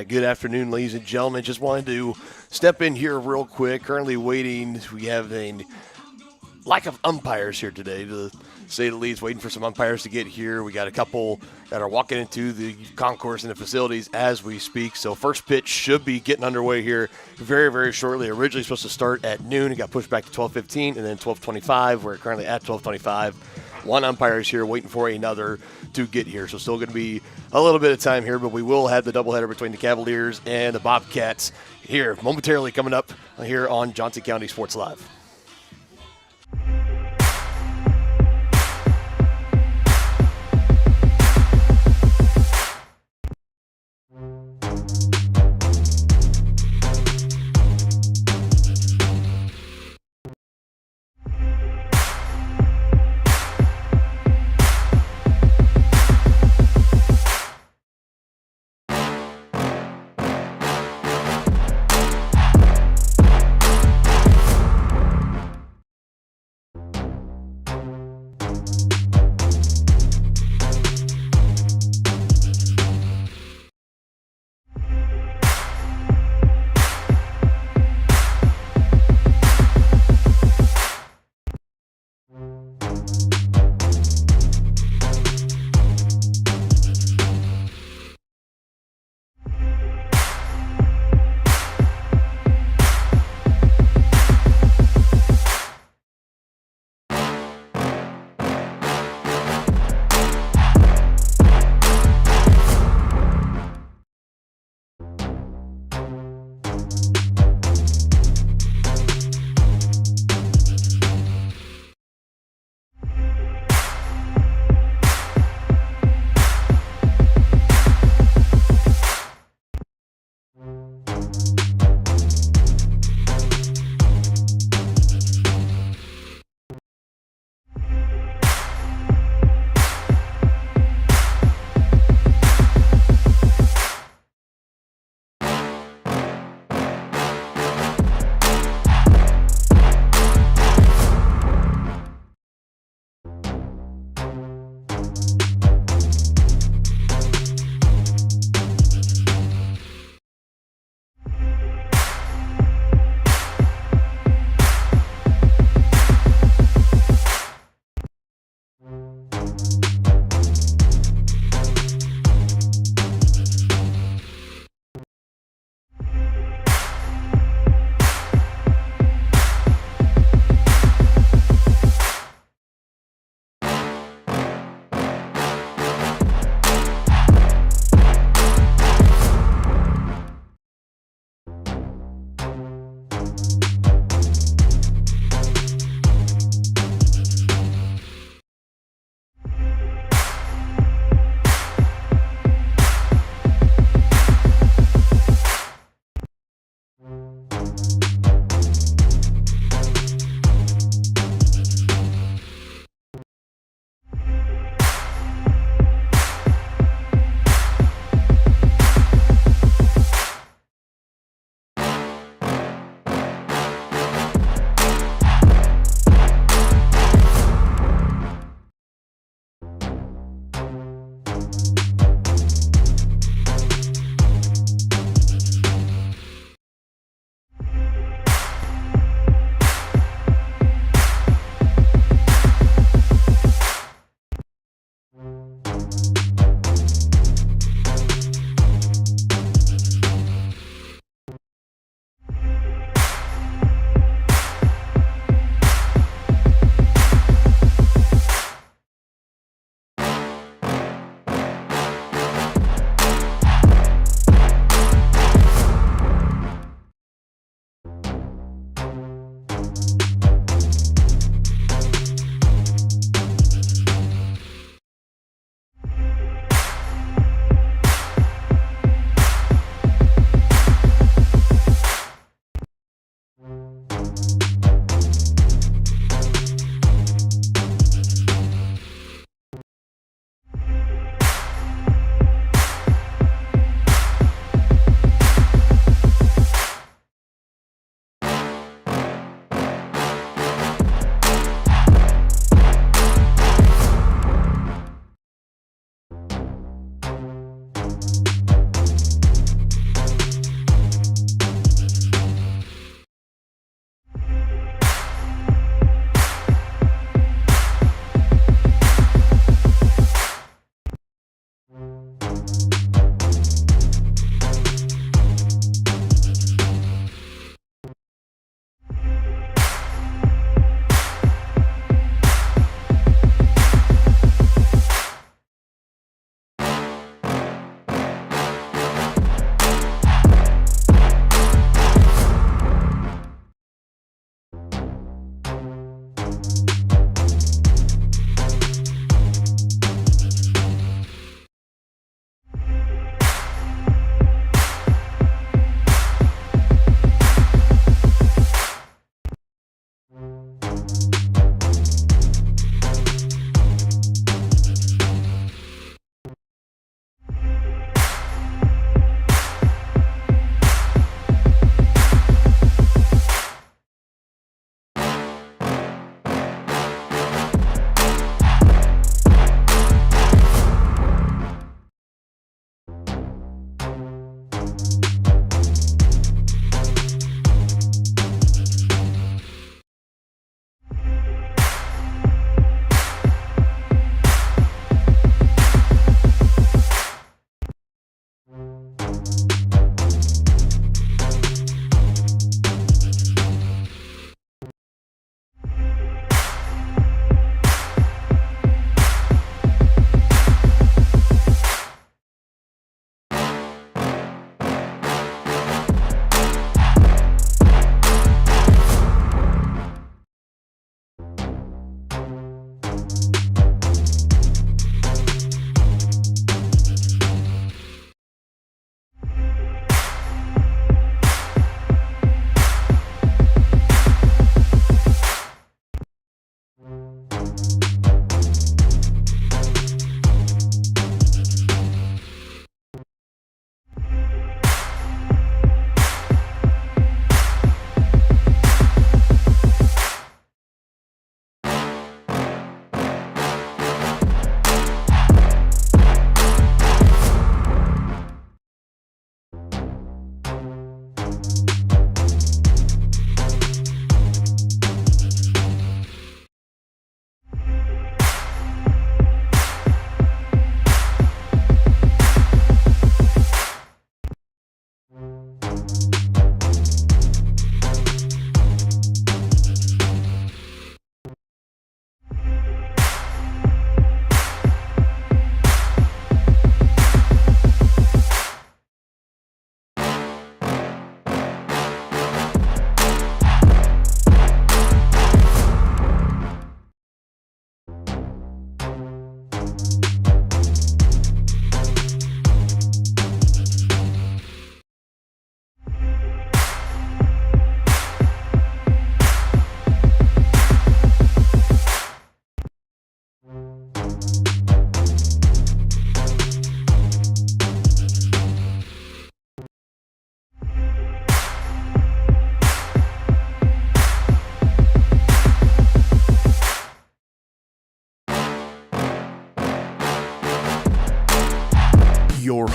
right, good afternoon, ladies and gentlemen. Just wanted to step in here real quick. Currently waiting. We have a lack of umpires here today, to say the least. Waiting for some umpires to get here. We got a couple that are walking into the concourse and the facilities as we speak. So first pitch should be getting underway here very, very shortly. Originally supposed to start at noon. It got pushed back to 12:15 and then 12:25. We're currently at 12:25. One umpire is here waiting for another to get here. So still going to be a little bit of time here, but we will have the doubleheader between the Cavaliers and the Bobcats here momentarily coming up here on Johnson County Sports Live.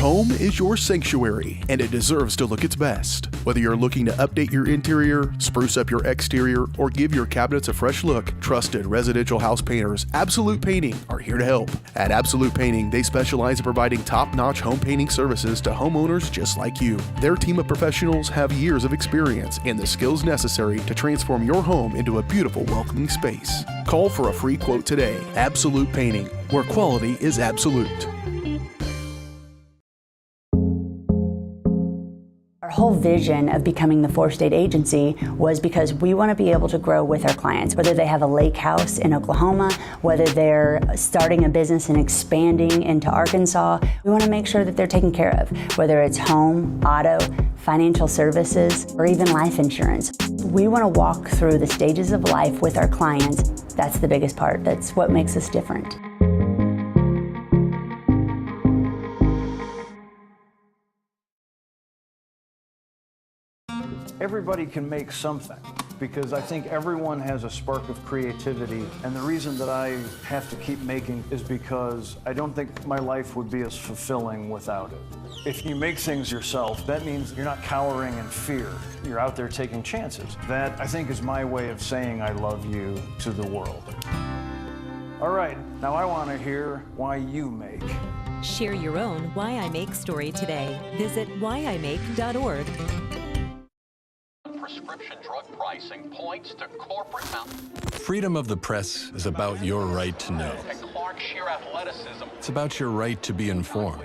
home is your sanctuary, and it deserves to look its best. Whether you're looking to update your interior, spruce up your exterior, or give your cabinets a fresh look, trusted residential house painters Absolute Painting are here to help. At Absolute Painting, they specialize in providing top-notch home painting services to homeowners just like you. Their team of professionals have years of experience and the skills necessary to transform your home into a beautiful, welcoming space. Call for a free quote today. Absolute Painting, where quality is absolute. Our whole vision of becoming the four-state agency was because we want to be able to grow with our clients, whether they have a lake house in Oklahoma, whether they're starting a business and expanding into Arkansas. We want to make sure that they're taken care of, whether it's home, auto, financial services, or even life insurance. We want to walk through the stages of life with our clients. That's the biggest part. That's what makes us different. Everybody can make something, because I think everyone has a spark of creativity, and the reason that I have to keep making is because I don't think my life would be as fulfilling without it. If you make things yourself, that means you're not cowering in fear. You're out there taking chances. That, I think, is my way of saying I love you to the world. All right, now I want to hear why you make. Share your own Why I Make story today. Visit whyimake.org. Prescription drug pricing points to corporate Freedom of the press is about your right to know. and Clark sheer athleticism. It's about your right to be informed.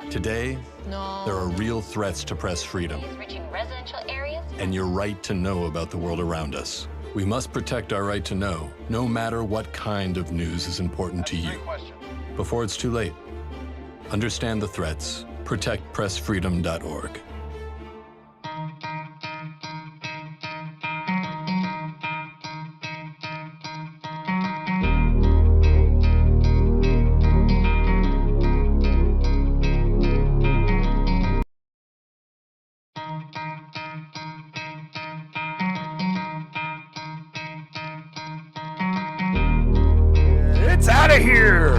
Today, there are real threats to press freedom reaching residential areas. and your right to know about the world around us. We must protect our right to know, no matter what kind of news is important to you. Before it's too late, understand the threats. ProtectPressFreedom.org. It's out of here.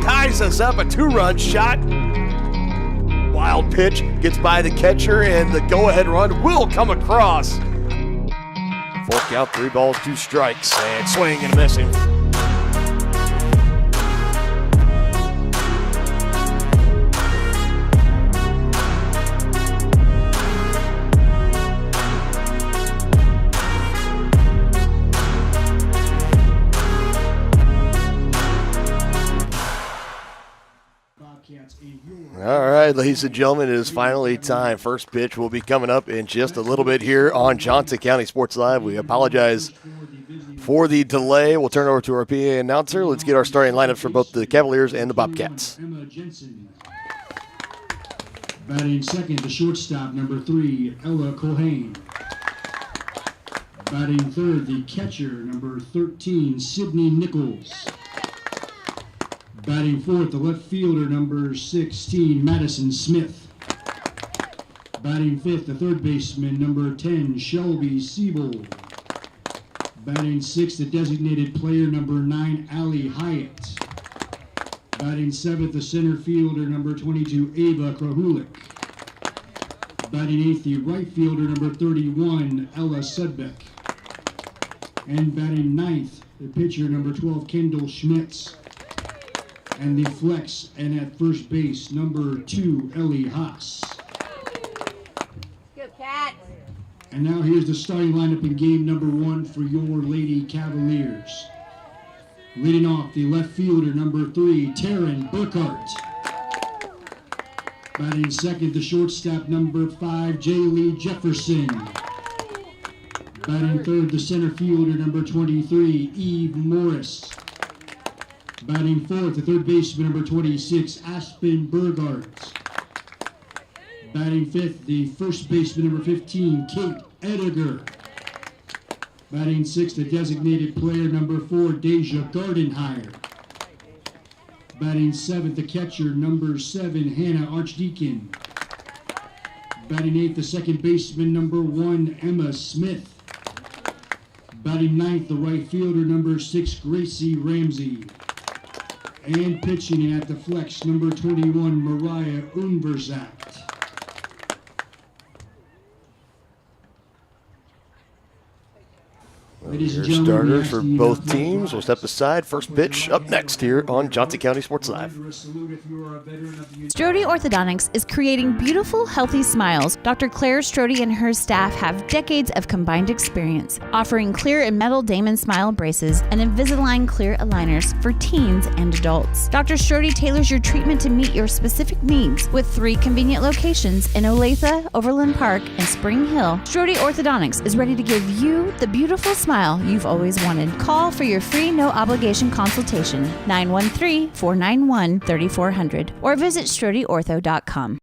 Ties us up, a 2-run shot. Wild pitch gets by the catcher, and the go-ahead run will come across. Full count, 3 balls, 2 strikes, and swing and missing. All right, ladies and gentlemen, it is finally time. First pitch will be coming up in just a little bit here on Johnson County Sports Live. We apologize for the delay. We'll turn it over to our PA announcer. Let's get our starting lineups for both the Cavaliers and the Bobcats. Batting second, the shortstop, number 3, Ella Colhane. Batting third, the catcher, number 13, Sydney Nichols. Batting fourth, the left fielder, number 16, Madison Smith. Batting fifth, the third baseman, number 10, Shelby Siebel. Batting sixth, the designated player, number 9, Allie Hyatt. Batting seventh, the center fielder, number 22, Ava Krahulik. Batting eighth, the right fielder, number 31, Ella Sudbeck. And batting ninth, the pitcher, number 12, Kendall Schmitz. And the flex, and at first base, number 2, Ellie Haas. Good Cats. And now here's the starting lineup in game number 1 for your Lady Cavaliers. Leading off, the left fielder, number 3, Taryn Burkhart. Batting second, the shortstop, number 5, Jaylee Jefferson. Batting third, the center fielder, number 23, Eve Morris. Batting fourth, the third baseman, number 26, Aspen Burgart. Batting fifth, the first baseman, number 15, Kate Ediger. Batting sixth, the designated player, number 4, Deja Gardenhire. Batting seventh, the catcher, number 7, Hannah Archdeacon. Batting eighth, the second baseman, number 1, Emma Smith. Batting ninth, the right fielder, number 6, Gracie Ramsey. And pitching at the flex, number 21, Mariah Unverzagt. Ladies and Your gentlemen, we starters ask for the both athletic teams will rise. step aside. First pitch up next here on Johnson County Sports Live. Render a salute if you are a veteran of the Strode Orthodontics is creating beautiful, healthy smiles. Dr. Claire Strode and her staff have decades of combined experience, offering clear and metal Damon Smile braces and Invisalign clear aligners for teens and adults. Dr. Strode tailors your treatment to meet your specific needs with 3 convenient locations in Olathe, Overland Park, and Spring Hill. Strode Orthodontics is ready to give you the beautiful smile you've always wanted. Call for your free no-obligation consultation, 913-491-3400, or visit StrodeOrtho.com.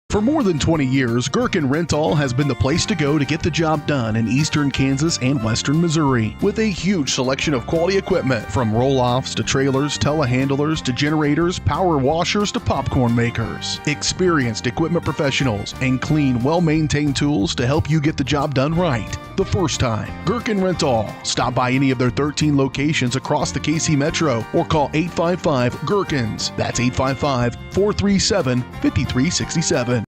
For more than 20 years, Gherkin Rental has been the place to go to get the job done in eastern Kansas and western Missouri. With a huge selection of quality equipment, from roll-offs to trailers, telehandlers to generators, power washers to popcorn makers. Experienced equipment professionals and clean, well-maintained tools to help you get the job done right the first time. Gherkin Rental. Stop by any of their 13 locations across the KC Metro or call 855-GHERKINS. That's 855-437-5367.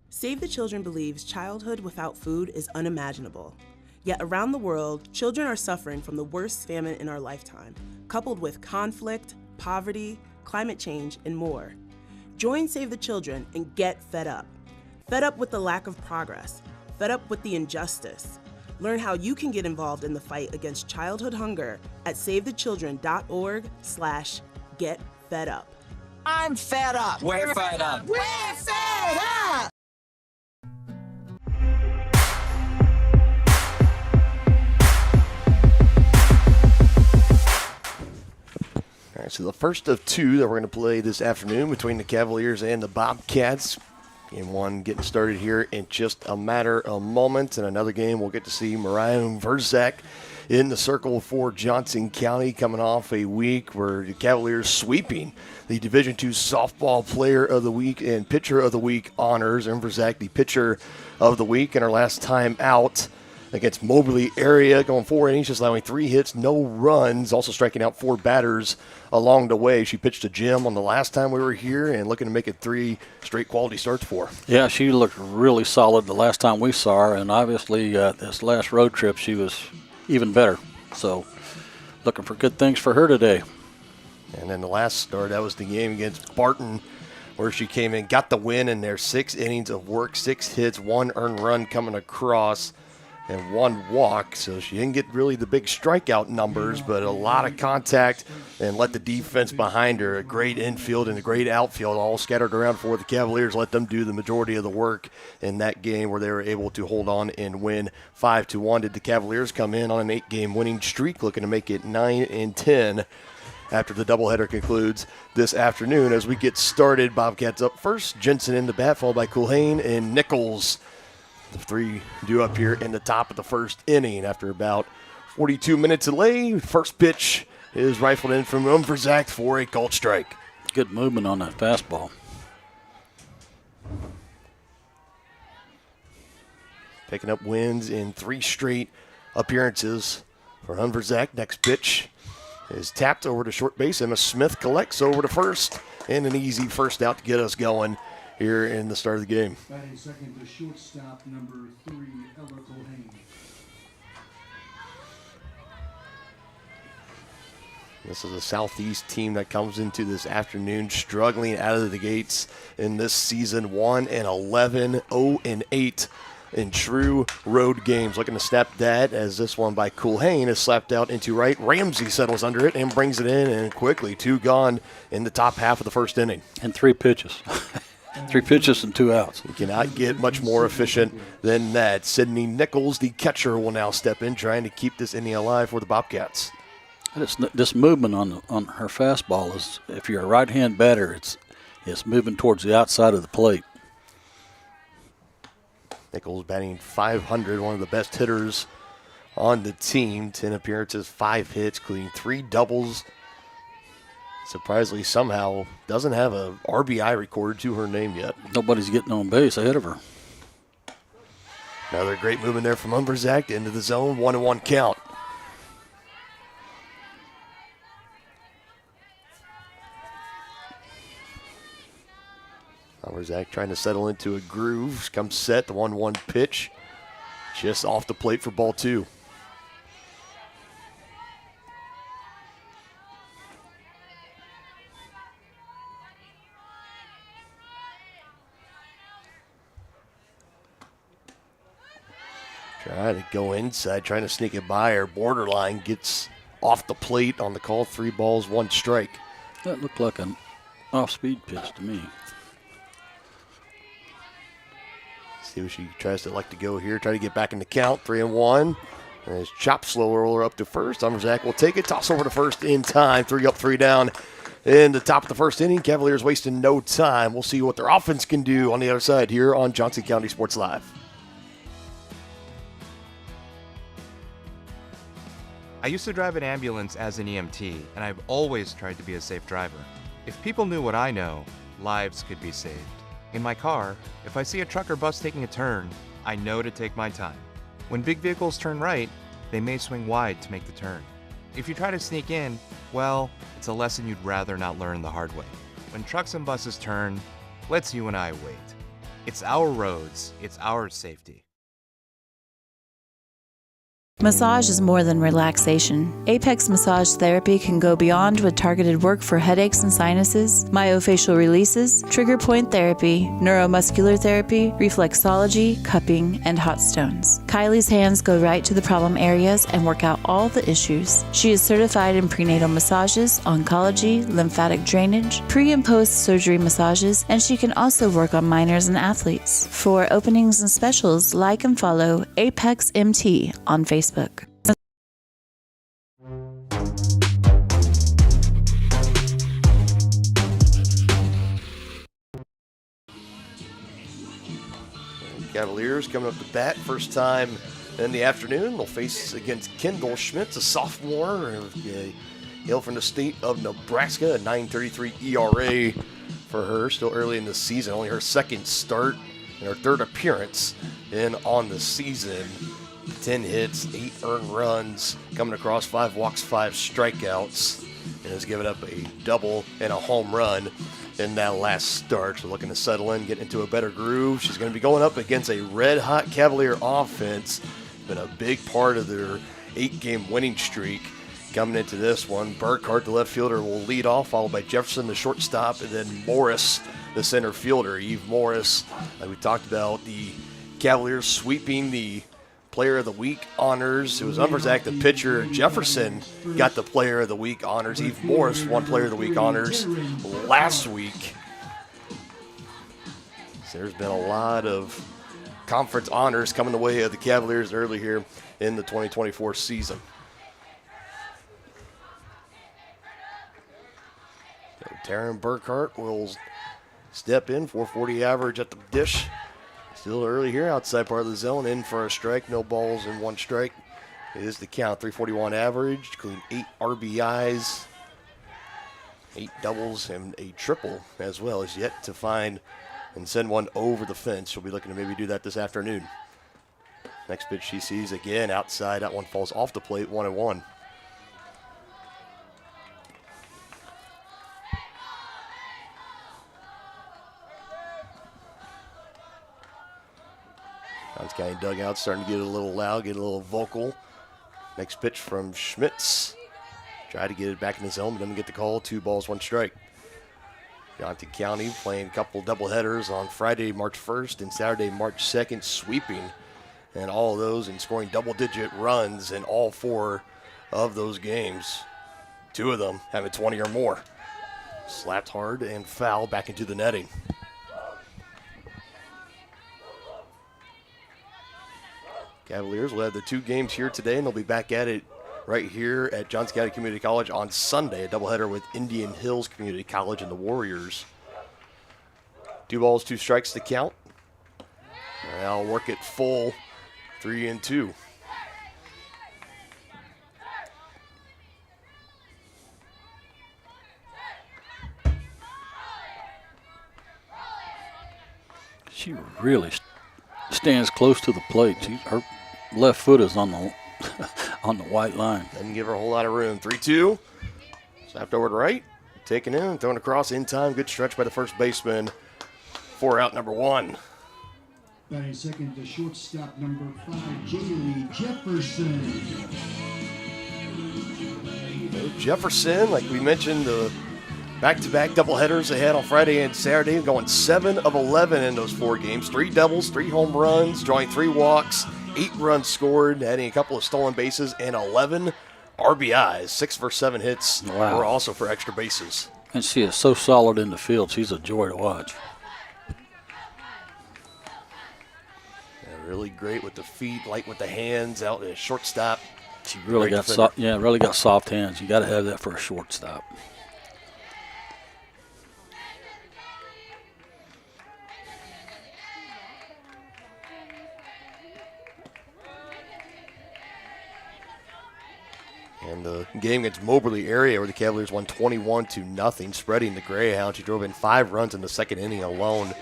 Save the Children believes childhood without food is unimaginable. Yet around the world, children are suffering from the worst famine in our lifetime, coupled with conflict, poverty, climate change, and more. Join Save the Children and get fed up. Fed up with the lack of progress. Fed up with the injustice. Learn how you can get involved in the fight against childhood hunger at savethechildren.org/getfedup. I'm fed up. We're fed up. We're fed up. All right, so the first of 2 that we're going to play this afternoon between the Cavaliers and the Bobcats. Game 1 getting started here in just a matter of moments. And another game we'll get to see Mariah Verzak in the circle for Johnson County, coming off a week where the Cavaliers sweeping the Division II Softball Player of the Week and Pitcher of the Week honors. And Verzak, the Pitcher of the Week, in her last time out against Moberly area, going 4 innings, just allowing 3 hits, no runs, also striking out 4 batters along the way. She pitched to Jim on the last time we were here and looking to make it 3 straight quality starts for her. Yeah, she looked really solid the last time we saw her, and obviously this last road trip she was even better. So looking for good things for her today. And then the last start, that was the game against Barton, where she came in, got the win in their 6 innings of work, 6 hits, 1 earned run coming across, and 1 walk. So she didn't get really the big strikeout numbers, but a lot of contact and let the defense behind her. A great infield and a great outfield all scattered around for the Cavaliers. Let them do the majority of the work in that game, where they were able to hold on and win 5-1. Did the Cavaliers come in on an 8-game winning streak, looking to make it 9-10 after the doubleheader concludes this afternoon. As we get started, Bobcats up first. Jensen in the bat, followed by Culhane and Nichols. The 3 due up here in the top of the first inning. After about 42 minutes delay, first pitch is rifled in from Verzak for a called strike. Good movement on that fastball. Picking up wins in 3 straight appearances for Verzak. Next pitch is tapped over to short base. Emma Smith collects over to first, and an easy first out to get us going here in the start of the game. Batting second, the shortstop, number 3, Ella Culhane. This is a Southeast team that comes into this afternoon struggling out of the gates in this season. 1-11, 0-8 in true road games. Looking to snap that, as this one by Culhane is slapped out into right. Ramsey settles under it and brings it in, and quickly 2 gone in the top half of the first inning. And 3 pitches. 3 pitches and 2 outs. You cannot get much more efficient than that. Sydney Nichols, the catcher, will now step in, trying to keep this inning alive for the Bobcats. This movement on her fastball is, if you're a right-hand batter, it's moving towards the outside of the plate. Nichols batting .500, one of the best hitters on the team. 10 appearances, 5 hits, including 3 doubles. Surprisingly, somehow doesn't have a RBI recorded to her name yet. Nobody's getting on base ahead of her. Another great movement there from Verzak into the zone. 1-1 count. Zach trying to settle into a groove. Comes set, the 1-1 pitch. Just off the plate for ball 2. Try to go inside, trying to sneak it by or borderline. Gets off the plate on the call. 3 balls, 1 strike. That looked like an off-speed pitch to me. See what she tries to go here. Try to get back in the count. 3-1. And his chop slow roller up to first. Zach will take it. Toss over to first in time. 3 up, 3 down. In the top of the first inning, Cavaliers wasting no time. We'll see what their offense can do on the other side here on Johnson County Sports Live. I used to drive an ambulance as an EMT, and I've always tried to be a safe driver. If people knew what I know, lives could be saved. In my car, if I see a truck or bus taking a turn, I know to take my time. When big vehicles turn right, they may swing wide to make the turn. If you try to sneak in, well, it's a lesson you'd rather not learn the hard way. When trucks and buses turn, let's you and I wait. It's our roads, it's our safety. Massage is more than relaxation. Apex Massage Therapy can go beyond with targeted work for headaches and sinuses, myofascial releases, trigger point therapy, neuromuscular therapy, reflexology, cupping, and hot stones. Kylie's hands go right to the problem areas and work out all the issues. She is certified in prenatal massages, oncology, lymphatic drainage, pre- and post-surgery massages, and she can also work on minors and athletes. For openings and specials, like and follow Apex MT on Facebook. Cavaliers coming up to bat, first time in the afternoon. They'll face against Kendall Schmitz, a sophomore, hail from the state of Nebraska, a 9.33 ERA for her. Still early in the season, only her second start and her third appearance on the season. 10 hits, 8 earned runs, coming across 5 walks, 5 strikeouts, and has given up a double and a home run in that last start. So looking to settle in, get into a better groove. She's going to be going up against a red-hot Cavalier offense. Been a big part of their 8-game winning streak. Coming into this one, Burkhart, the left fielder, will lead off, followed by Jefferson, the shortstop, and then Morris, the center fielder. Eve Morris, like we talked about, the Cavaliers sweeping the Player of the Week honors. It was Zach, the pitcher. Jefferson got the Player of the Week honors. Eve Morris won Player of the Week honors last week. So there's been a lot of conference honors coming the way of the Cavaliers early here in the 2024 season. So Taryn Burkhart will step in, 440 average at the dish. Still early here, outside part of the zone, in for a strike, no balls and 1 strike. It is the count, 341 average, including 8 RBIs, 8 doubles, and a triple as well. Is yet to find and send one over the fence. She'll be looking to maybe do that this afternoon. Next pitch she sees again outside. That one falls off the plate, 1-1. Johnson County dugout starting to get a little loud, get a little vocal. Next pitch from Schmitz. Try to get it back in the zone, but doesn't get the call. 2 balls, 1 strike. Johnson County playing a couple doubleheaders on Friday, March 1st and Saturday, March 2nd, sweeping. And all of those and scoring double-digit runs in all 4 of those games. 2 of them having 20 or more. Slapped hard and foul back into the netting. Cavaliers will have the 2 games here today, and they'll be back at it right here at Johnson County Community College on Sunday, a doubleheader with Indian Hills Community College and the Warriors. 2 balls, 2 strikes to count. And I'll work it full, 3-2. She really stands close to the plate. Her left foot is on the on the white line. Doesn't give her a whole lot of room. 3-2. Snapped over to right. Taken in, thrown across in time. Good stretch by the first baseman for out number 1. Batting second, the shortstop, number 5, Jaylee Jefferson. Jefferson, like we mentioned, the back-to-back doubleheaders they had on Friday and Saturday, going 7 of 11 in those 4 games. 3 doubles, 3 home runs, drawing 3 walks, 8 runs scored, adding a couple of stolen bases, and 11 RBIs. 6 for 7 hits were also for extra bases. And she is so solid in the field. She's a joy to watch. Really great with the feet, light with the hands, out at shortstop. She really got really got soft hands. You got to have that for a shortstop. And the game against Moberly area where the Cavaliers won 21-0, spreading the Greyhounds. She drove in 5 runs in the second inning alone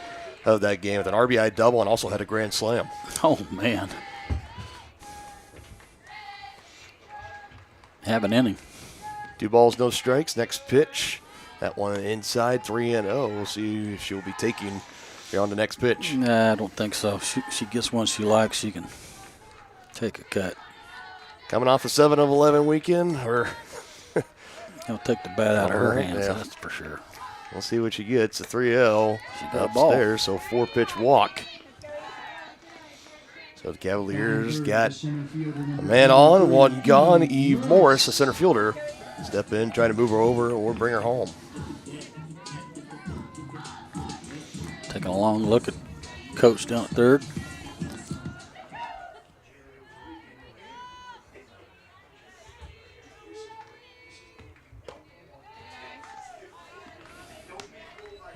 of that game with an RBI double and also had a grand slam. Oh, man. Have an inning. 2 balls, no strikes. Next pitch. That one inside, 3-0. We'll see if she'll be taking here on the next pitch. Nah, I don't think so. She gets one she likes, she can take a cut. Coming off a 7 of 11 weekend, or he'll take the bat out of her hands, that's for sure. We'll see what she gets. A 3-0 upstairs, so 4-pitch walk. So the Cavaliers got a man on, 1 gone. Eve Morris, the center fielder, step in, try to move her over or bring her home. Taking a long look at Coach down at third.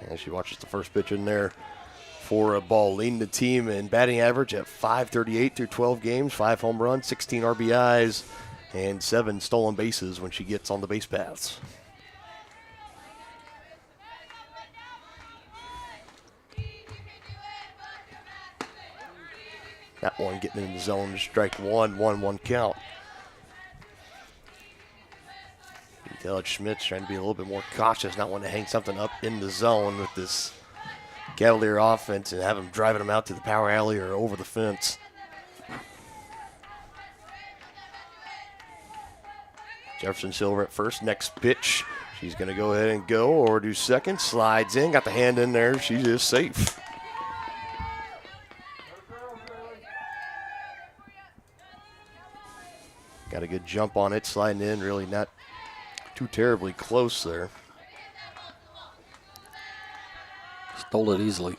As she watches the first pitch in there for a ball, leading the team in batting average at .538 through 12 games, 5 home runs, 16 RBIs, and 7 stolen bases when she gets on the base paths. That one getting in the zone, strike 1, 1-1 count. You can tell Schmidt's trying to be a little bit more cautious, not wanting to hang something up in the zone with this Cavalier offense and have them driving them out to the power alley or over the fence. Jefferson Silver at first. Next pitch, she's going to go ahead and go or do second. Slides in, got the hand in there. She's just safe. Got a good jump on it, sliding in, really not too terribly close there. Stole it easily.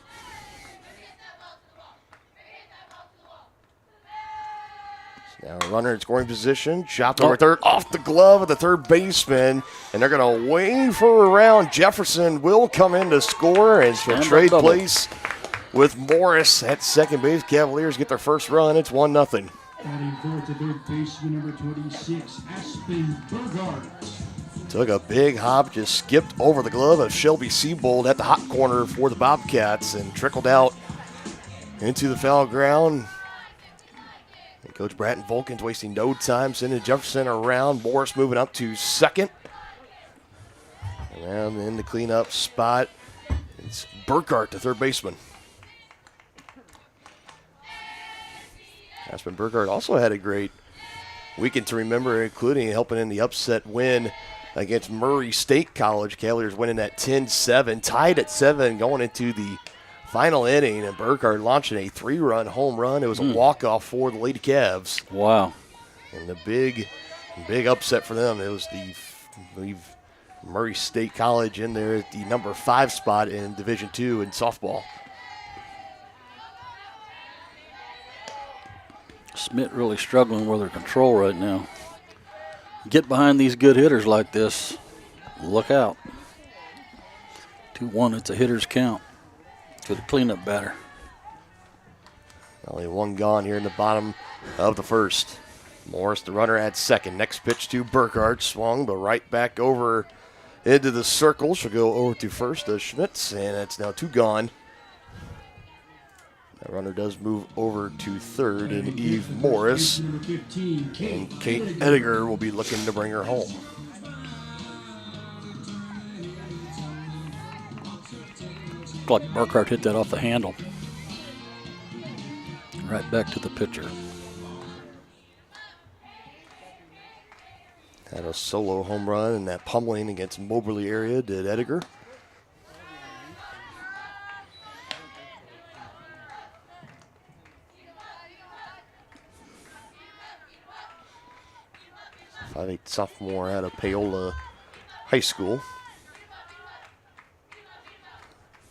Now a runner in scoring position, chopped over third, off the glove of the third baseman, and they're going to wave her around. Jefferson will come in to score, and she'll trade place with Morris at second base. Cavaliers get their first run. It's 1-0. Batting fourth to third baseman, number 26, Aspen Burghardt. Took a big hop, just skipped over the glove of Shelby Siebold at the hot corner for the Bobcats and trickled out into the foul ground. And Coach Bratton Vulcan's wasting no time, sending Jefferson around. Morris moving up to second. And in the cleanup spot, it's Burkhardt, the third baseman. Aspen Burkhardt also had a great weekend to remember, including helping in the upset win against Murray State College. Cavaliers winning at 10-7, tied at 7 going into the final inning, and Burkhardt launching a 3-run home run. It was a walk-off for the Lady Cavs. Wow. And the big upset for them, it was I believe Murray State College in there at the number 5 spot in Division II in softball. Smith really struggling with her control right now. Get behind these good hitters like this. Look out. 2-1, it's a hitter's count to the cleanup batter. Only 1 gone here in the bottom of the first. Morris, the runner, at second. Next pitch to Burkhardt, swung, but right back over into the circle. She'll go over to first to Schmitz, and it's now 2 gone. That runner does move over to third, and Eve Morris and Kate Ediger will be looking to bring her home. Looked like Burkhart hit that off the handle. Right back to the pitcher. Had a solo home run in that pummeling against Moberly area, did Ediger. .58 sophomore out of Paola High School.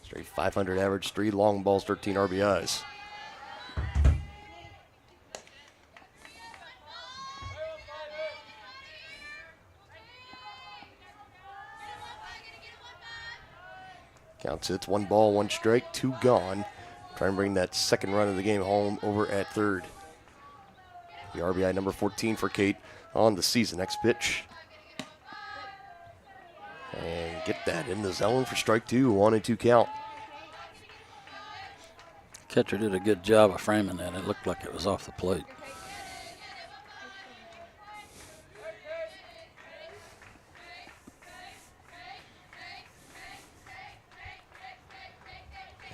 Straight 500 average, 3 long balls, 13 RBIs. Counts it's 1 ball, 1 strike, 2 gone. Trying to bring that second run of the game home over at third. The RBI number 14 for Kate on the season. Next pitch. And get that in the zone for strike 2, 1-2 count. Catcher did a good job of framing that. It looked like it was off the plate.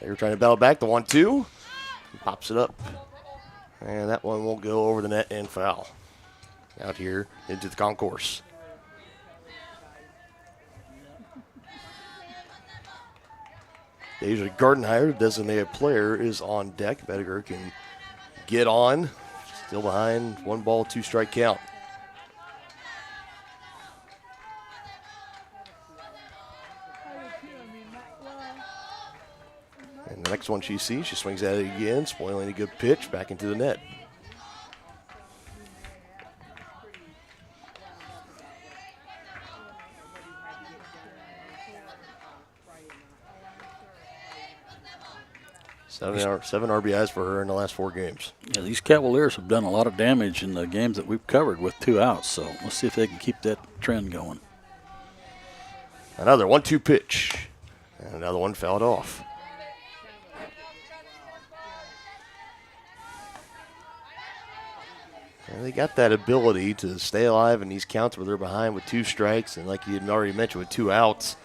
They're trying to battle back. The 1-2. Pops it up. And that one won't go over the net and foul. Out here into the concourse. Deja Gardenhire, designated player, is on deck. Ediger can get on. Still behind. 1 ball, 2 strike count. And the next one she sees, she swings at it again, spoiling a good pitch back into the net. Seven RBIs for her in the last 4 games. Yeah, these Cavaliers have done a lot of damage in the games that we've covered with 2 outs, so let's see if they can keep that trend going. Another 1-2 pitch. And another one fouled off. And they got that ability to stay alive in these counts where they're behind with 2 strikes, and like you had already mentioned, with 2 outs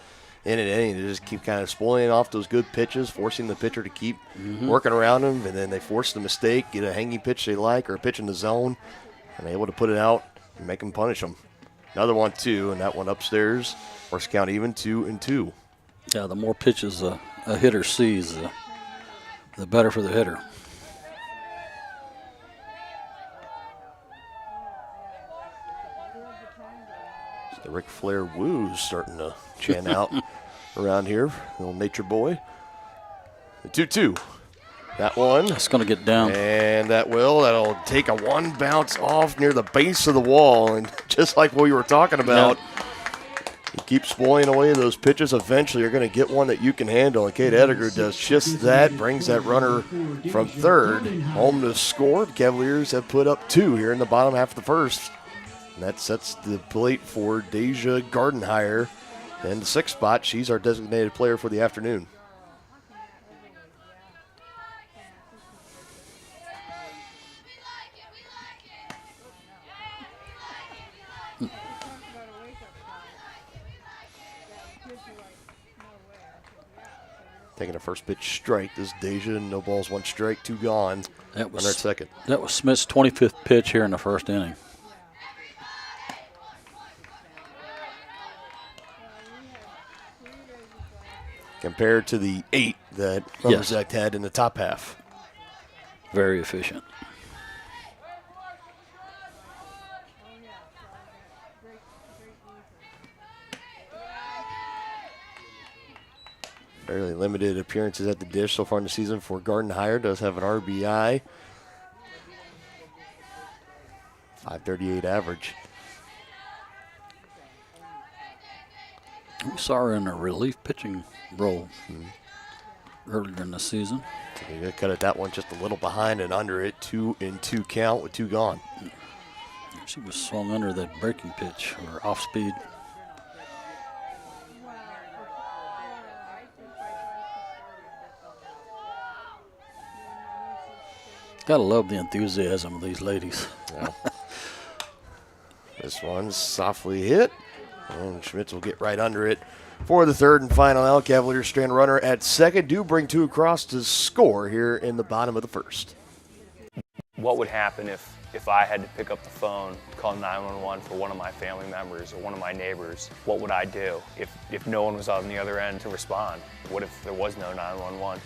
in an inning, to just keep kind of spoiling off those good pitches, forcing the pitcher to keep working around them, and then they force the mistake, get a hanging pitch they like or a pitch in the zone, and they're able to put it out and make them punish them. Another 1-2, and that one upstairs. First count even, 2-2. Yeah, the more pitches a hitter sees, the better for the hitter. The Ric Flair woos starting to chant out around here. Little nature boy. The 2-2. That one. That's going to get down. And that'll take a 1 bounce off near the base of the wall. And just like what we were talking about, you keep spoiling away those pitches. Eventually you're going to get one that you can handle. And Kate Ediger does just that. Brings that runner from third home to score. The Cavaliers have put up 2 here in the bottom half of the first. And that sets the plate for Deja Gardenhire. And the 6th spot, she's our designated player for the afternoon. Taking a first pitch strike. This is Deja. No balls, 1 strike, 2 gone. That was on her second. That was Smith's 25th pitch here in the first inning. Compared to the 8 that Lumberjack had in the top half. Very efficient. Fairly limited appearances at the dish so far in the season for Gardenhire. Does have an RBI. .538 average. We saw her in a relief pitching role earlier in the season. You cut it that one just a little behind and under it. 2-2 count with 2 gone. She was swung under that breaking pitch or off speed. Gotta love the enthusiasm of these ladies. Yeah. This one's softly hit, and Schmitz will get right under it For the third and final out, Cavaliers strand runner at second. Do bring two across to score here in the bottom of the first. What would happen if I had to pick up the phone, call 911 for one of my family members or one of my neighbors? What would I do if no one was on the other end to respond? What if there was no 911?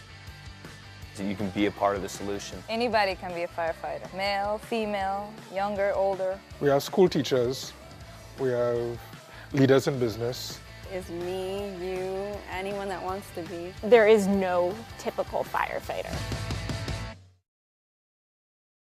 So you can be a part of the solution. Anybody can be a firefighter. Male, female, younger, older. We have school teachers. We have leaders in business. Is me, you, anyone that wants to be. There is no typical firefighter.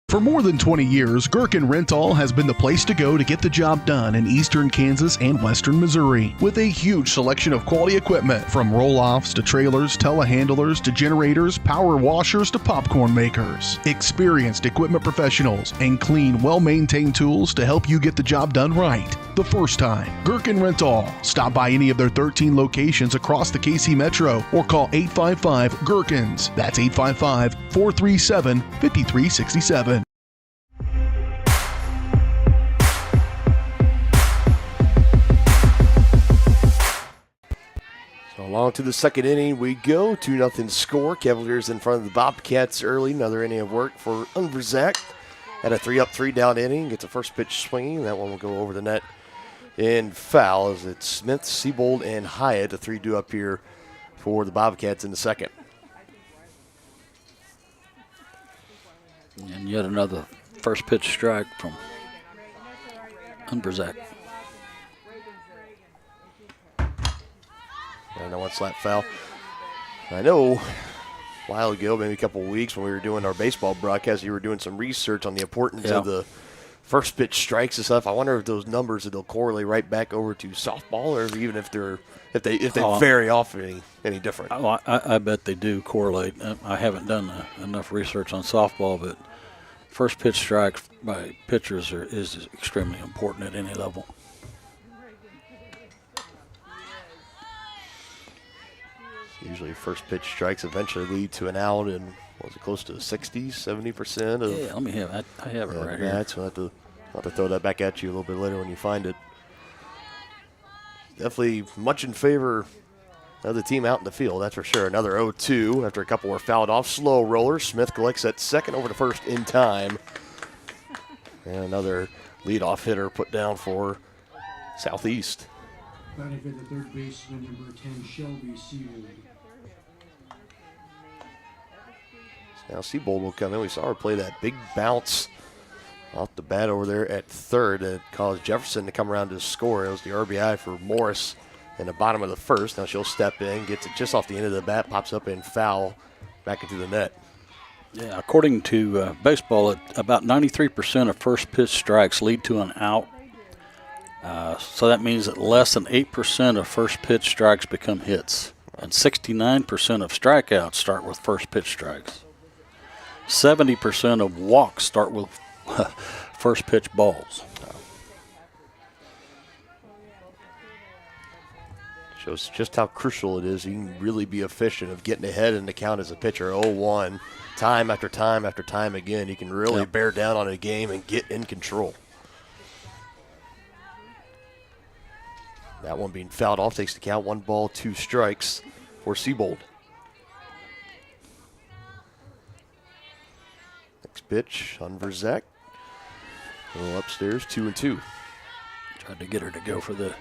For more than 20 years, Gherkin Rental has been the place to go to get the job done in eastern Kansas and western Missouri. With a huge selection of quality equipment, from roll-offs to trailers, telehandlers to generators, power washers to popcorn makers. Experienced equipment professionals and clean, well-maintained tools to help you get the job done right the first time. Gherkin Rental. Stop by any of their 13 locations across the KC Metro or call 855-GHERKINS. That's 855-437-5367. Along to the second inning we go. 2-0 score. Cavaliers in front of the Bobcats early. Another inning of work for Unverzak. At a 3-up, 3-down inning. Gets a first pitch swinging. That one will go over the net and foul as it's Smith, Siebold, and Hyatt. The 3 due up here for the Bobcats in the second. And yet another first pitch strike from Unverzak. And no one slap foul. I know a while ago, maybe a couple of weeks when we were doing our baseball broadcast, you were doing some research on the importance of the first pitch strikes and stuff. I wonder if those numbers they'll correlate right back over to softball, or even if they vary off any different. I bet they do correlate. I haven't done enough research on softball, but first pitch strikes by pitchers is extremely important at any level. Usually first pitch strikes eventually lead to an out, and was it close to 60, 70% of let me have it. I have it right here. So I'll have to throw that back at you a little bit later when you find it. Definitely much in favor of the team out in the field, that's for sure. Another 0-2 after a couple were fouled off. Slow roller. Smith collects at second, over to first in time. And another leadoff hitter put down for Southeast. Batting for the third baseman, number 10, Shelby Siebold. Now Siebold will come in. We saw her play that big bounce off the bat over there at third that caused Jefferson to come around to score. It was the RBI for Morris in the bottom of the first. Now she'll step in, gets it just off the end of the bat, pops up and foul back into the net. Yeah, according to baseball, about 93% of first pitch strikes lead to an out. So that means that less than 8% of first pitch strikes become hits, and 69% of strikeouts start with first pitch strikes. 70% of walks start with first pitch balls. Shows just how crucial it is. You can really be efficient of getting ahead in the count as a pitcher. 0-1, time after time after time again. You can really bear down on a game and get in control. That one being fouled off takes the count. 1 ball, 2 strikes for Siebold. Next pitch, Unverzak. A little upstairs, 2-2. Tried to get her to go for the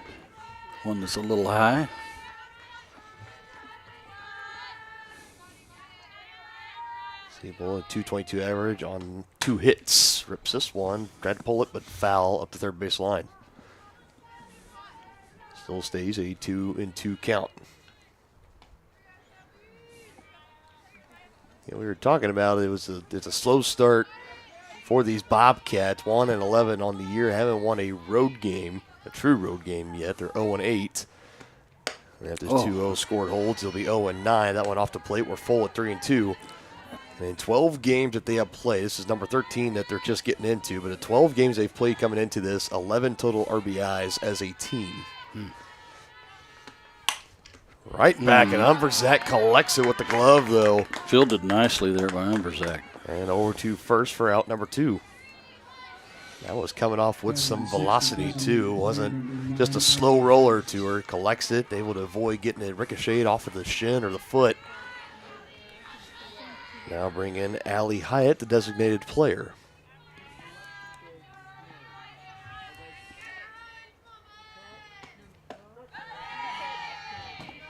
one that's a little high. Siebold, a .222 average on 2 hits. Rips this one. Tried to pull it, but foul up the third base line. Still stays a 2-2 count. We were talking about it's a slow start for these Bobcats. 1-11 on the year. Haven't won a road game, a true road game yet. They're 0-8. And after 2-0 scored holds, they'll be 0-9. That one off the plate. We're full at 3-2. And in 12 games that they have played, this is number 13 that they're just getting into, but in 12 games they've played coming into this, 11 total RBIs as a team. Right back, and Unverzak collects it with the glove, though. Fielded nicely there by Unverzak. And over to first for out number 2. That was coming off with some velocity, too. It wasn't just a slow roller to her. Collects it, able to avoid getting it ricocheted off of the shin or the foot. Now bring in Allie Hyatt, the designated player.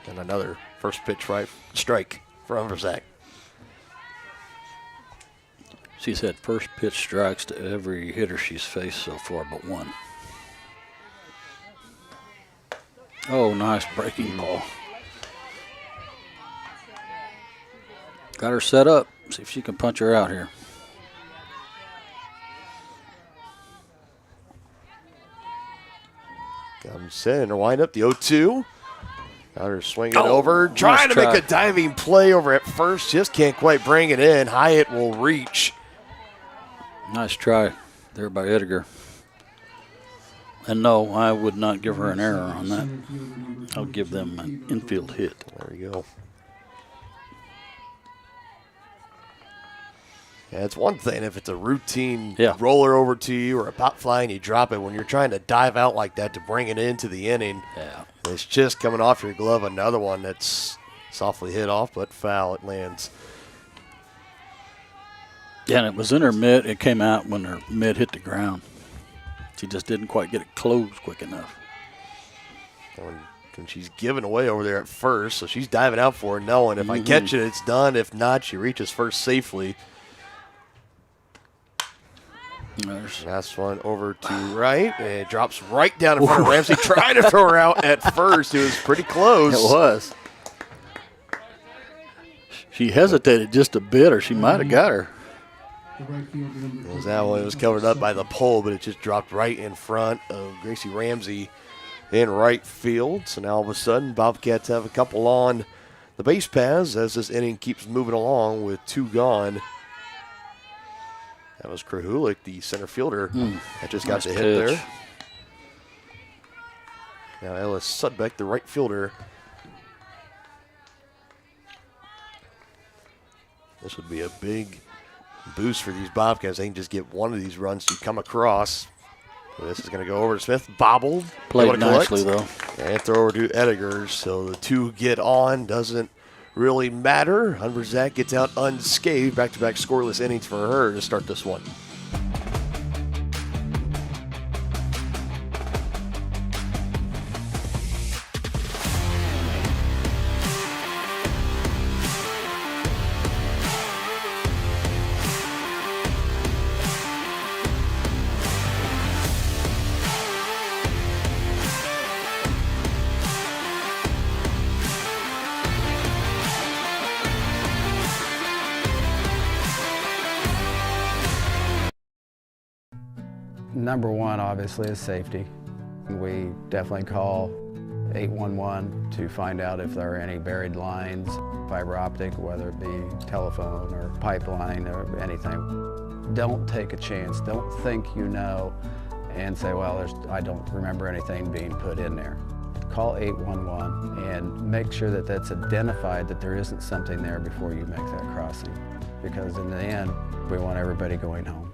And another first pitch right strike for Umverzak. She's had first pitch strikes to every hitter she's faced so far but one. Oh, nice breaking ball. Got her set up. See if she can punch her out here. Comes in her windup, the 0-2. Got her swinging over, trying to make a diving play over at first. Just can't quite bring it in. Hyatt will reach. Nice try there by Edgar. And no, I would not give her an error on that. I'll give them an infield hit. There we go. Yeah, it's one thing if it's a routine roller over to you or a pop fly and you drop it. When you're trying to dive out like that to bring it into the inning, it's just coming off your glove. Another one that's softly hit off, but foul. It lands. Yeah, and it was in her mid. It came out when her mid hit the ground. She just didn't quite get it closed quick enough. And she's giving away over there at first, so she's diving out for it, knowing if I catch it, it's done. If not, she reaches first safely. Last one over to right, and it drops right down in front of Ramsey. Trying to throw her out at first. It was pretty close. It was. She hesitated just a bit, or she might have got her. That one was covered up by the pole, but it just dropped right in front of Gracie Ramsey in right field. So now all of a sudden, Bobcats have a couple on the base paths as this inning keeps moving along with two gone. That was Krahulik, the center fielder, that just got the hit there. Now Ellis Sudbeck, the right fielder. This would be a big boost for these Bobcats. They can just get one of these runs to come across. This is going to go over to Smith. Bobbled. Played nicely, though. And throw over to Edgar. So the two get on. Doesn't really matter. Umverzak gets out unscathed. Back-to-back scoreless innings for her to start this one. Number one, obviously, is safety. We definitely call 811 to find out if there are any buried lines, fiber optic, whether it be telephone or pipeline or anything. Don't take a chance. Don't think you know and say, well, I don't remember anything being put in there. Call 811 and make sure that that's identified, that there isn't something there before you make that crossing. Because in the end, we want everybody going home.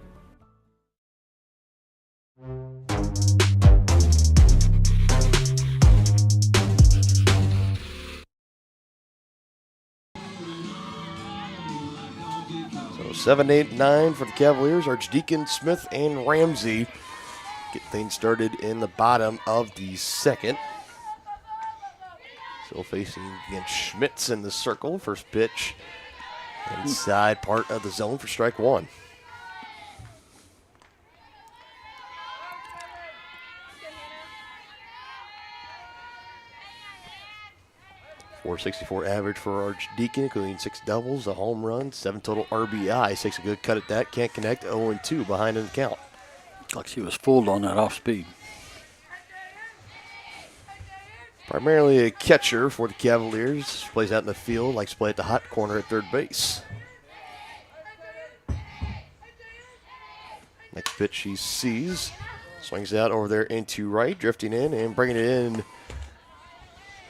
So 7, 8, 9 for the Cavaliers. Archdeacon, Smith, and Ramsey get things started in the bottom of the second. Still facing against Schmitz in the circle. First pitch inside part of the zone for strike one. .464 average for Archdeacon, including 6 doubles, a home run, 7 total RBIs. Takes a good cut at that. Can't connect. 0-2 behind in the count. Like she was fooled on that off speed. Primarily a catcher for the Cavaliers. Plays out in the field, likes to play at the hot corner at third base. Next pitch she sees. Swings out over there into right, drifting in and bringing it in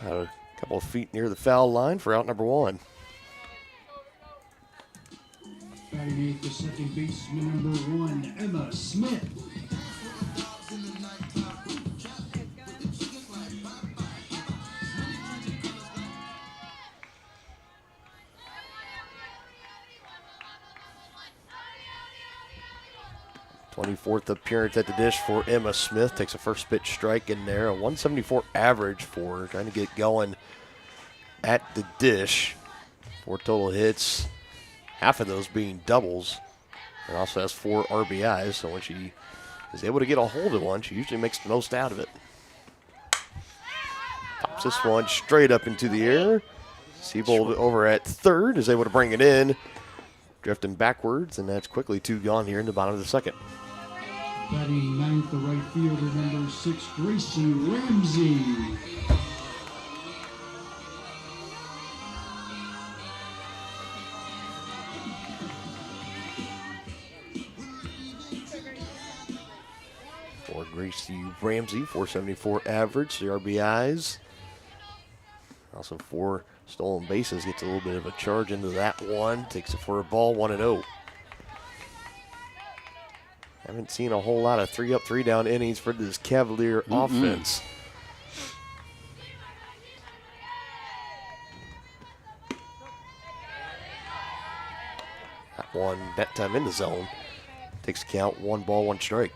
a couple of feet near the foul line for out number one. Batting eighth, the second baseman, number 1, Emma Smith. 24th appearance at the dish for Emma Smith. Takes a first pitch strike in there. A 174 average for her. Trying to get going at the dish. 4 total hits. Half of those being doubles. And also has 4 RBIs. So when she is able to get a hold of one, she usually makes the most out of it. Pops this one straight up into the air. Siebold over at third is able to bring it in. Drifting backwards, and that's quickly 2 gone here in the bottom of the second. Batting ninth, the right fielder, number 6, Gracie Ramsey. For Gracie Ramsey, 474 average, the RBIs. Also 4 stolen bases, gets a little bit of a charge into that one. Takes it for a ball, 1-0. Haven't seen a whole lot of 3 up, 3 down innings for this Cavalier offense. That one, that time in the zone. Takes the count, 1 ball, 1 strike.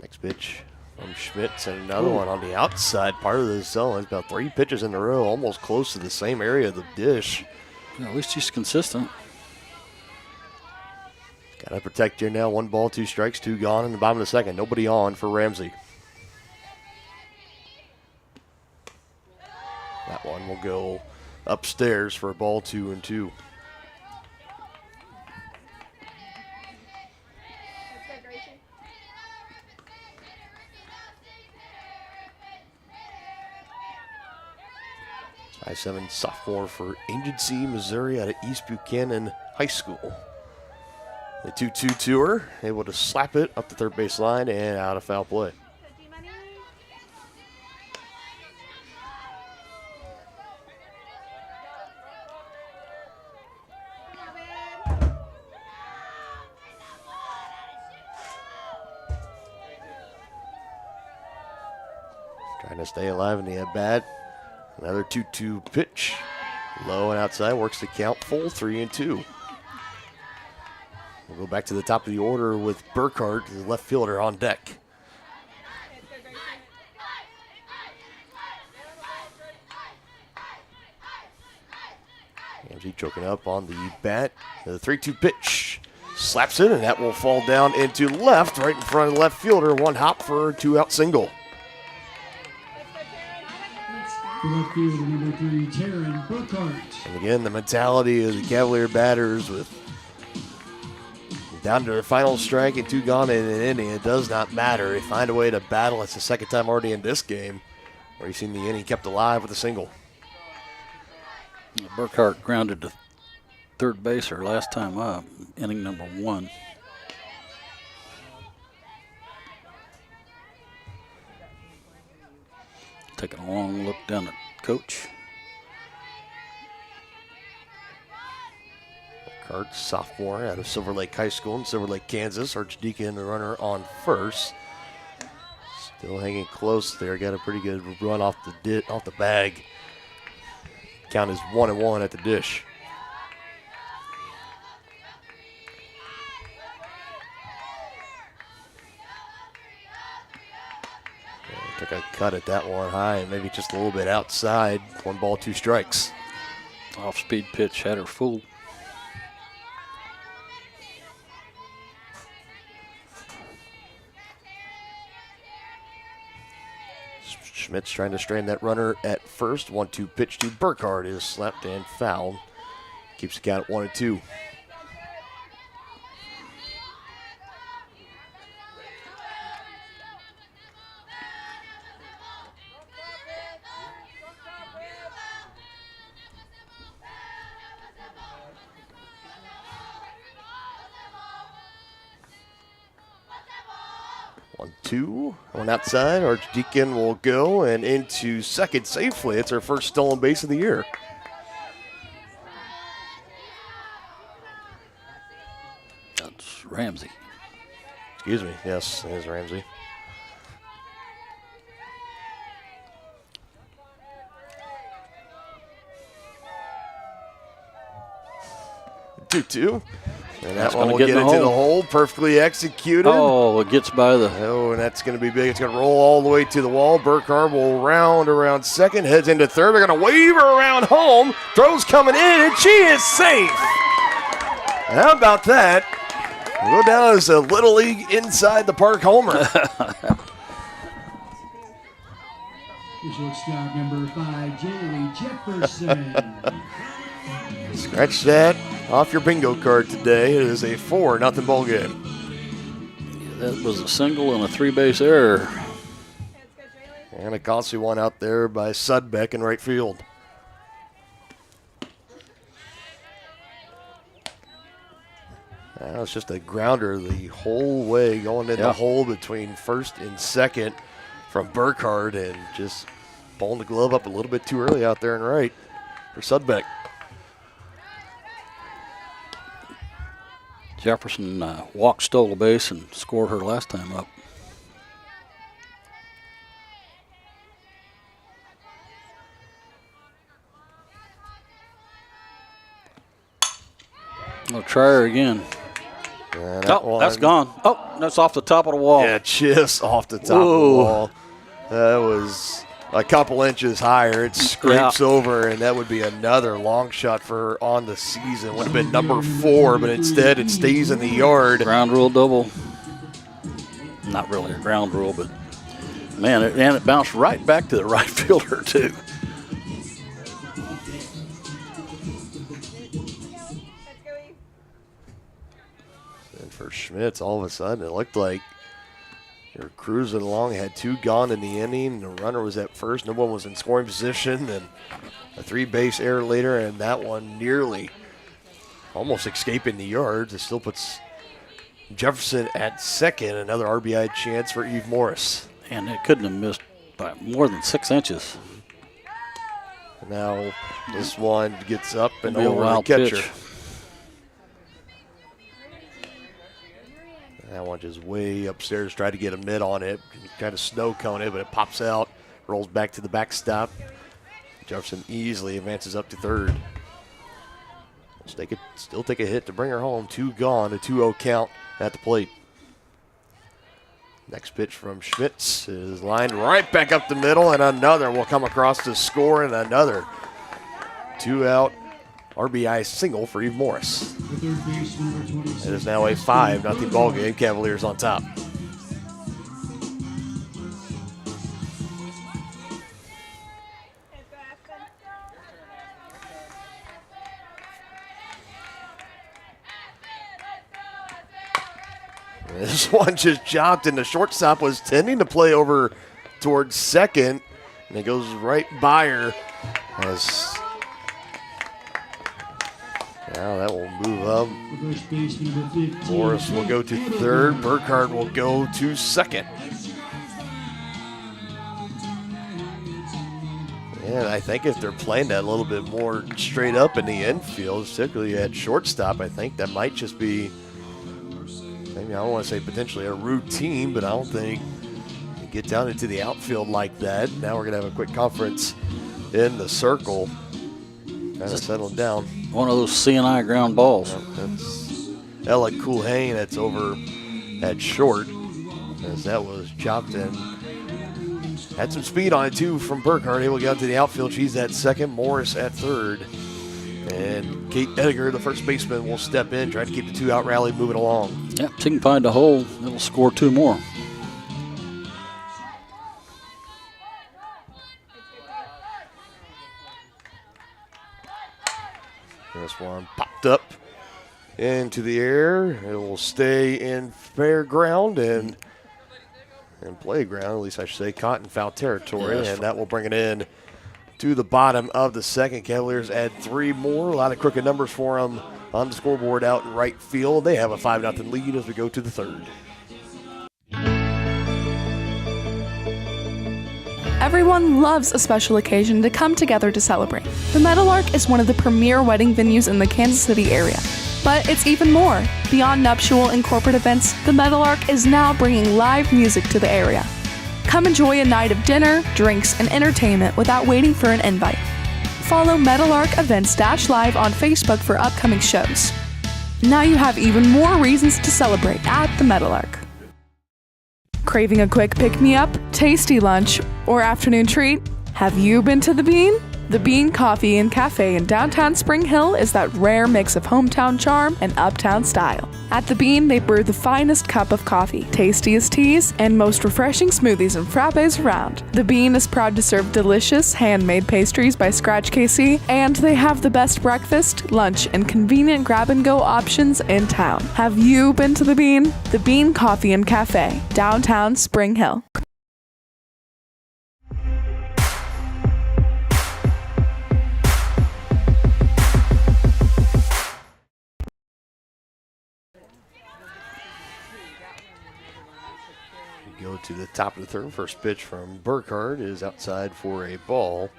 Next pitch from Schmitz, and another one on the outside part of the zone. It's about 3 pitches in a row, almost close to the same area of the dish. Well, at least he's consistent. Got to protect here now. 1 ball, 2 strikes, 2 gone in the bottom of the second. Nobody on for Ramsey. That one will go upstairs for a ball, 2-2. I-7 sophomore for Agency, Missouri, out of East Buchanan High School. The 2-2 tour, able to slap it up the third base line and out of foul play. Trying to stay alive in the at-bat. Another 2-2 pitch. Low and outside, works the count full, 3-2. We'll go back to the top of the order with Burkhart, the left fielder, on deck. Ramsey choking up on the bat. The 3-2 pitch. Slaps it, and that will fall down into left, right in front of the left fielder. 1 hop for a 2-out single. The left fielder, number 3, Taryn Burkhart. And again, the mentality of the Cavalier batters with down to their final strike and 2 gone in an inning. It does not matter. They find a way to battle. It's the second time already in this game where you've seen the inning kept alive with a single. Burkhart grounded to third base her last time up, inning number 1. Taking a long look down at coach. Burkhart, sophomore out of Silver Lake High School in Silver Lake, Kansas. Archdeacon, the runner on first. Still hanging close there. Got a pretty good run off the bag. Count is 1-1 at the dish. Took a cut at that one high and maybe just a little bit outside. 1 ball, 2 strikes. Off-speed pitch had her fooled. Schmitz trying to strand that runner at first. 1-2 pitch to Burkhart is slapped and fouled. Keeps the count at 1-2. One outside. Archdeacon will go and into second safely. It's her first stolen base of the year. That's Ramsey. Excuse me. Yes, it is Ramsey. 2-2. And That's that one gonna will get get in the into the hole. hole. Perfectly executed. Oh, it gets by the... Oh, and that's going to be big. It's going to roll all the way to the wall. Burkhardt will round around second, heads into third. They're going to wave her around home. Throws coming in, and she is safe. How about that? We'll go down as a Little League inside the park homer. Shortstop number 5, Jaylee Jefferson. Scratch that off your bingo card today. It is a 4-0 ball game. That was a single and a 3-base error. And a costly one out there by Sudbeck in right field. That was just a grounder the whole way going in the hole between first and second from Burkhardt, and just pulling the glove up a little bit too early out there and right for Sudbeck. Jefferson walked, stole a base, and scored her last time up. I'll try her again. That's gone. Oh, that's off the top of the wall. Yeah, just off the top of the wall. That was a couple inches higher. It scrapes over, and that would be another long shot for her on the season. Would have been number 4, but instead it stays in the yard. Ground rule double. Not really a ground rule, but man, it bounced right back to the right fielder too. And for Schmitz, all of a sudden, it looked like they're cruising along, had 2 gone in the inning. The runner was at first. No one was in scoring position. And a 3-base error later, and that one nearly almost escaping the yards. It still puts Jefferson at second. Another RBI chance for Eve Morris. And it couldn't have missed by more than 6 inches. Now this one gets up and Be a over the wild catcher. pitch. That one just way upstairs, tried to get a mid on it, kind of snow cone it, but it pops out, rolls back to the backstop. Jefferson easily advances up to third. Still take a hit to bring her home. 2 gone, a 2-0 count at the plate. Next pitch from Schmitz is lined right back up the middle, and another will come across to score, and another 2-out RBI single for Eve Morris. It is now a 5-0 ball game. Cavaliers on top. This one just chopped, and the shortstop was tending to play over towards second, and it goes right by her. As now that will move up. Morris will go to third. Burkhardt will go to second. And I think if they're playing that a little bit more straight up in the infield, particularly at shortstop, I think that might just be, maybe I don't want to say potentially a routine, but I don't think you get down into the outfield like that. Now we're going to have a quick conference in the circle. Kind of settling down. One of those CNI ground balls. That's Ella Kulhane. That's over at short, as that was chopped and had some speed on it too from Burkhardt. Able to get out to the outfield. She's at second. Morris at third. And Kate Ediger, the first baseman, will step in, try to keep the 2-out rally moving along. Yeah, she can find a hole. It'll score 2 more. This one popped up into the air. It will stay in fair ground and playground, at least I should say, caught in foul territory, and that will bring it in to the bottom of the second. Cavaliers add 3 more. A lot of crooked numbers for them on the scoreboard out in right field. They have a 5-0 lead as we go to the third. Everyone loves a special occasion to come together to celebrate. The Meadowlark is one of the premier wedding venues in the Kansas City area. But it's even more. Beyond nuptial and corporate events, the Meadowlark is now bringing live music to the area. Come enjoy a night of dinner, drinks, and entertainment without waiting for an invite. Follow Meadowlark Events-Live on Facebook for upcoming shows. Now you have even more reasons to celebrate at the Meadowlark. Craving a quick pick-me-up, tasty lunch, or afternoon treat? Have you been to the Bean? The Bean Coffee and Cafe in downtown Spring Hill is that rare mix of hometown charm and uptown style. At the Bean, they brew the finest cup of coffee, tastiest teas, and most refreshing smoothies and frappes around. The Bean is proud to serve delicious, handmade pastries by Scratch KC, and they have the best breakfast, lunch, and convenient grab-and-go options in town. Have you been to the Bean? The Bean Coffee and Cafe, downtown Spring Hill. Go to the top of the third. First pitch from Burkhardt is outside for a ball.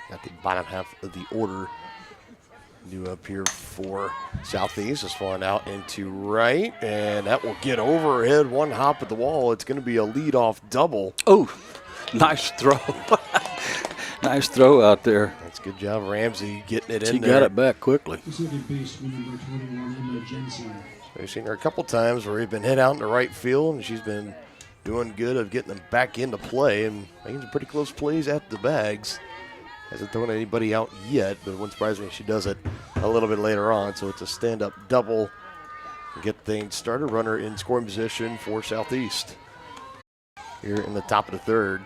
Got the bottom half of the order new up here for Southeast. This one out into right, and that will get overhead. One hop at the wall. It's going to be a leadoff double. Oh, nice throw. Nice throw out there. That's a good job, Ramsey, getting it in She there. got it back quickly. Second baseman number 21, Emma Jensen. We've seen her a couple times where we've been hit out in the right field, and she's been doing good of getting them back into play and making some pretty close plays at the bags. Hasn't thrown anybody out yet, but it wouldn't surprise me if she does it a little bit later on. So it's a stand-up double. Get things started. Runner in scoring position for Southeast. Here in the top of the third.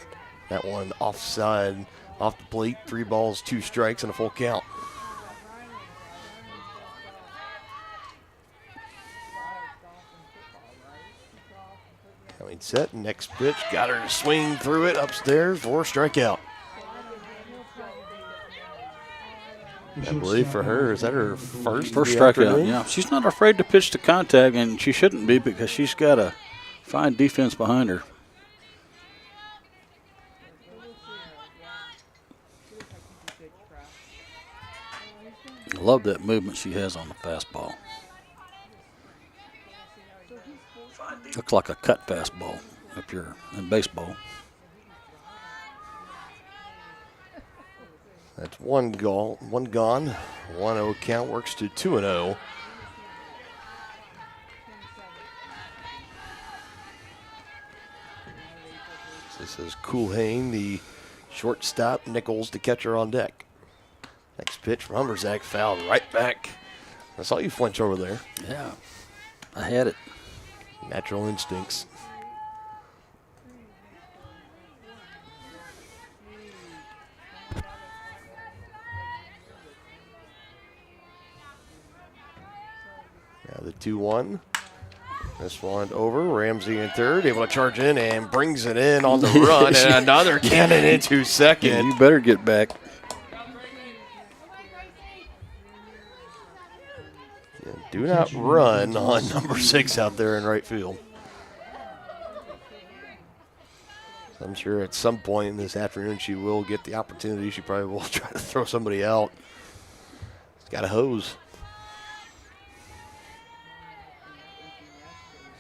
That one offside, off the plate. 3 balls, 2 strikes, and a full count. Coming set, next pitch, got her to swing through it upstairs for a strikeout. I believe for her, is that her first strikeout? Yeah, she's not afraid to pitch to contact, and she shouldn't be because she's got a fine defense behind her. I love that movement she has on the fastball. Looks like a cut fastball if you're in baseball. That's one gone. 1-0 count, works to 2-0. This is Kulhane, the shortstop. Nichols, the catcher, on deck. Next pitch from Humberzak, fouled right back. I saw you flinch over there. Yeah, I had it. Natural instincts. Now the 2-1. This one over. Ramsey in third, able to charge in and brings it in on the run. And another cannon into second. Yeah, you better get back. Yeah, do not run on number 6 out there in right field. I'm sure at some point in this afternoon she will get the opportunity. She probably will try to throw somebody out. She's got a hose.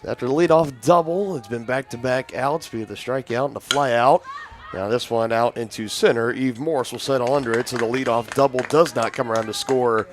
After the leadoff double, it's been back-to-back outs via the strikeout and the fly out. Now this one out into center. Eve Morris will settle under it, so the leadoff double does not come around to score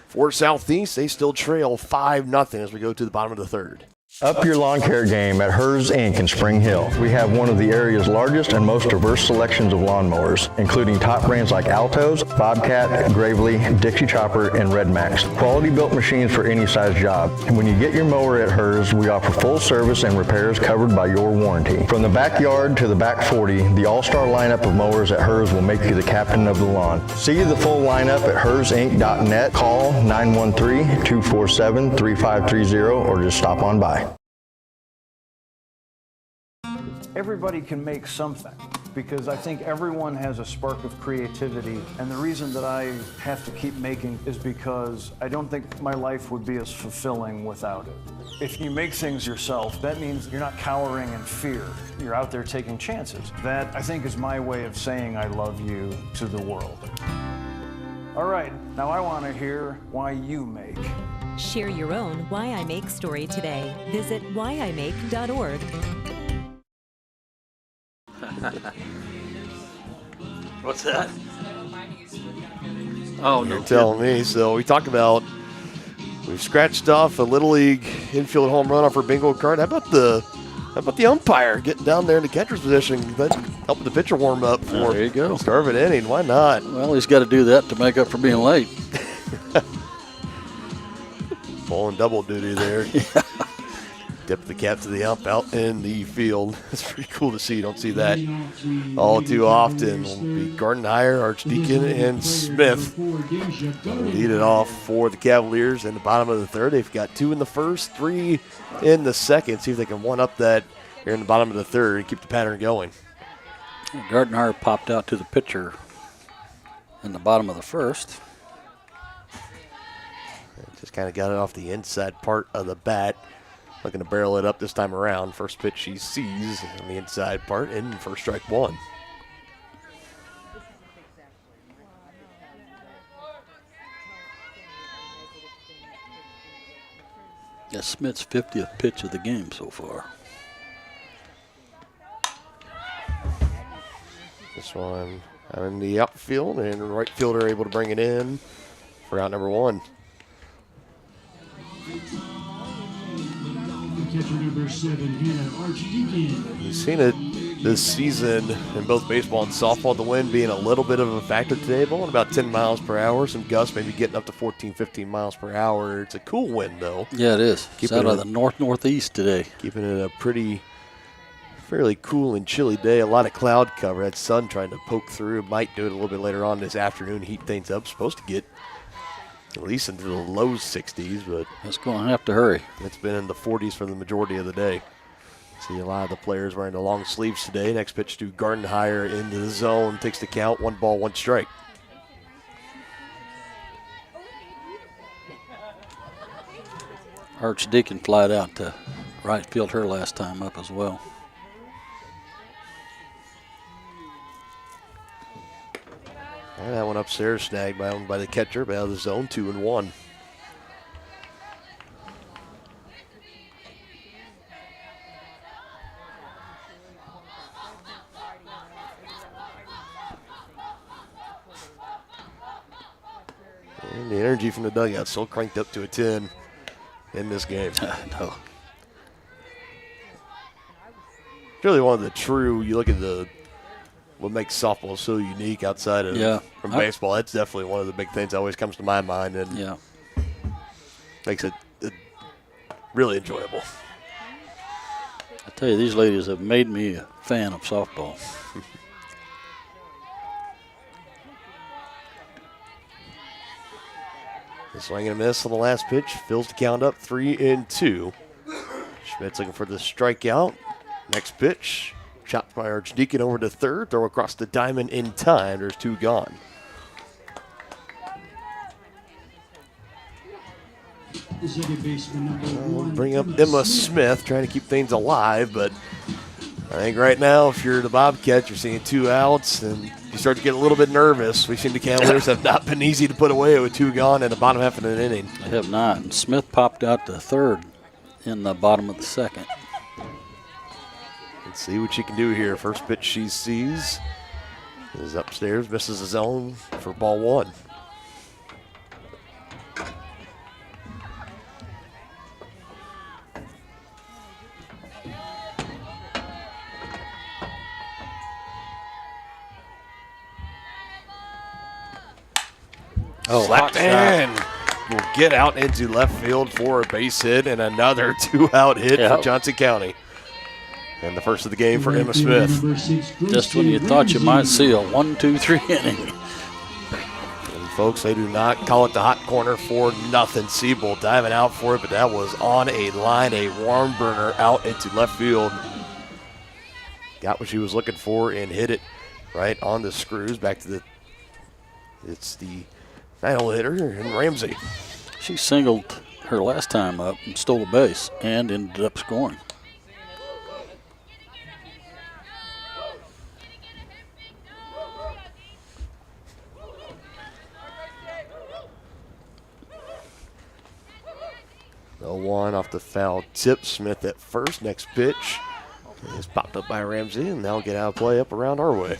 for Southeast. They still trail 5-0 as we go to the bottom of the third. Up your lawn care game at Hers Inc. in Spring Hill. We have one of the area's largest and most diverse selections of lawnmowers, including top brands like Altos, Bobcat, Gravely, Dixie Chopper, and Red Max. Quality built machines for any size job. And when you get your mower at Hers, we offer full service and repairs covered by your warranty. From the backyard to the back 40, the all-star lineup of mowers at Hers will make you the captain of the lawn. See the full lineup at hersinc.net. Call 913-247-3530 or just stop on by. Everybody can make something, because I think everyone has a spark of creativity, and the reason that I have to keep making is because I don't think my life would be as fulfilling without it. If you make things yourself, that means you're not cowering in fear. You're out there taking chances. That, I think, is my way of saying I love you to the world. All right, now I want to hear why you make. Share your own Why I Make story today. Visit whyimake.org. What's that? Oh, You're no telling me. So we talked about, we've scratched off a Little League infield home run off our bingo card. How about the umpire getting down there in the catcher's position, helping the pitcher warm up for there you go. start of an inning? Why not? Well, he's got to do that to make up for being late. Full and double duty there. Tip the cap to the ump out in the field. It's pretty cool to see. You don't see that all too often. Will be Gardenhire, Archdeacon, and Smith lead it off for the Cavaliers in the bottom of the third. They've got 2 in the first, 3 in the second. See if they can one-up that here in the bottom of the third and keep the pattern going. Gardenhire popped out to the pitcher in the bottom of the first. Just kind of got it off the inside part of the bat. Looking to barrel it up this time around. First pitch she sees on the inside part, and first strike 1. That's Smith's 50th pitch of the game so far. This one out in the outfield, and the right fielder able to bring it in for out number 1. Catcher number 7, Hannah Archdeacon. You've seen it this season in both baseball and softball, the wind being a little bit of a factor today, blowing about 10 miles per hour. Some gusts maybe getting up to 14, 15 miles per hour. It's a cool wind, though. Yeah, it is. It's out of the north-northeast today. Keeping it a fairly cool and chilly day. A lot of cloud cover. That sun trying to poke through. Might do it a little bit later on this afternoon. Heat things up. Supposed to get at least into the low 60s, but it's going to have to hurry. It's been in the 40s for the majority of the day. See a lot of the players wearing the long sleeves today. Next pitch to Gardenhire into the zone. Takes the count. 1 ball, 1 strike. Archdeacon flied out to right field her last time up as well. That one upstairs snagged by the catcher, but out of the zone, 2-1. And the energy from the dugout still cranked up to a 10 in this game. No. Really one of the true, you look at what makes softball so unique outside of from baseball. That's definitely one of the big things that always comes to my mind and makes it really enjoyable. I tell you, these ladies have made me a fan of softball. The swing and a miss on the last pitch. Fills the count up 3-2. Schmidt's looking for the strikeout. Next pitch. Chopped by Archdeacon over to third. Throw across the diamond in time. There's 2 gone. We'll bring up Emma Smith, trying to keep things alive, but I think right now, if you're the Bobcats, you're seeing 2 outs, and you start to get a little bit nervous. We've seen the Cavaliers have not been easy to put away with 2 gone in the bottom half of an inning. They have not. And Smith popped out to third in the bottom of the second. Let's see what she can do here. First pitch she sees is upstairs, misses the zone for ball 1. Slapped in. Will get out into left field for a base hit and another 2-out hit for Johnson County. And the first of the game for Emma Smith. Just when you thought you might see a 1-2-3 inning. And folks, they do not call it the hot corner for nothing. Siebel diving out for it, but that was on a line, a warm burner out into left field. Got what she was looking for and hit it right on the screws. Back to it's the 9-hole hitter and Ramsey. She singled her last time up and stole a base and ended up scoring. The 1 off the foul tip. Smith at first. Next pitch is popped up by Ramsey, and they'll get out of play up around our way.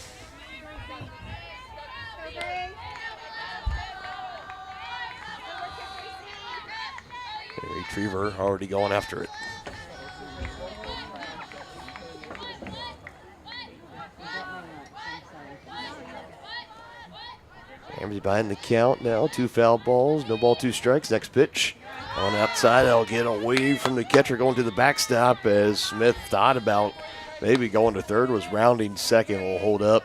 Retriever already going after it. Ramsey behind the count now. 2 foul balls, no ball, 2 strikes. Next pitch on outside. They'll get away from the catcher going to the backstop as Smith thought about maybe going to third, was rounding second, will hold up.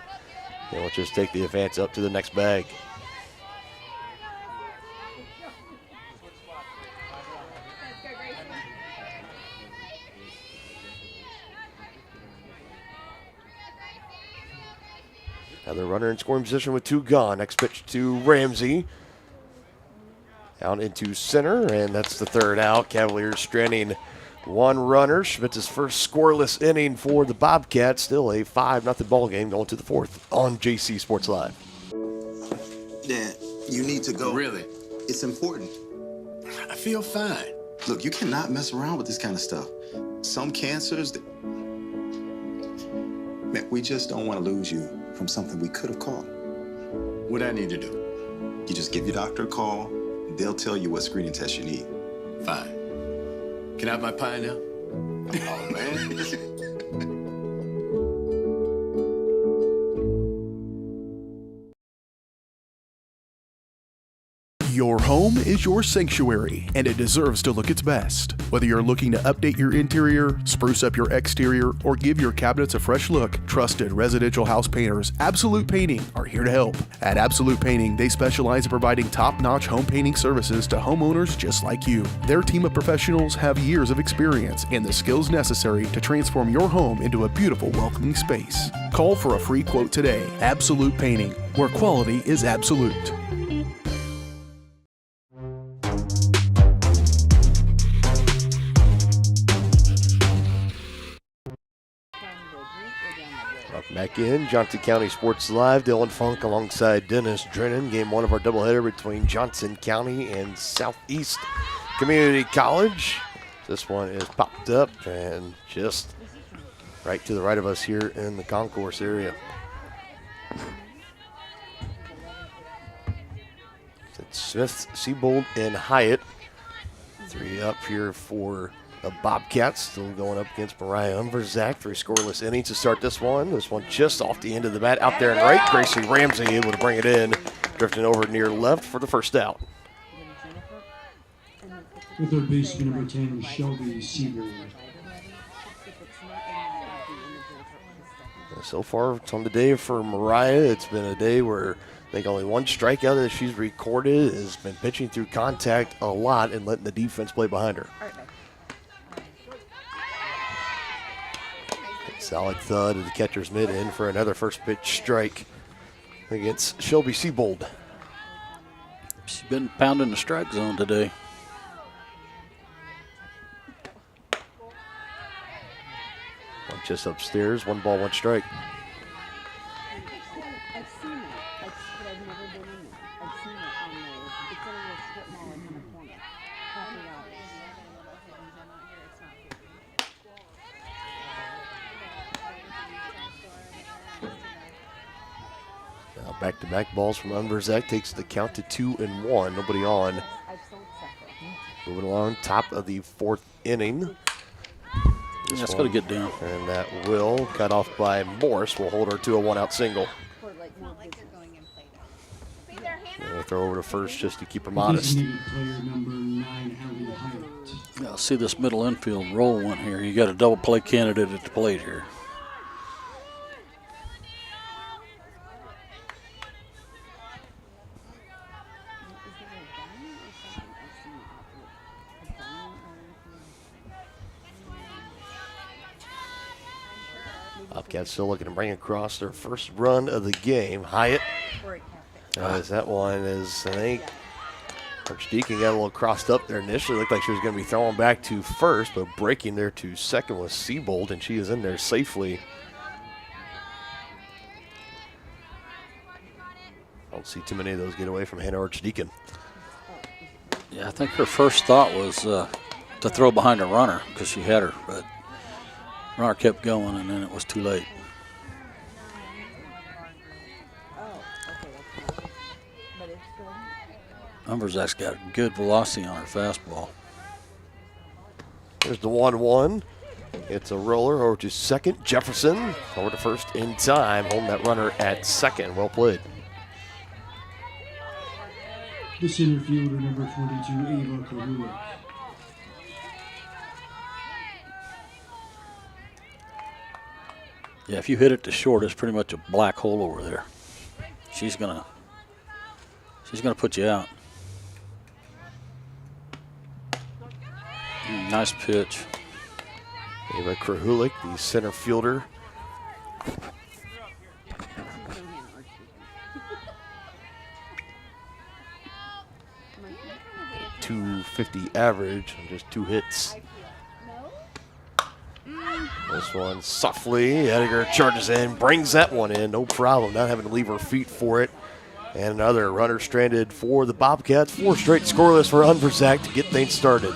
And we'll just take the advance up to the next bag. Another runner in scoring position with 2 gone. Next pitch to Ramsey. Out into center, and that's the 3rd out. Cavaliers stranding 1 runner. Schmitz's first scoreless inning for the Bobcats. Still a 5-0 ball game going to the 4th on JC Sports Live. Dad, you need to go. Really? It's important. I feel fine. Look, you cannot mess around with this kind of stuff. Some cancers, man, we just don't want to lose you from something we could have caught. What I need to do? You just give your doctor a call. They'll tell you what screening test you need. Fine. Can I have my pie now? Oh, man. Your home is your sanctuary, and it deserves to look its best. Whether you're looking to update your interior, spruce up your exterior, or give your cabinets a fresh look, trusted residential house painters Absolute Painting are here to help. At Absolute Painting, they specialize in providing top-notch home painting services to homeowners just like you. Their team of professionals have years of experience and the skills necessary to transform your home into a beautiful, welcoming space. Call for a free quote today. Absolute Painting, where quality is absolute. Back in Johnson County Sports Live, Dylan Funk alongside Dennis Drennan. Game 1 of our doubleheader between Johnson County and Southeast Community College. This one is popped up and just right to the right of us here in the concourse area. It's Smith, Siebold, and Hyatt. 3 up here for the Bobcats, still going up against Mariah Umverzak. 3 scoreless innings to start this one. This one just off the end of the bat, out there and right. Gracie Ramsey able to bring it in, drifting over near left for the 1st out. The third baseman, number 10, Shelby Siebold. So far on the day for Mariah, it's been a day where I think only 1 strikeout that she's recorded, has been pitching through contact a lot and letting the defense play behind her. Solid thud of the catcher's mitt in for another first pitch strike against Shelby Siebold. She's been pounding the strike zone today. One just upstairs, 1 ball, 1 strike. Back-to-back balls from Umverzak takes the count to 2-1. Nobody on. Moving along, top of the 4th inning. That's going to get down. And that will cut off by Morse. Will hold her to a 1-out single. We'll throw over to first just to keep her modest. Now see this middle infield roll one here. You got a double play candidate at the plate here. Bobcats still looking to bring across their first run of the game. Hyatt, as that one is, I think, Archdeacon got a little crossed up there initially. Looked like she was going to be throwing back to first, but breaking there to second was Siebold, and she is in there safely. I don't see too many of those get away from Hannah Archdeacon. Yeah, I think her first thought was to throw behind a runner because she had her, but runner kept going, and then it was too late. Umverzak's got good velocity on her fastball. There's the 1-1. It's a roller over to second. Jefferson over to first in time, holding that runner at second. Well played. The center fielder, number 22, Ava Kahula. Yeah, if you hit it to short, it's pretty much a black hole over there. She's gonna put you out. Nice pitch. Ava Krahulik, the center fielder. .250 average on just 2 hits. This one softly, Edgar charges in, brings that one in, no problem, not having to leave her feet for it. And another runner stranded for the Bobcats. 4 straight scoreless for Unverzak to get things started.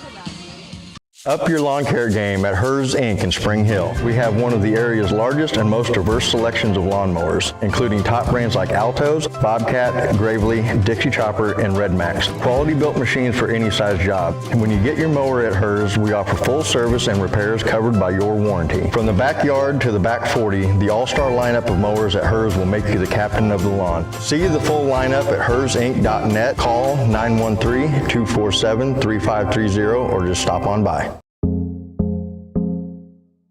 Up your lawn care game at Hers Inc. in Spring Hill. We have one of the area's largest and most diverse selections of lawnmowers, including top brands like Altos, Bobcat, Gravely, Dixie Chopper, and Red Max. Quality built machines for any size job. And when you get your mower at Hers, we offer full service and repairs covered by your warranty. From the backyard to the back 40, the all-star lineup of mowers at Hers will make you the captain of the lawn. See the full lineup at hersinc.net. Call 913-247-3530 or just stop on by.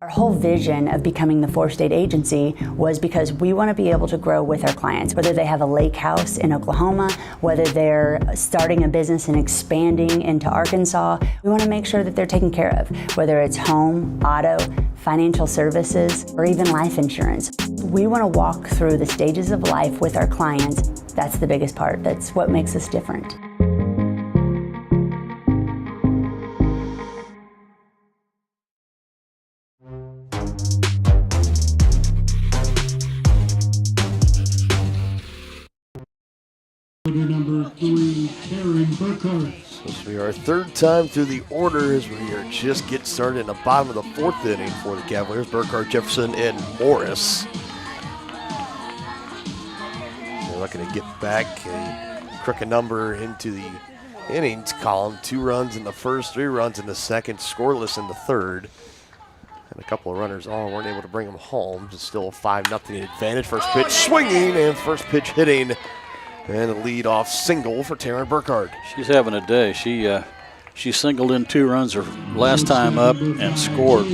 Our whole vision of becoming the 4-state agency was because we want to be able to grow with our clients, whether they have a lake house in Oklahoma, whether they're starting a business and expanding into Arkansas. We want to make sure that they're taken care of, whether it's home, auto, financial services, or even life insurance. We want to walk through the stages of life with our clients. That's the biggest part. That's what makes us different. Number 3, Karen Burkhardt. This will be our 3rd time through the order as we are just getting started in the bottom of the 4th inning for the Cavaliers. Burkhardt, Jefferson, and Morris. They're looking to get back a crooked number into the innings column. 2 runs in the first, 3 runs in the second, scoreless in the third. And a couple of runners weren't able to bring them home. It's still a 5-0 advantage. First pitch swinging and first pitch hitting. And a lead-off single for Taryn Burkhardt. She's having a day. She singled in 2 runs her last time up and scored.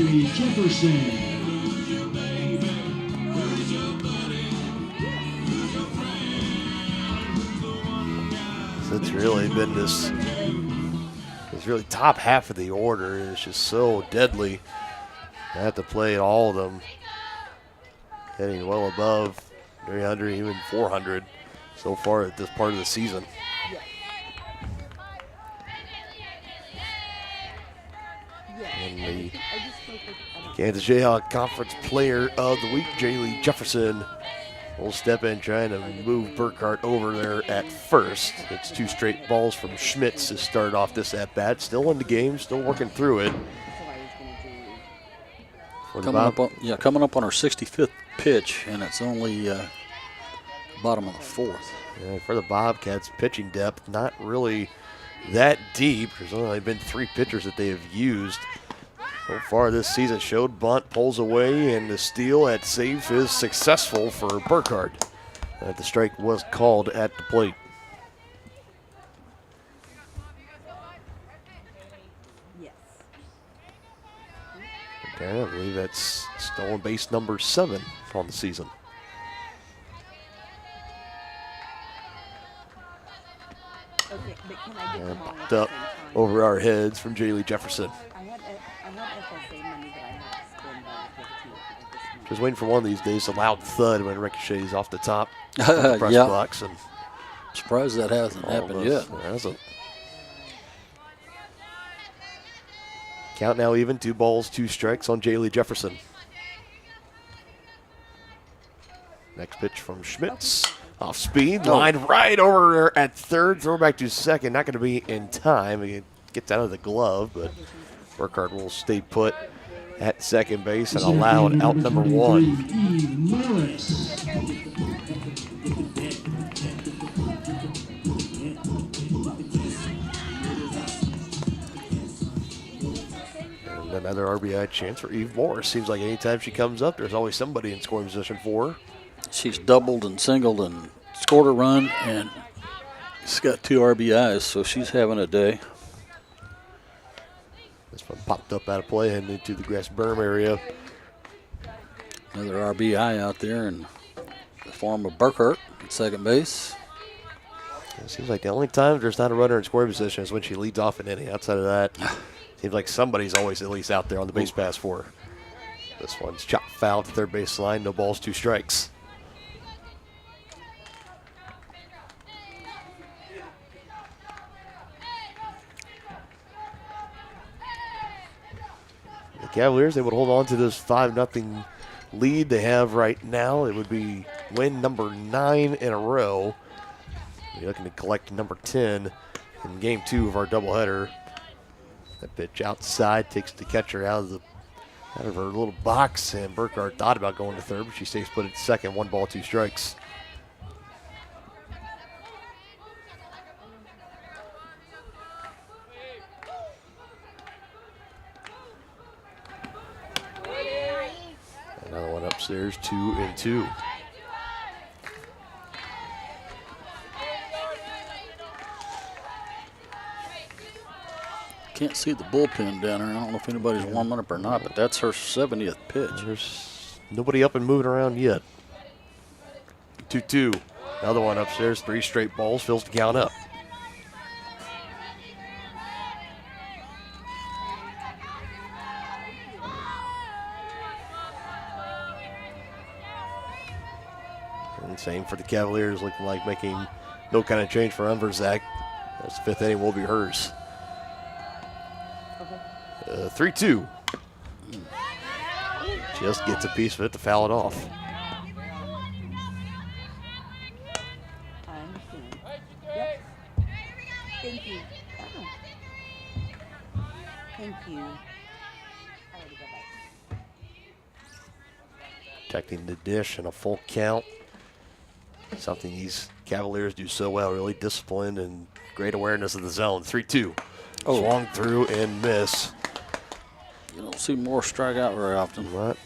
So it's really been this really top half of the order is just so deadly. I have to play all of them, hitting well above 300, even 400. So far at this part of the season. And the Kansas Jayhawk Conference Player of the Week, Jaylee Jefferson, will step in trying to move Burkhardt over there at first. It's 2 straight balls from Schmitz to start off this at-bat. Still in the game, still working through it. Coming up on our 65th pitch, and it's only bottom of the 4th. Yeah, for the Bobcats, pitching depth not really that deep. There's only been 3 pitchers that they have used so far this season. Showed bunt, pulls away, and the steal at safe is successful for Burkhardt. The strike was called at the plate. Okay, I believe that's stolen base number 7 on the season. Okay, but can I get them all Popped up over our heads from Jaylee Jefferson. I had FSA money that I had to spend on the Just waiting for one of these days, a loud thud when it ricochets off the top of the press box. And surprised that hasn't happened yet. It hasn't. Count now even, 2 balls, 2 strikes on Jaylee Jefferson. Next pitch from Schmitz. Off speed, line right over at third, throw back to second. Not going to be in time. It gets out of the glove, but Burkhardt will stay put at second base and allow out number 1. And then Another RBI chance for Eve Morris. Seems like anytime she comes up, there's always somebody in scoring position for her. She's doubled and singled and scored a run, and she's got 2 RBIs, so she's having a day. This one popped up out of play and into the grass berm area. Another RBI out there in the form of Burkhart at second base. It seems like the only time there's not a runner in scoring position is when she leads off an inning. Outside of that, seems like somebody's always at least out there on the base pass for her. This one's chopped foul to third base line. No balls, 2 strikes. The Cavaliers able to hold on to this 5-0 lead they have right now. It would be win number 9 in a row. We're looking to collect number 10 in game 2 of our doubleheader. That pitch outside takes the catcher out of her little box, and Burkhart thought about going to third, but she stays put at second. 1 ball, 2 strikes. Another one upstairs, 2-2. Can't see the bullpen down there. I don't know if anybody's warming up or not, but that's her 70th pitch. There's nobody up and moving around yet. 2-2. Another one upstairs, 3 straight balls, fills the count up. And same for the Cavaliers, looking like making no kind of change for Unverzak. This 5th inning will be hers. 3-2. Just gets a piece of it to foul it off. I understand. Yep. Thank you. Oh. Thank you. I already got back. Protecting the dish and a full count. Something these Cavaliers do so well, really disciplined and great awareness of the zone. 3-2. Oh. Swung through and miss. You don't see more strikeout very often. Not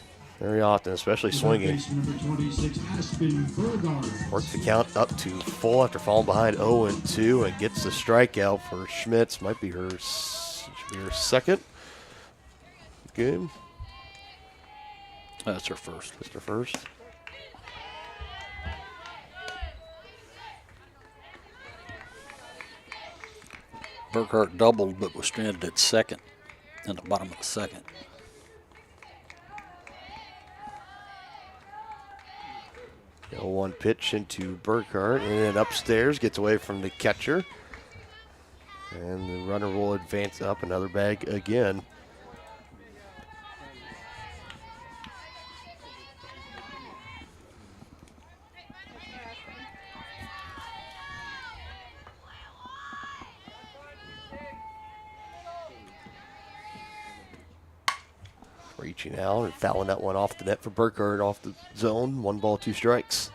very often, especially swinging. Number 26, Aspen Burgard. Works the count up to full after falling behind 0-2 and gets the strikeout for Schmitz. Might be her second game. That's her first. That's her first. Burkhart doubled but was stranded at second in the bottom of the second. The 0-1 pitch into Burkhart, and then upstairs gets away from the catcher. And the runner will advance up another bag again. Reaching out and fouling that one off the net for Burkhart, off the zone. 1 ball, 2 strikes.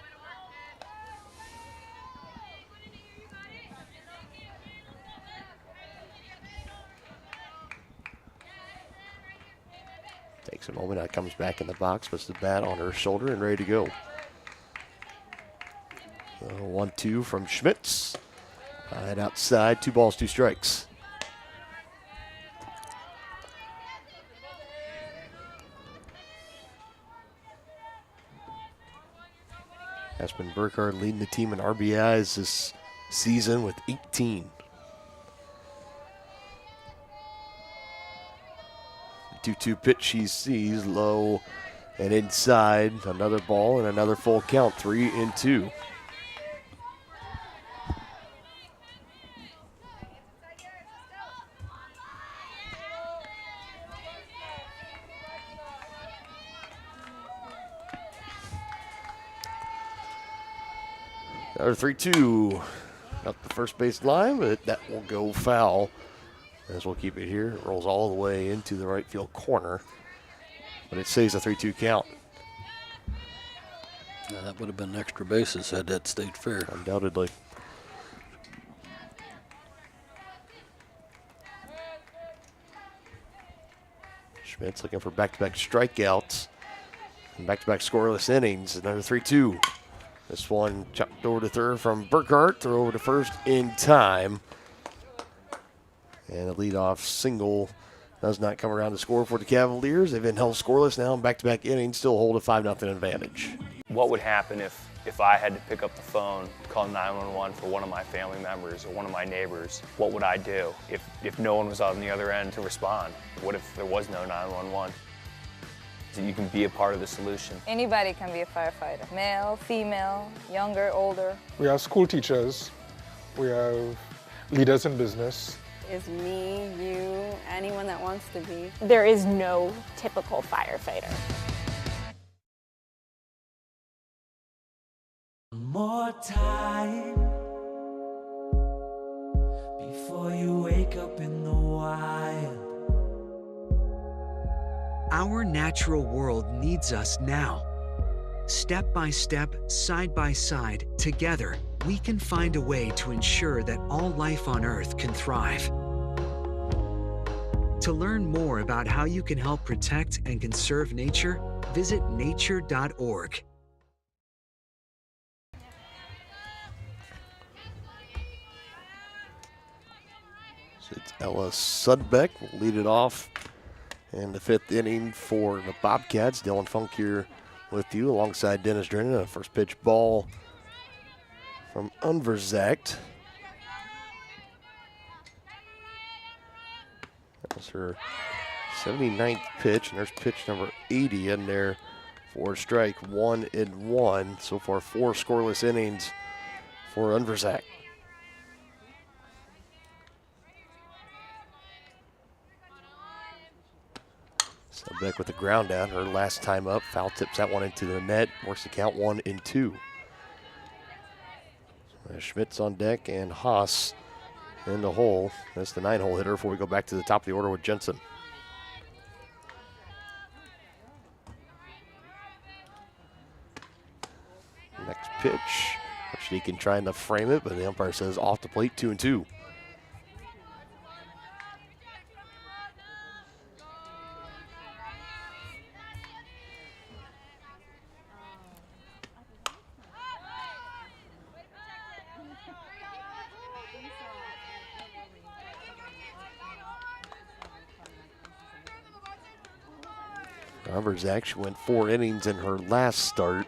Takes a moment, now comes back in the box, puts the bat on her shoulder and ready to go. 1-2 from Schmitz. And outside, 2 balls, 2 strikes. Aspen Burkhart leading the team in RBIs this season with 18. The 2-2 pitch she sees low and inside. Another ball and another full count, 3-2. Another 3-2 up the first base line, but that will go foul. As we'll keep it here. It rolls all the way into the right field corner, but it stays a 3-2 count. Yeah, that would have been extra bases had that stayed fair. Undoubtedly. Schmidt's looking for back-to-back strikeouts and back-to-back scoreless innings. Another 3-2. This one chopped over to third from Burkhart. Throw over to first in time. And a leadoff single does not come around to score for the Cavaliers. They've been held scoreless now in back-to-back innings, still hold a 5-0 advantage. What would happen if I had to pick up the phone, call 911 for one of my family members or one of my neighbors? What would I do if no one was on the other end to respond? What if there was no 911? So you can be a part of the solution. Anybody can be a firefighter. Male, female, younger, older. We have school teachers. We have leaders in business. Is me, you, anyone that wants to be. There is no typical firefighter. More time before you wake up in the wild. Our natural world needs us now. Step by step, side by side, together, we can find a way to ensure that all life on Earth can thrive. To learn more about how you can help protect and conserve nature, visit nature.org. So it's Ella Sudbeck will lead it off in the 5th inning for the Bobcats. Dylan Funk here with you alongside Dennis Drennan. A first pitch ball from Unverzagt. That was her 79th pitch, and there's pitch number 80 in there for strike 1-1. So far, 4 scoreless innings for Unverzagt. Beck with the ground out, her last time up. Foul tips that one into the net. Works the count 1-2. Schmidt's on deck and Haas in the hole. That's the 9-hole hitter before we go back to the top of the order with Jensen. Next pitch. Archdeacon trying to frame it, but the umpire says off the plate, 2-2. Actually went 4 innings in her last start.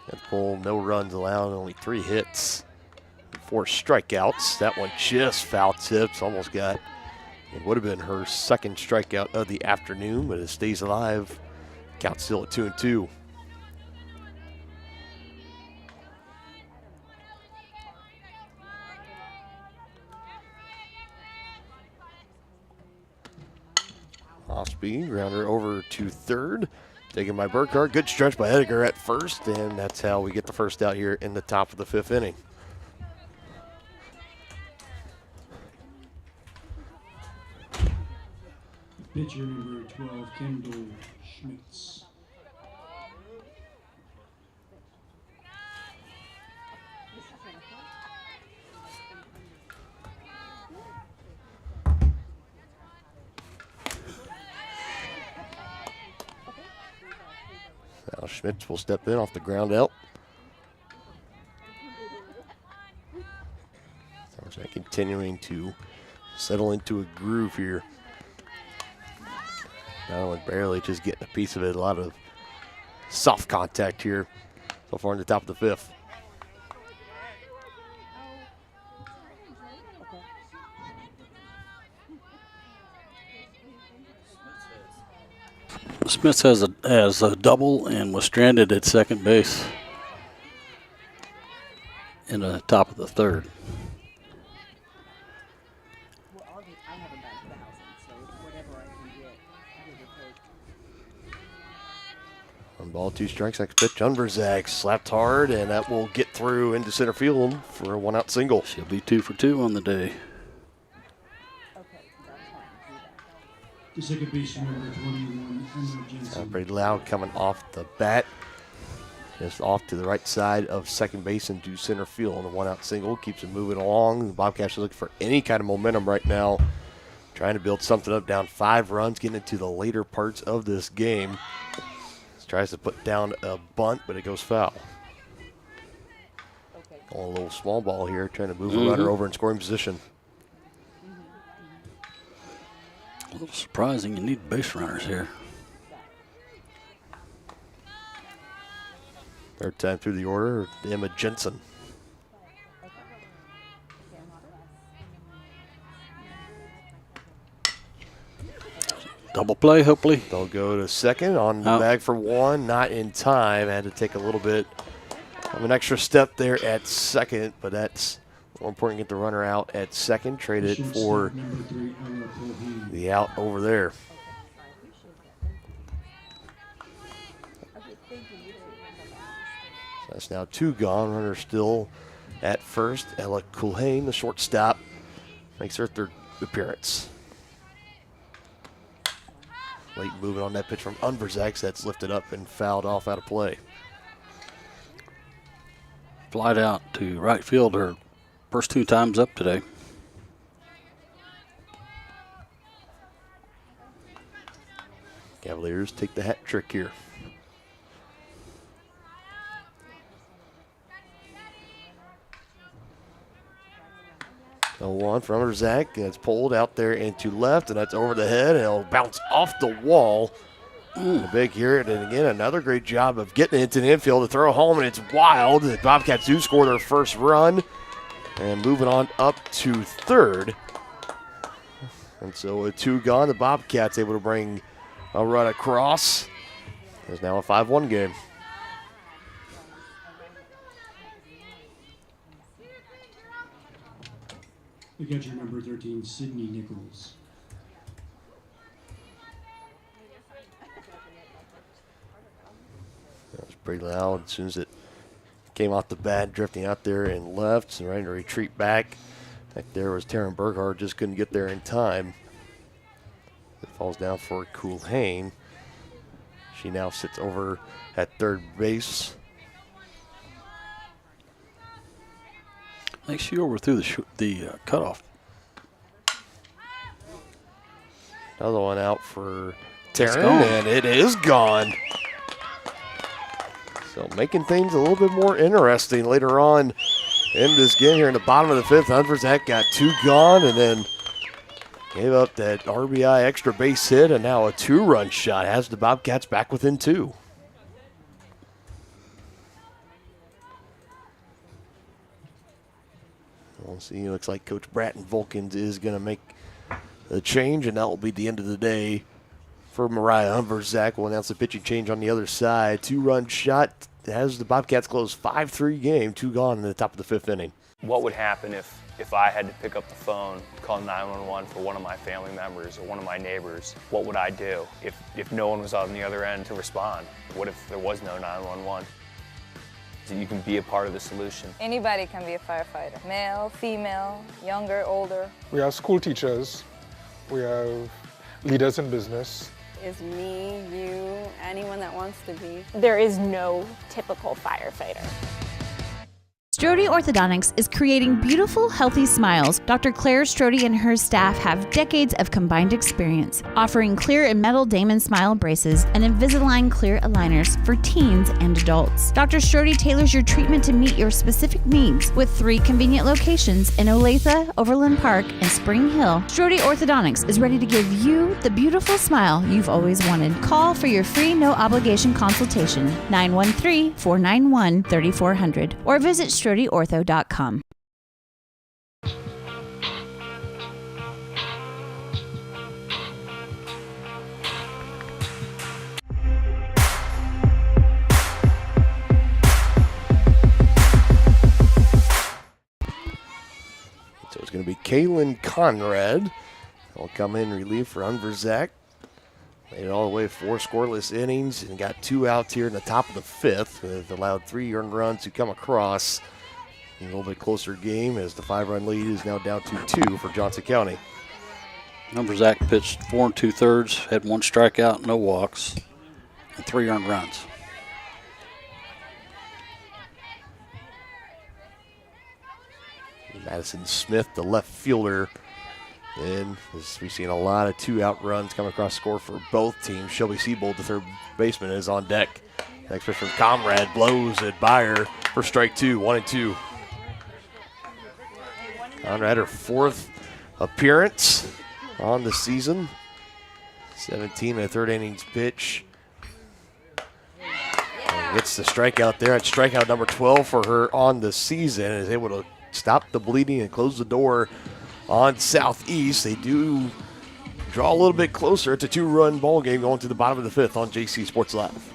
That pull, no runs allowed, only 3 hits, 4 strikeouts. That one just foul tips, almost got, it would have been her second strikeout of the afternoon, but it stays alive. Count still at 2-2. Off-speed, grounder over to third. Taken by Burkhart. Good stretch by Edgar at first, and that's how we get the first out here in the top of the 5th inning. Pitcher number 12, Kendall Schmitz. Now Schmitz will step in off the ground out. Continuing to settle into a groove here. Now barely just getting a piece of it. A lot of soft contact here so far in the top of the 5th. Smith has a double and was stranded at second base in the top of the 3rd. One ball, 2 strikes. Next pitch, Unverzagt slapped hard, and that will get through into center field for a 1-out single. She'll be 2 for 2 on the day. The second baseman, number 21, Emma Jensen. Pretty loud coming off the bat. Just off to the right side of second base into center field on the 1-out single. Keeps it moving along. The Bobcats are looking for any kind of momentum right now. Trying trying to build something up, down 5 runs, getting into the later parts of this game. Tries to put down a bunt, but it goes foul. A little small ball here, trying to move a runner over in scoring position. A little surprising. You need base runners here. Third time through the order, Emma Jensen. Double play, hopefully. They'll go to second, on the bag for 1, not in time. Had to take a little bit of an extra step there at second, but that's more important to get the runner out at second. Trade it for the out over there. That's now 2 gone. Runner still at first. Ella Culhane, the shortstop, makes her 3rd appearance. Late movement on that pitch from Unverzak. That's lifted up and fouled off out of play. Flied out to right field her first 2 times up today. Cavaliers take the hat trick here. The 1 from Unverzak, and it's pulled out there into left, and that's over the head, and it'll bounce off the wall. A big hit, and again, another great job of getting it into the infield to throw home, and it's wild. The Bobcats do score their first run, and moving on up to 3rd. And so with 2 gone, the Bobcats able to bring a run across. It's now a 5-1 game. The catcher, number 13, Sydney Nichols. That was pretty loud as soon as it came off the bat, drifting out there and left, and ready to retreat back. Back there was Taryn Burghardt, just couldn't get there in time. It falls down for Culhane. She now sits over at 3rd base. I think she overthrew the cutoff. Another one out for Taryn, and it is gone. So making things a little bit more interesting later on in this game here in the bottom of the 5th. Unverzak got 2 gone and then gave up that RBI extra base hit, and now a 2-run shot has the Bobcats back within 2. We'll see. It looks like Coach Bratton Volkins is going to make the change, and that will be the end of the day for Mariah Unverzak. Will announce the pitching change on the other side. 2-run shot has the Bobcats close 5-3 game. 2 gone in the top of the 5th inning. What would happen if I had to pick up the phone, call 911 for one of my family members or one of my neighbors? What would I do if no one was on the other end to respond? What if there was no 911? So you can be a part of the solution. Anybody can be a firefighter. Male, female, younger, older. We have school teachers. We have leaders in business. Is me, you, anyone that wants to be. There is no typical firefighter. Strode Orthodontics is creating beautiful, healthy smiles. Dr. Claire Strode and her staff have decades of combined experience, offering clear and metal Damon smile braces and Invisalign clear aligners for teens and adults. Dr. Strode tailors your treatment to meet your specific needs with 3 convenient locations in Olathe, Overland Park, and Spring Hill. Strode Orthodontics is ready to give you the beautiful smile you've always wanted. Call for your free no-obligation consultation, 913-491-3400, or visit StrodeOrtho.com. So it's going to be Kaylin Conrad. Will come in relief for Unverzak. Made it all the way 4 scoreless innings and got 2 outs here in the top of the 5th. With allowed 3 earned runs to come across. A little bit closer game as the 5-run lead is now down to 2 for Johnson County. Unverzak pitched 4 2/3, had 1 strikeout, no walks, and 3 earned runs. Madison Smith, the left fielder, And we've seen a lot of 2-out runs come across the score for both teams. Shelby Siebold, the third baseman, is on deck. Next pitch from Comrade, blows at Byer for strike 2, 1-2. Conrad, her 4th appearance on the season. 17 and a third innings pitch. And gets the strikeout there. It's strikeout number 12 for her on the season. Is able to stop the bleeding and close the door on Southeast. They do draw a little bit closer. It's a 2-run ball game going to the bottom of the 5th on JC Sports Live.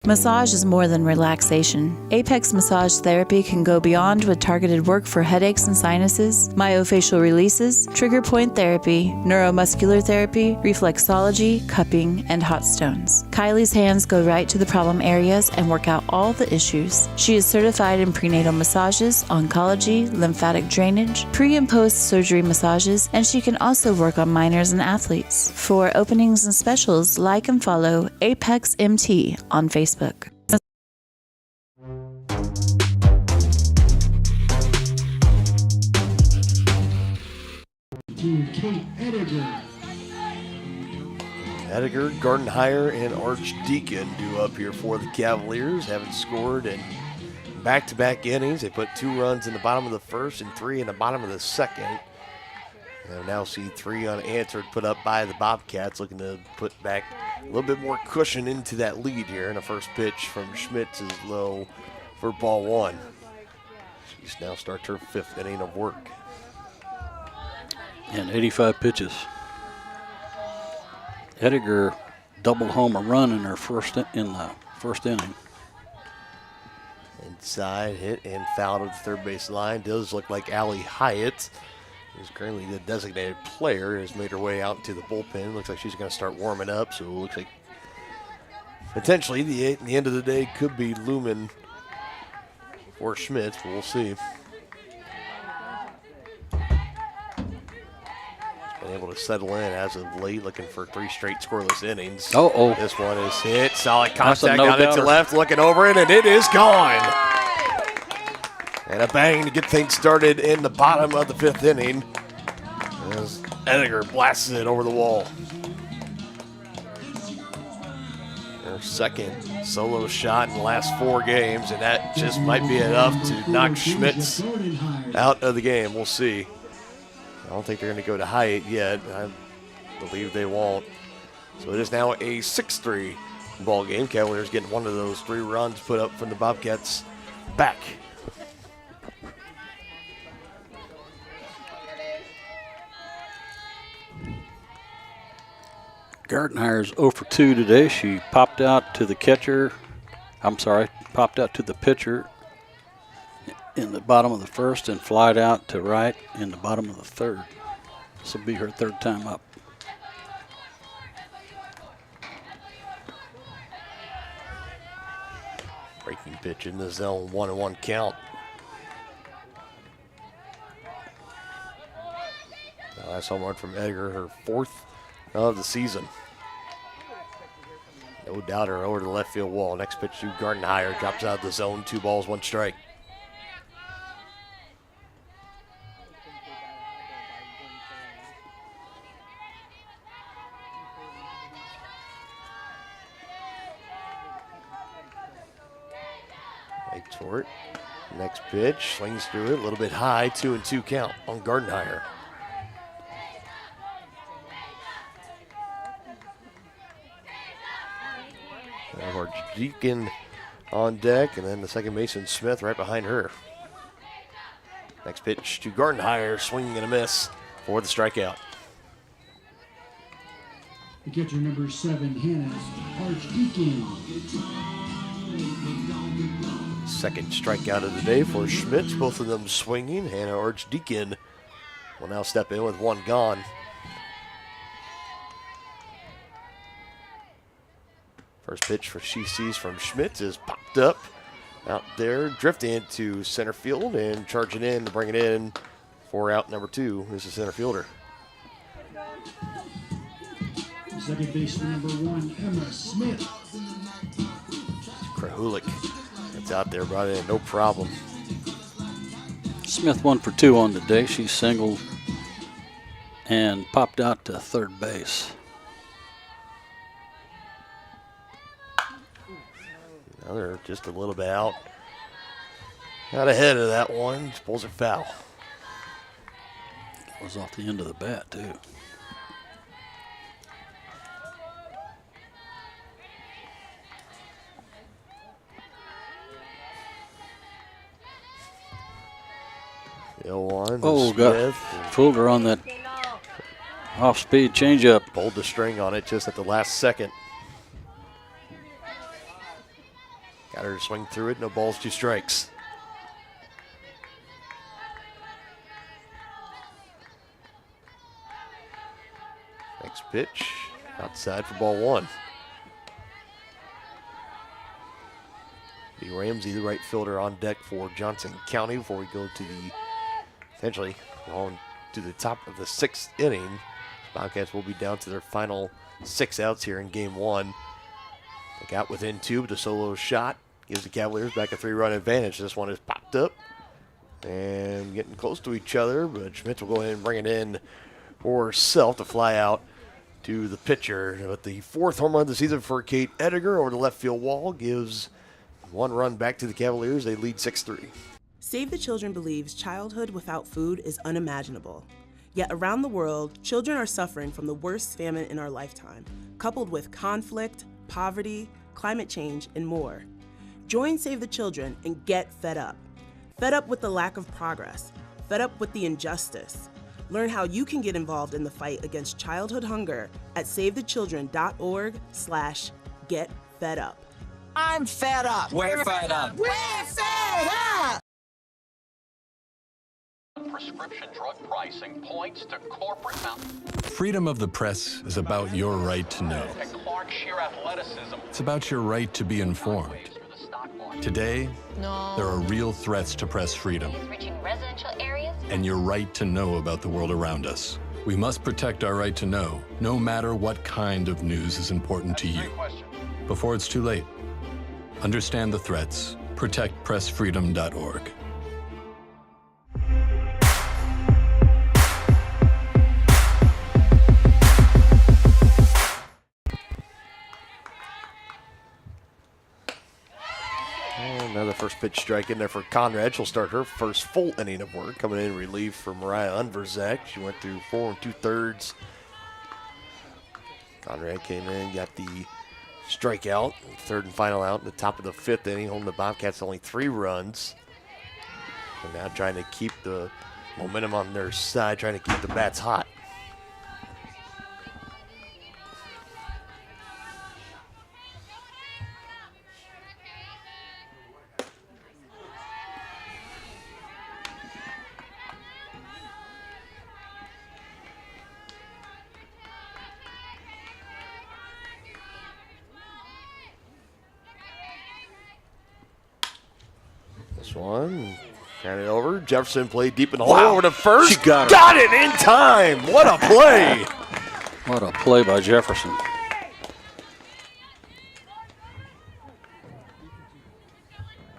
Massage is more than relaxation. Apex Massage Therapy can go beyond with targeted work for headaches and sinuses, myofascial releases, trigger point therapy, neuromuscular therapy, reflexology, cupping, and hot stones. Kylie's hands go right to the problem areas and work out all the issues. She is certified in prenatal massages, oncology, lymphatic drainage, pre- and post-surgery massages, and she can also work on minors and athletes. For openings and specials, like and follow Apex MT on Facebook. Kate Ediger. Ediger, Gardenhire, and Archdeacon due up here for the Cavaliers. Haven't scored in back-to-back innings. They put 2 runs in the bottom of the first and 3 in the bottom of the second. And now see 3 unanswered put up by the Bobcats, looking to put back a little bit more cushion into that lead here. And a first pitch from Schmitz is low for ball 1. She's now starts her 5th inning of work. And 85 pitches. Ediger double home a run in the first inning. Inside, hit and fouled at the third base line. Does look like Allie Hyatt, who's currently the designated player, has made her way out to the bullpen. Looks like she's going to start warming up, so it looks like potentially the end of the day could be looming for Schmitz, but we'll see. Been able to settle in as of late, looking for 3 straight scoreless innings. Uh-oh. This one is hit. Solid That's a contact on it to no-doubter. left, looking over it, and it is gone. And a bang to get things started in the bottom of the 5th inning as Ediger blasts it over the wall. Her second solo shot in the last 4 games, and that just might be enough to knock Schmitz out of the game. We'll see. I don't think they're going to go to Hyatt yet. I believe they won't. So it is now a 6-3 ball game. Cavaliers getting one of those 3 runs put up from the Bobcats back. Gardenhire's 0 for 2 today. She popped out to the pitcher in the bottom of the first and flied out to right in the bottom of the third. This will be her 3rd time up. Breaking pitch in the zone, 1-1 count. Last home run from Edgar, her 4th of the season. No doubter over to the left field wall. Next pitch to Gardenhire, drops out of the zone, 2 balls, 1 strike. Waits for it. Next pitch, swings through it, a little bit high, 2-2 count on Gardenhire. Deacon on deck, and then the second baseman Smith right behind her. Next pitch to Gardenhire, swinging and a miss for the strikeout. The catcher number 7, Hannah Archdeacon. Second strikeout of the day for Schmitz, both of them swinging. Hannah Archdeacon will now step in with one gone. First pitch for she sees from Schmidt is popped up out there, drifting into center field and charging in to bring it in for out number 2. This is center fielder. Second baseman number 1, Emma Smith. Krahulik. It's out there, brought it in, no problem. Smith 1 for 2 on the day. She singled and popped out to third base. Now they're just a little bit out ahead of that one. Just pulls it foul. It was off the end of the bat, too. Oh, got fooled her on that off-speed changeup. Pulled the string on it just at the last second. Got her to swing through it. No balls, 2 strikes. Next pitch, outside for ball 1. B. Ramsey, the right fielder, on deck for Johnson County before we go to the essentially on to the top of the 6th inning. Bobcats will be down to their final 6 outs here in game 1. They got within 2, but the solo shot gives the Cavaliers back a 3-run advantage. This one is popped up and getting close to each other, but Schmidt will go ahead and bring it in for herself to fly out to the pitcher. But the 4th home run of the season for Kate Ediger over the left field wall gives 1 run back to the Cavaliers. They lead 6-3. Save the Children believes childhood without food is unimaginable. Yet around the world, children are suffering from the worst famine in our lifetime, coupled with conflict, poverty, climate change, and more. Join Save the Children and get fed up. Fed up with the lack of progress. Fed up with the injustice. Learn how you can get involved in the fight against childhood hunger at savethechildren.org/getfedup. I'm fed up. We're fed up. We're fed up. Prescription drug pricing points to corporate Freedom of the press is about your right to know. It's about your right to be informed. Today, there are real threats to press freedom and your right to know about the world around us. We must protect our right to know, no matter what kind of news is important to you. Before it's too late, understand the threats. ProtectPressFreedom.org. Another first pitch strike in there for Conrad. She'll start her first full inning of work, coming in relief for Mariah Unverzak. She went through 4 2/3. Conrad came in, got the strikeout, 3rd and final out in the top of the 5th inning. Home the Bobcats only 3 runs. And now trying to keep the momentum on their side, trying to keep the bats hot. One, hand it over. Jefferson played deep in the hole over to first. She got it in time. What a play. What a play by Jefferson.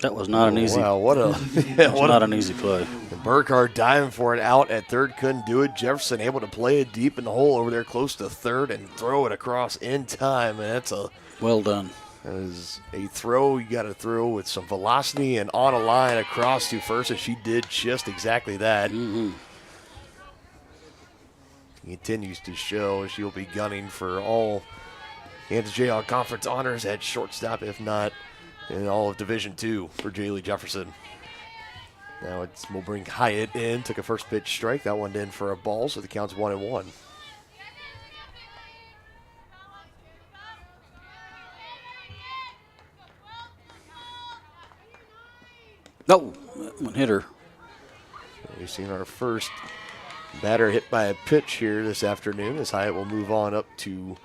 That was not an easy. Wow, what an easy play. Burkhardt diving for it out at 3rd, couldn't do it. Jefferson able to play it deep in the hole over there close to 3rd and throw it across in time. And that's a well done. That is a throw you got to throw with some velocity and on a line across to first, and she did just exactly that. Mm-hmm. Continues to show she'll be gunning for all Kansas Jayhawk Conference honors at shortstop, if not in all of Division II for Jaylee Jefferson. Now we'll bring Hyatt in. Took a first pitch strike. That one in for a ball, so the count's 1-1. No, that one hit her. We've seen our first Batter hit by a pitch here this afternoon as Hyatt will move on up to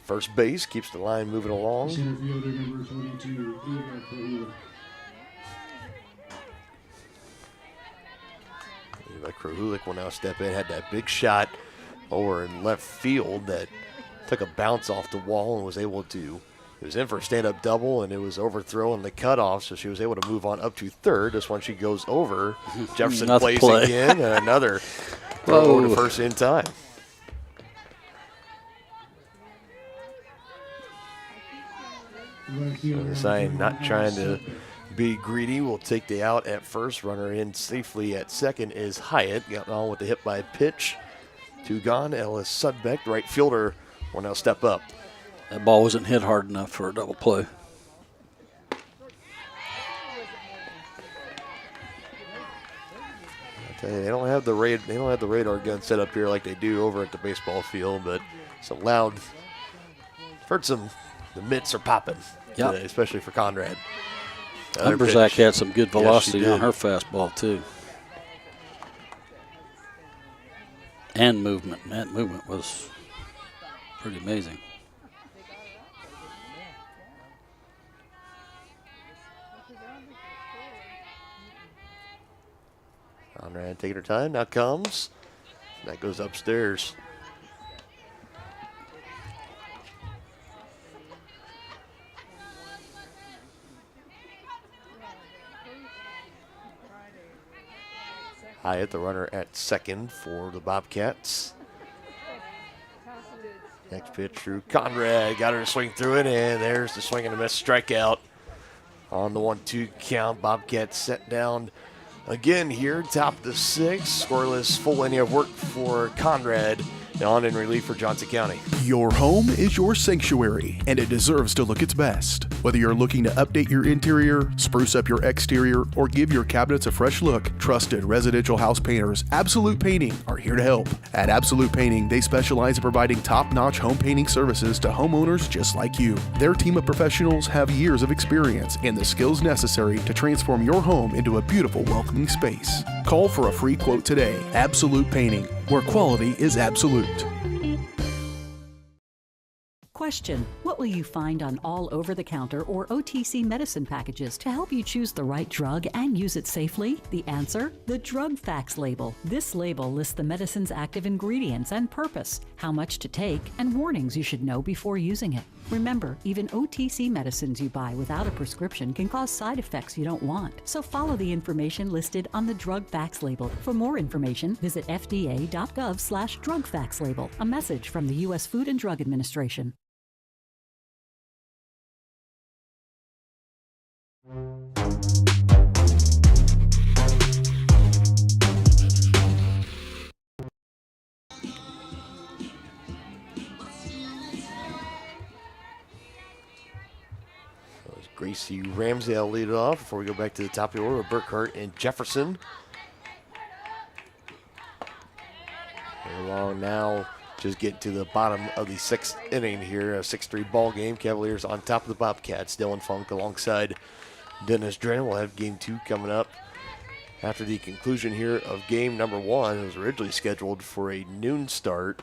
first base, keeps the line moving along. Center fielder number 22, Eva Krahulik will now step in. Had that big shot over in left field that took a bounce off the wall and was able to. It was in for a stand-up double, and it was overthrown the cutoff, so she was able to move on up to third. This one she goes over. Jefferson plays again, and another throw over to first in time. Sign not trying to be greedy. Will take the out at first. Runner in safely at second is Hyatt. Got on with the hit by pitch. Two gone. Ellis Sudbeck, right fielder, will now step up. That ball wasn't hit hard enough for a double play. I tell you, they don't have the radar gun set up here like they do over at the baseball field, but it's a loud. Heard the mitts are popping today, especially for Conrad. Umberzak had some good velocity on her fastball too, and movement. That movement was pretty amazing. Conrad taking her time. Now comes. That goes upstairs. Hyatt, the runner at second for the Bobcats. Next pitch through Conrad. Got her to swing through it, and there's the swing and a miss strikeout on the 1-2 count. Bobcats set down again here, top of the sixth. Scoreless, full inning of work for Conrad. On in relief for Johnson County. Your home is your sanctuary, and it deserves to look its best. Whether you're looking to update your interior, spruce up your exterior, or give your cabinets a fresh look, trusted residential house painters Absolute Painting are here to help. At Absolute Painting, they specialize in providing top-notch home painting services to homeowners just like you. Their team of professionals have years of experience and the skills necessary to transform your home into a beautiful, welcoming space. Call for a free quote today. Absolute Painting, where quality is absolute. Question: what will you find on all over-the-counter or OTC medicine packages to help you choose the right drug and use it safely? The answer: the Drug Facts label. This label lists the medicine's active ingredients and purpose, how much to take, and warnings you should know before using it. Remember, even OTC medicines you buy without a prescription can cause side effects you don't want. So follow the information listed on the Drug Facts label. For more information, visit fda.gov/Drug Facts label. A message from the U.S. Food and Drug Administration. Gracie Ramsdale lead it off before we go back to the top of the order. Burkhart and Jefferson. Along now, just getting to the bottom of the sixth inning here. A 6-3 ball game. Cavaliers on top of the Bobcats. Dylan Funk alongside Dennis Drennan. We'll have game 2 coming up after the conclusion here of game number 1. It was originally scheduled for a noon start.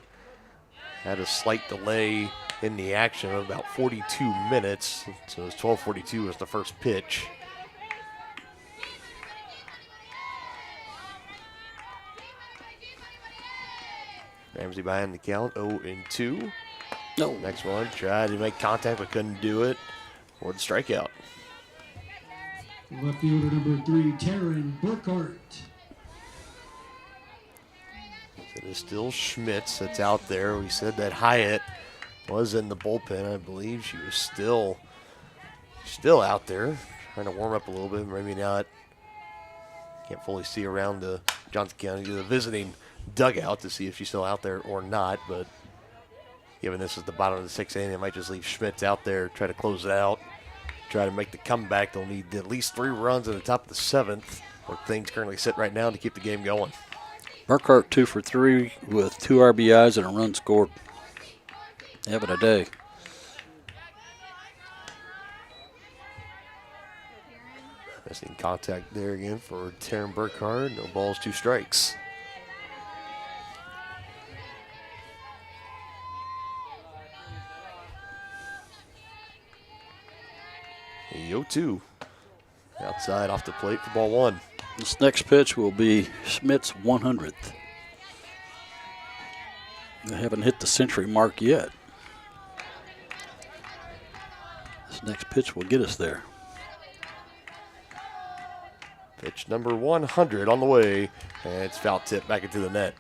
Had a slight delay in the action of about 42 minutes. So it was 12:42 was the first pitch. Ramsey behind the count, 0-2. No. Next one, tried to make contact but couldn't do it. Or the strikeout. Left fielder number 3, Taryn Burkhart. It is still Schmitz that's out there. We said that Hyatt was in the bullpen. I believe she was still out there, trying to warm up a little bit. Maybe not. Can't fully see around the Johnson County, the visiting dugout to see if she's still out there or not. But given this is the bottom of the sixth inning, they might just leave Schmitz out there, try to close it out, try to make the comeback. They'll need at least 3 runs at the top of the 7th, where things currently sit right now, to keep the game going. Burkhart 2 for 3 with 2 RBIs and a run scored. Having a day. Missing contact there again for Taryn Burkhart. No balls, 2 strikes. The 0-2. Outside off the plate for ball one. This next pitch will be Schmidt's 100th. They haven't hit the century mark yet. This next pitch will get us there. Pitch number 100 on the way, and it's foul tip back into the net.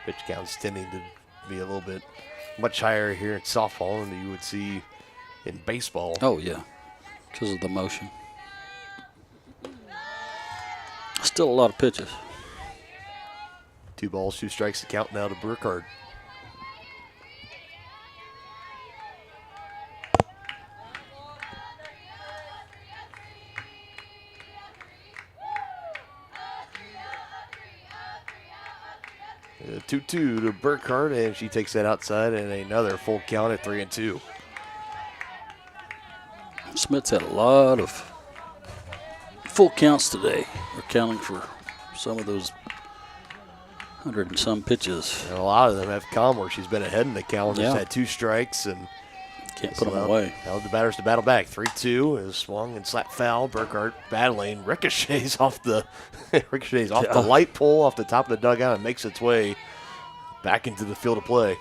Pitch count's tending to be a little bit much higher here in softball than you would see in baseball. Oh, yeah, because of the motion. Still a lot of pitches. 2 balls, 2 strikes to count now to Burkhardt. A 2-2 to Burkhardt, and she takes that outside, and another full count at 3-2. Smith's had a lot of full counts today. They're counting for some of those 100 and some pitches. And a lot of them have come where she's been ahead in the count. Yeah. Just had 2 strikes and can't put them away. Held the batters to battle back. 3-2 is swung and slapped foul. Burkhardt battling, ricochets off the the light pole off the top of the dugout and makes its way back into the field of play.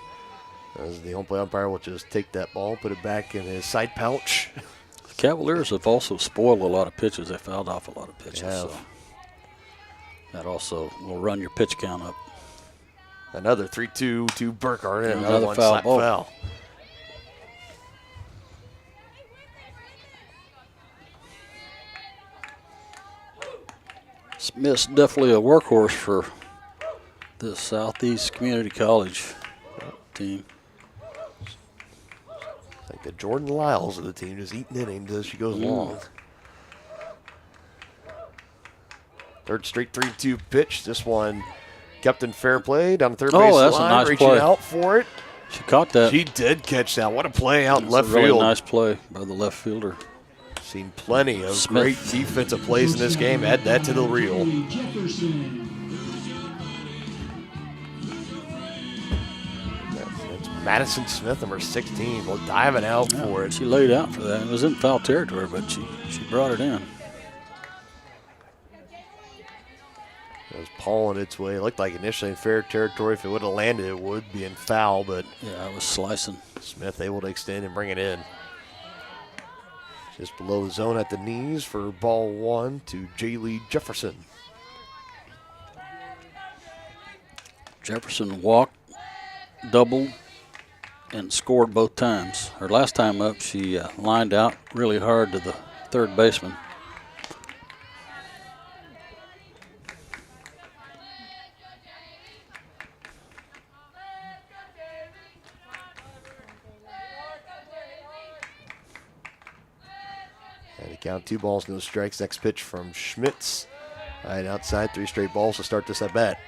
As the home plate umpire will just take that ball, put it back in his side pouch. The Cavaliers have also spoiled a lot of pitches. They fouled off a lot of pitches. So that also will run your pitch count up. Another 3-2 to Burkhardt, and another one foul slap ball. foul. Smith's definitely a workhorse for the Southeast Community College team. Like the Jordan Lyles of the team, just eating innings as she goes along. Third straight 3-2 pitch. This one kept in fair play down the third base that's line, a nice reaching play. out for it. She caught that. She did catch that. What a play out in That's left a really field. nice play by the left fielder. Seen plenty of Smith. great defensive plays in this game. Add that to the reel. That's Madison Smith, number 16, well, diving out for it. She laid out for that. It was in foul territory, but she brought it in. It was pawing its way. It looked like initially in fair territory. If it would have landed, it would be in foul, but yeah, it was slicing. Smith able to extend and bring it in. Just below the zone at the knees for ball one to Jaylee Jefferson. Jefferson walked, doubled, and scored both times. Her last time up, she lined out really hard to the third baseman. And count 2 balls, no strikes. Next pitch from Schmitz. Right outside, 3 straight balls to start this at bat.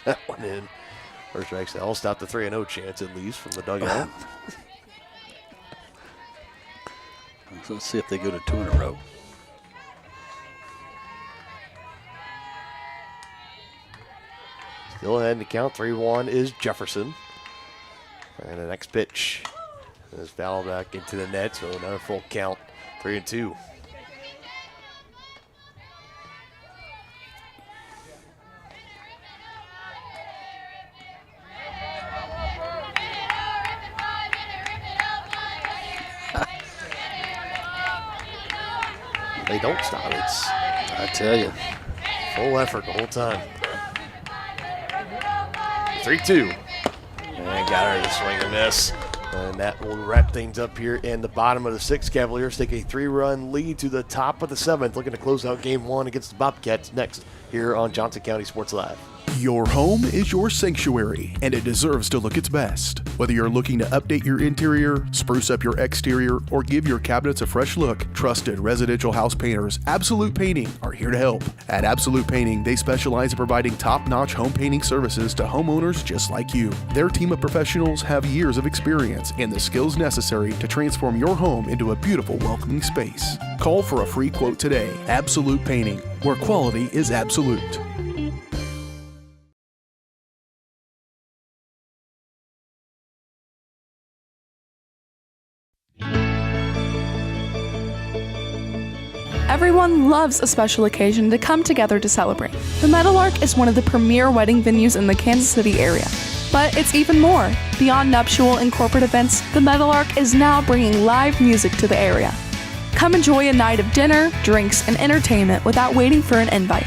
That one in. First strikes, they'll stop the 3-0 chance at least from the dugout. So let's see if they go to 2 in a row. Still ahead in the count. 3-1 is Jefferson. And the next pitch is fouled back into the net, so another full count. 3-2. They don't stop. It's, I tell you, full effort the whole time. 3-2. And got her to swing and miss. And that will wrap things up here in the bottom of the 6th. Cavaliers take a 3-run lead to the top of the 7th, looking to close out game 1 against the Bobcats next here on Johnson County Sports Live. Your home is your sanctuary, and it deserves to look its best. Whether you're looking to update your interior, spruce up your exterior, or give your cabinets a fresh look, trusted residential house painters Absolute Painting are here to help. At Absolute Painting, they specialize in providing top-notch home painting services to homeowners just like you. Their team of professionals have years of experience and the skills necessary to transform your home into a beautiful, welcoming space. Call for a free quote today. Absolute Painting, where quality is absolute. Everyone loves a special occasion to come together to celebrate. The Meadowlark is one of the premier wedding venues in the Kansas City area. But it's even more. Beyond nuptial and corporate events, the Meadowlark is now bringing live music to the area. Come enjoy a night of dinner, drinks, and entertainment without waiting for an invite.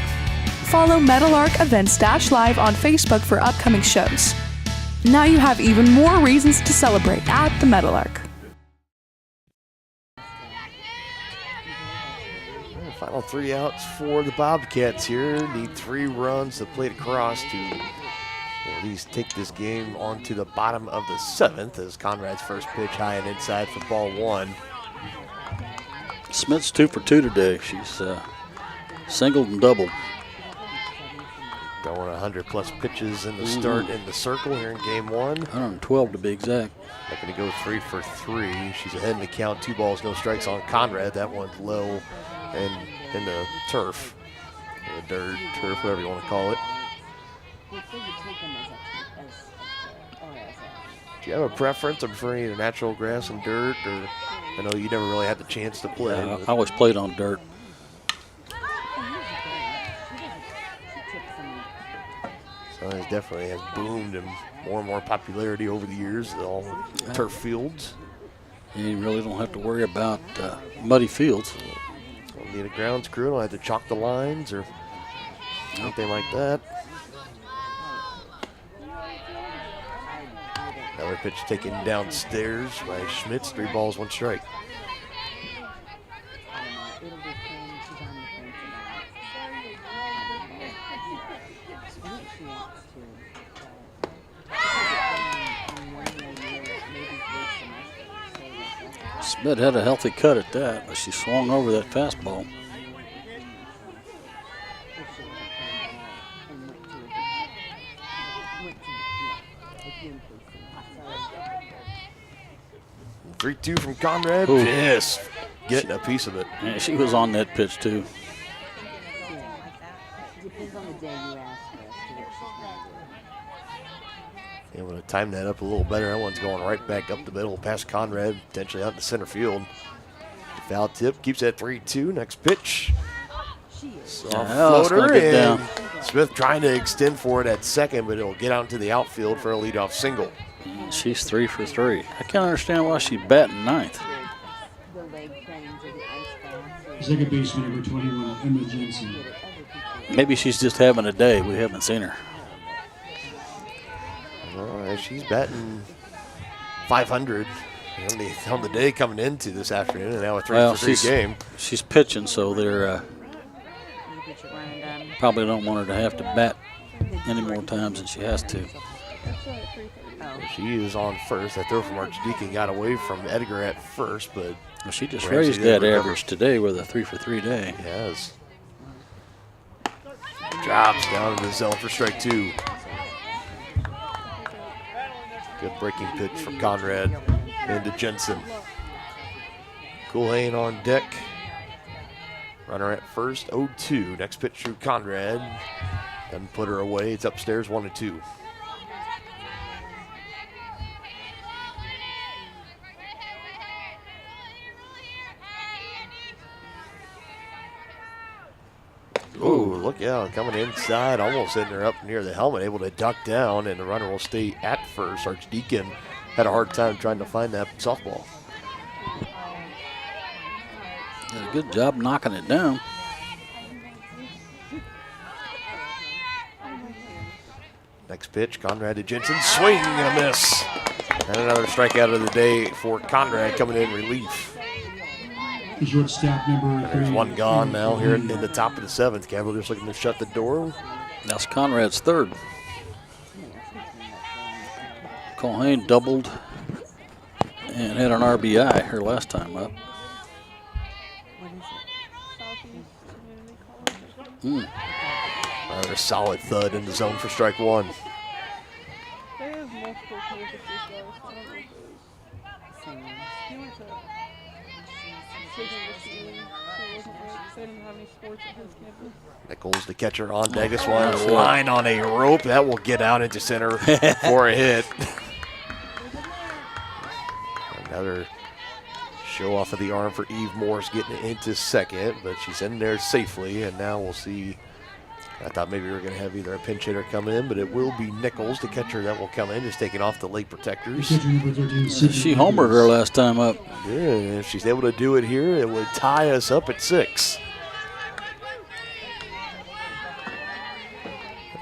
Follow Meadowlark Events-Live on Facebook for upcoming shows. Now you have even more reasons to celebrate at the Meadowlark. Final 3 outs for the Bobcats here. Need 3 runs to plate across to at least take this game onto the bottom of the 7th as Conrad's first pitch high and inside for ball 1. Smith's 2 for 2 today. She's singled and doubled. Going 100-plus pitches in the start in the circle here in game 1. 112 to be exact. Looking to go 3 for 3. She's ahead in the count. 2 balls, no strikes on Conrad. That one's low and in the turf, or the dirt, turf, whatever you want to call it. Do you have a preference? I'm preferring either natural grass and dirt, or I know you never really had the chance to play. Yeah, I always played on dirt. So it definitely has boomed and more popularity over the years, all turf fields. You really don't have to worry about muddy fields. Don't need a grounds crew, don't have to chalk the lines or anything like that. Another pitch taken downstairs by Schmitz. 3 balls, 1 strike. Smith had a healthy cut at that, but she swung over that fastball. Three, 2 from Conrad. Ooh. Yes, getting a piece of it. Yeah, she was on that pitch too. Able to time that up a little better. That one's going right back up the middle past Conrad, potentially out to center field. Foul tip, keeps that 3-2. Next pitch. Soft floater, and Smith trying to extend for it at second, but it'll get out into the outfield for a leadoff single. She's 3 for 3. I can't understand why she's batting 9th. Second baseman, number 21, Emma Jensen. Maybe she's just having a day. We haven't seen her. She's batting 500 on the day coming into this afternoon, and now a 3 for 3 game. She's pitching, so they're probably don't want her to have to bat any more times than she has to. She is on first. That throw from Archdeacon got away from Edgar at first, but she just raised that average today with a 3 for 3 day. Yes. Drops down in the zone for strike 2. Good breaking pitch from Conrad into Jensen. Coolhane on deck. Runner at first, 0-2. Next pitch through Conrad. Doesn't put her away. It's upstairs, 1-2. Ooh, look out, coming inside, almost hitting her up near the helmet, able to duck down, and the runner will stay at first. Archdeacon had a hard time trying to find that softball. Did a good job knocking it down. Next pitch, Conrad to Jensen, swing and a miss. And another strikeout of the day for Conrad coming in relief. Shortstop number 3. There's one gone now here in the top of the 7th. Cavaliers looking to shut the door. That's Conrad's third. Colhane doubled and had an RBI her last time up. Another solid thud in the zone for strike one. They have multiple campuses though, so I don't know if it was. He went to Sigma Machine, so it wasn't like they didn't have any sports at his campus. Nichols, the catcher on deck. This one line on a rope. That will get out into center for a hit. Another show off of the arm for Eve Morse getting into second, but she's in there safely, and now we'll see. I thought maybe we were going to have either a pinch hitter come in, but it will be Nichols, the catcher, that will come in, just taking off the late protectors. She homered her last time up. Yeah, if she's able to do it here, it would tie us up at 6.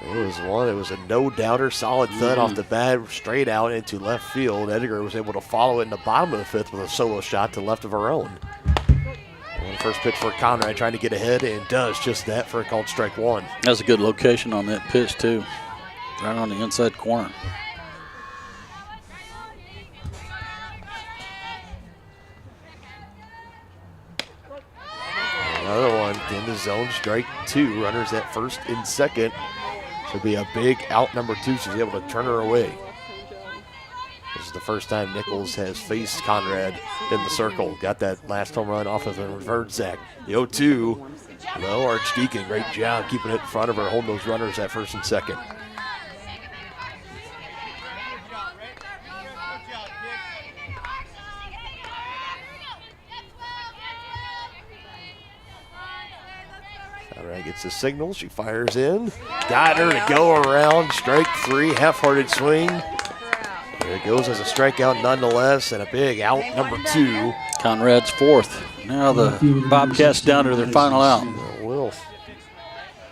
It was a no-doubter, solid thud off the bat, straight out into left field. Edgar was able to follow it in the bottom of the 5th with a solo shot to left of her own. And first pitch for Conrad, trying to get ahead, and does just that for a called strike one. That's a good location on that pitch, too. Right on the inside corner. Another one in the zone, strike 2. Runners at first and second. This will be a big out number 2. She's able to turn her away. This is the first time Nichols has faced Conrad in the circle. Got that last home run off of a reverse sack. The 0-2, low Archdeacon. Great job keeping it in front of her, holding those runners at first and second. Conrad gets the signal. She fires in. Got her to go around. Strike 3, half-hearted swing. There it goes as a strikeout nonetheless, and a big out number 2. Conrad's 4th. Now the Bobcats down to their final out.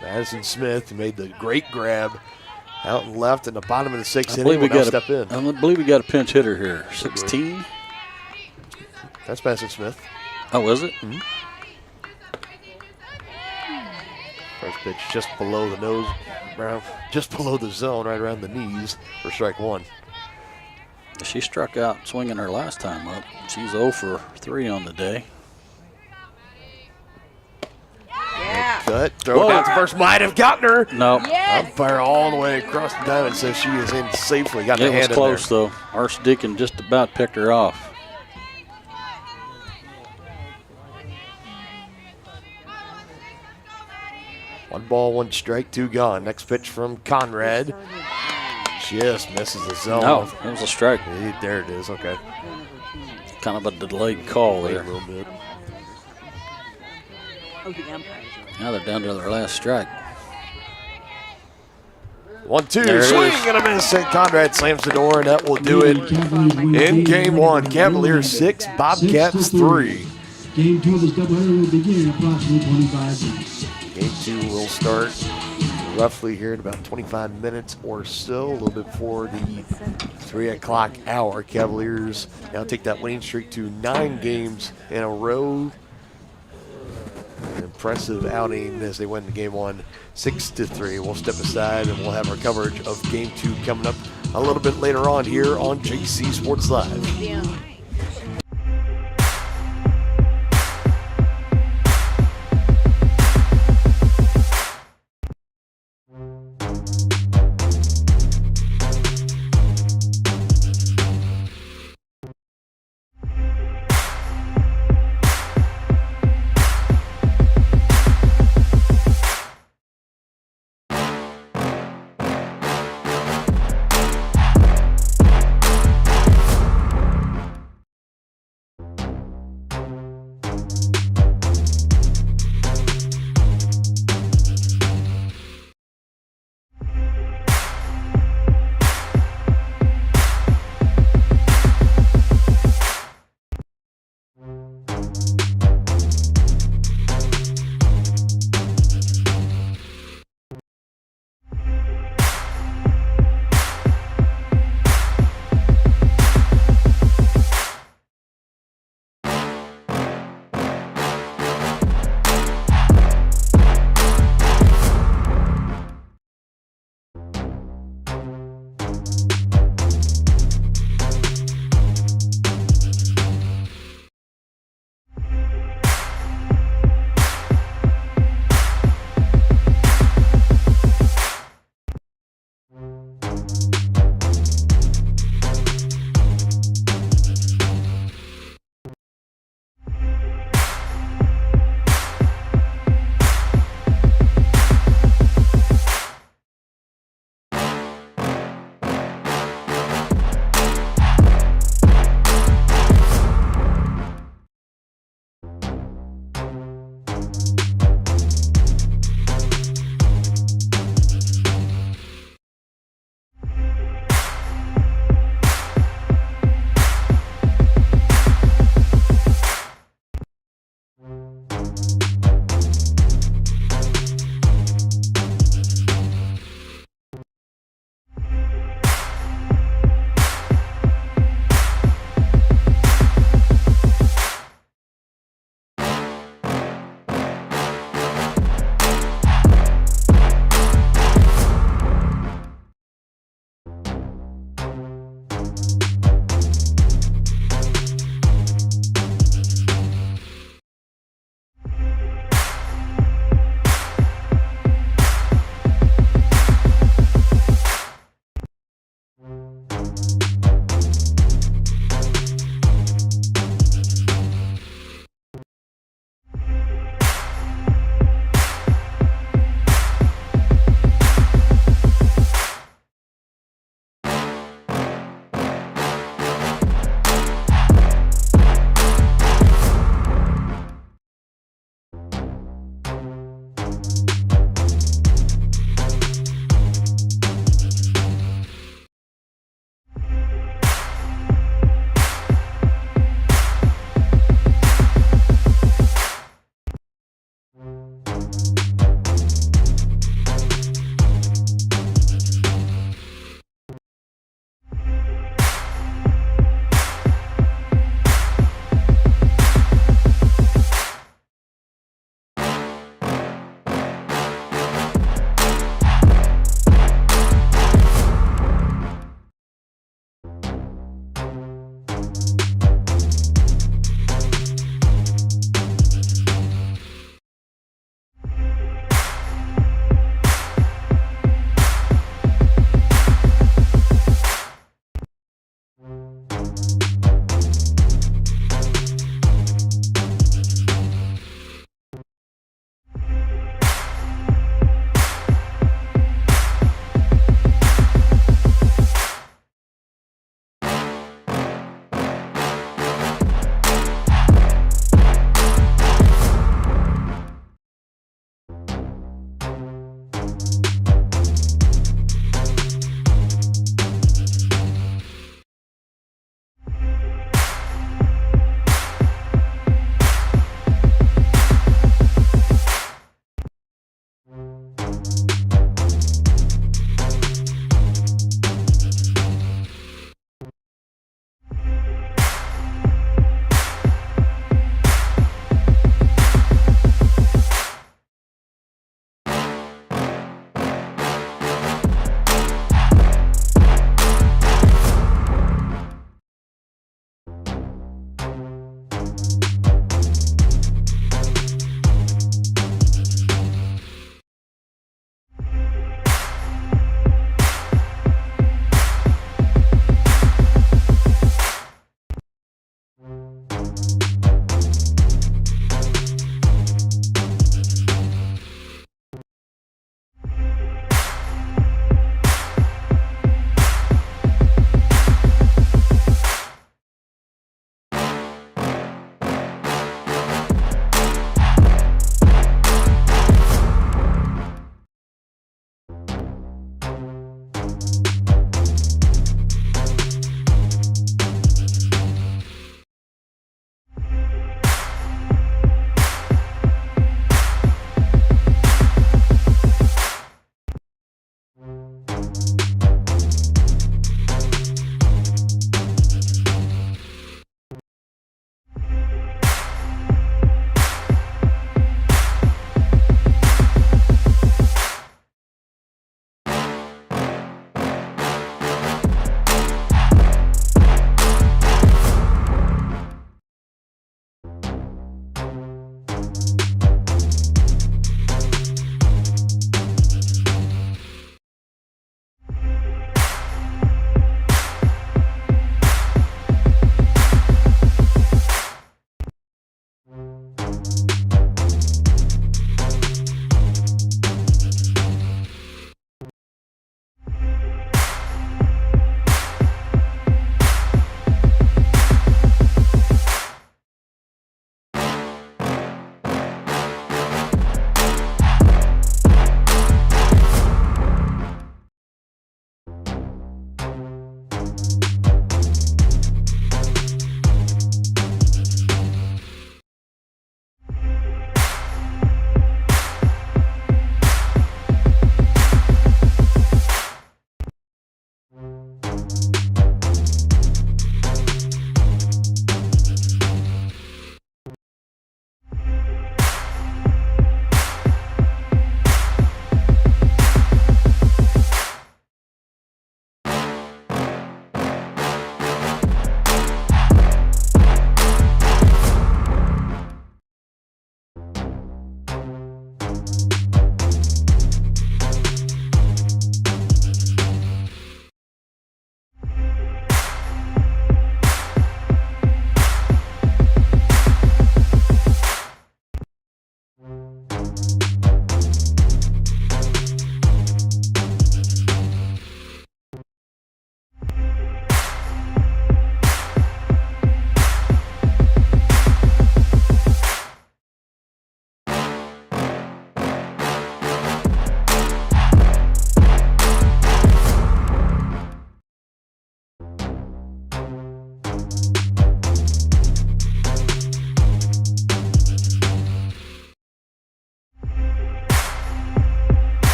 Madison Smith made the great grab out and left in the bottom of the 6th I inning. believe I we got a pinch hitter here. 16. That's Madison Smith. Oh, is it? Mm-hmm. First pitch just below the nose, just below the zone, right around the knees for strike 1. She struck out swinging her last time up. She's 0 for 3 on the day. Yeah. Cut. Throw down. First might have gotten her. No. Yes. Umpire all the way across the diamond says she is in safely. Got the hand in there. It was close, though. Archdeacon just about picked her off. One ball, one strike, 2 gone. Next pitch from Conrad. Just misses the zone. No, it was a strike. There it is, okay. Kind of a delayed call there. A little bit. Now they're down to their last strike. 1-2, swing and a miss, and Conrad slams the door, and that will do it in game 1. Cavaliers 6, Bobcats 3. Game 2 of this doubleheader will begin in approximately 25 minutes. Game 2 will start roughly here in about 25 minutes or so, a little bit before the 3 o'clock hour. Cavaliers now take that winning streak to 9 games in a row. An impressive outing as they win the game 1 6-3. We'll step aside and we'll have our coverage of game 2 coming up a little bit later on here on JC Sports Live.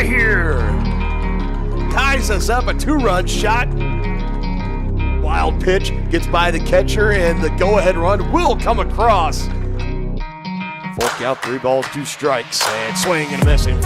right here. Ties us up, a 2-run shot. Wild pitch gets by the catcher, and the go-ahead run will come across. Full count, 3 balls, 2 strikes, and swing and missing.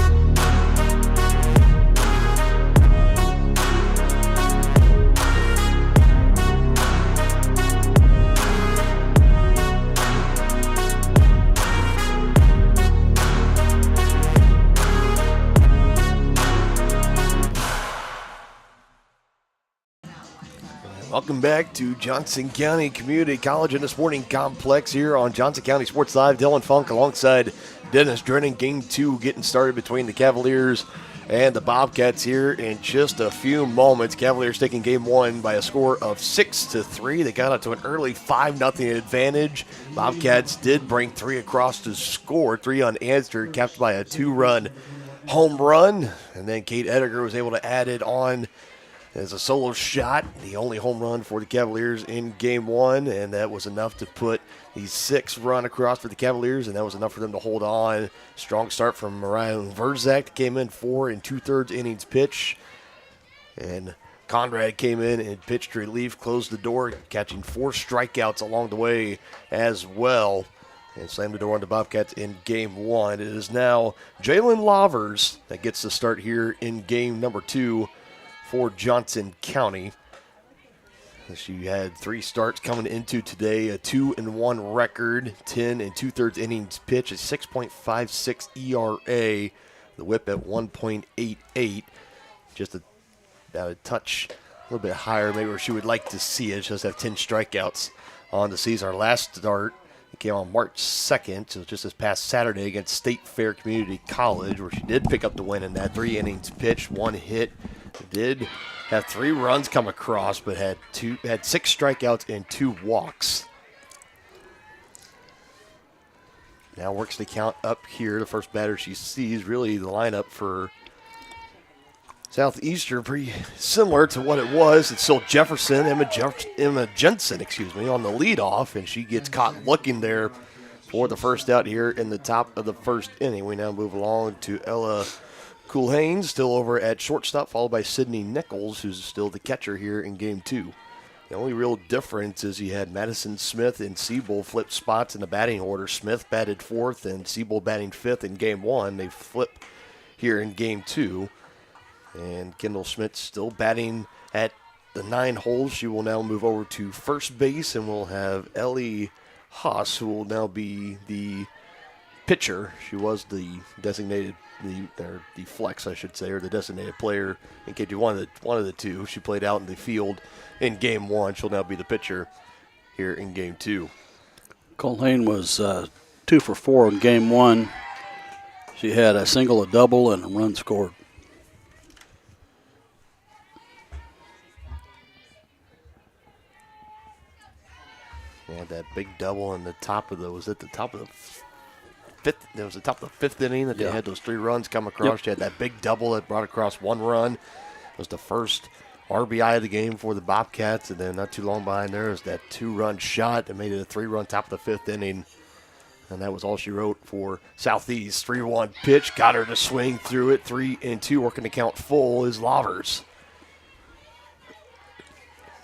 Welcome back to Johnson County Community College in the Sporting Complex here on Johnson County Sports Live. Dylan Funk alongside Dennis Drennan. Game 2 getting started between the Cavaliers and the Bobcats here in just a few moments. Cavaliers taking game 1 by a score of 6-3. They got out to an early 5-0 advantage. Bobcats did bring 3 across to score, 3 unanswered, capped by a 2-run home run. And then Kate Ediger was able to add it on as a solo shot, the only home run for the Cavaliers in game 1, and that was enough to put the 6th run across for the Cavaliers, and that was enough for them to hold on. Strong start from Mariah Verzak, came in 4 2/3 innings pitch, and Conrad came in and pitched relief, closed the door, catching 4 strikeouts along the way as well, and slammed the door on the Bobcats in game 1. It is now Jalen Lavers that gets the start here in game number 2 for Johnson County. She had 3 starts coming into today, a 2-1 record, 10 2/3 innings pitch, a 6.56 ERA, the whip at 1.88, just about a touch, a little bit higher, maybe where she would like to see it. She does have 10 strikeouts on the season. Our last start, it came on March 2nd, so just this past Saturday against State Fair Community College, where she did pick up the win in that 3 innings pitch, 1 hit. Did have 3 runs come across, but had 6 strikeouts and 2 walks. Now works the count up here. The first batter she sees, really the lineup for Southeastern, pretty similar to what it was. It's still Jefferson, Emma Jensen, on the leadoff, and she gets caught looking there for the first out here in the top of the first inning. We now move along to Ella Coolhane, still over at shortstop, followed by Sydney Nichols, who's still the catcher here in game 2. The only real difference is you had Madison Smith and Siebel flip spots in the batting order. Smith batted 4th and Siebel batting 5th in game 1. They flip here in game 2. And Kendall Schmidt still batting at the 9 holes. She will now move over to first base, and we'll have Ellie Haas, who will now be the pitcher. She was the designated the flex, I should say, or the designated player in KG, one of the two. She played out in the field in game 1. She'll now be the pitcher here in game 2. Colhane was 2 for 4 in game 1. She had a single, a double, and a run scored. Yeah, that big double on the top of was at the top of the 5th. It was the top of the 5th inning that they had those 3 runs come across. Yep. She had that big double that brought across 1 run. It was the first RBI of the game for the Bobcats, and then not too long behind there was that 2-run shot that made it a 3-run top of the 5th inning. And that was all she wrote for Southeast. 3-1 pitch, got her to swing through it. 3-2, working the count full is Lavers.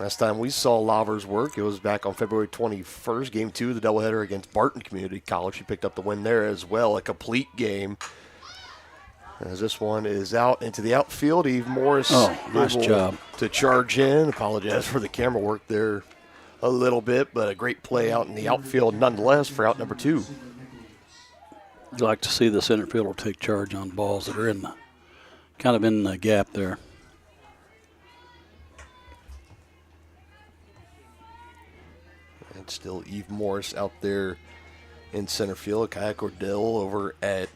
Last time we saw Lavers work, it was back on February 21st, game 2 of the doubleheader against Barton Community College. She picked up the win there as well, a complete game. As this one is out into the outfield, Eve Morris nice job to charge in. Apologize for the camera work there a little bit, but a great play out in the outfield nonetheless for out number 2. You'd like to see the center fielder take charge on balls that are in the kind of in the gap there. And still Eve Morris out there in center field. Kaya Cordell over in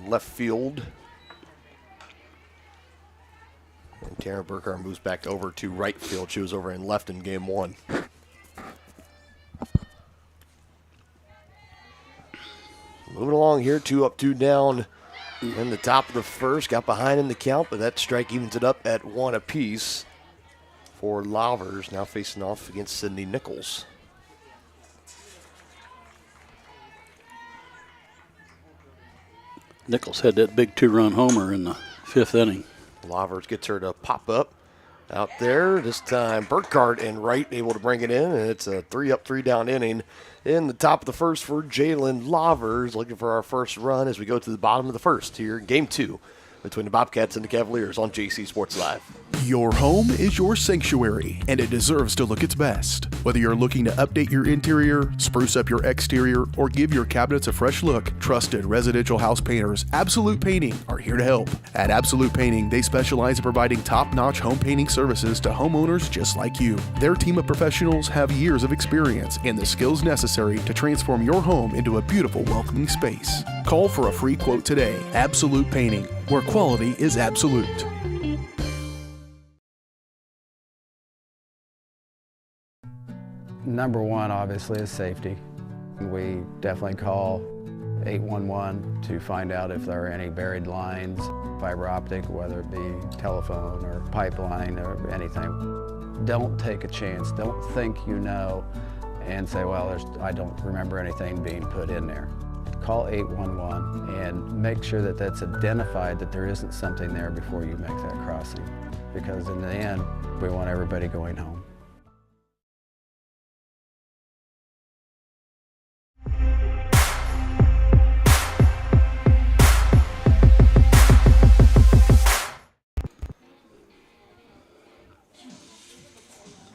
left field. And Tara Burkhardt moves back over to right field. She was over in left in game 1. Moving along here, 2 up, 2 down in the top of the first. Got behind in the count, but that strike evens it up at 1 apiece for Lavers, now facing off against Sydney Nichols. Nichols had that big 2-run homer in the fifth inning. Lavers gets her to pop up out there. This time Burkhart and Wright able to bring it in, and it's a 3-up, 3-down inning in the top of the first for Jalen Lavers, looking for our first run as we go to the bottom of the first here in Game 2 between the Bobcats and the Cavaliers on JC Sports Live. Your home is your sanctuary, and it deserves to look its best. Whether you're looking to update your interior, spruce up your exterior, or give your cabinets a fresh look, trusted residential house painters Absolute Painting are here to help. At Absolute Painting, they specialize in providing top-notch home painting services to homeowners just like you. Their team of professionals have years of experience and the skills necessary to transform your home into a beautiful, welcoming space. Call for a free quote today. Absolute Painting, where quality is absolute. Number one, obviously, is safety. We definitely call 811 to find out if there are any buried lines, fiber optic, whether it be telephone or pipeline or anything. Don't take a chance. Don't think you know and say, well, I don't remember anything being put in there. Call 811 and make sure that that's identified, that there isn't something there before you make that crossing. Because in the end, we want everybody going home.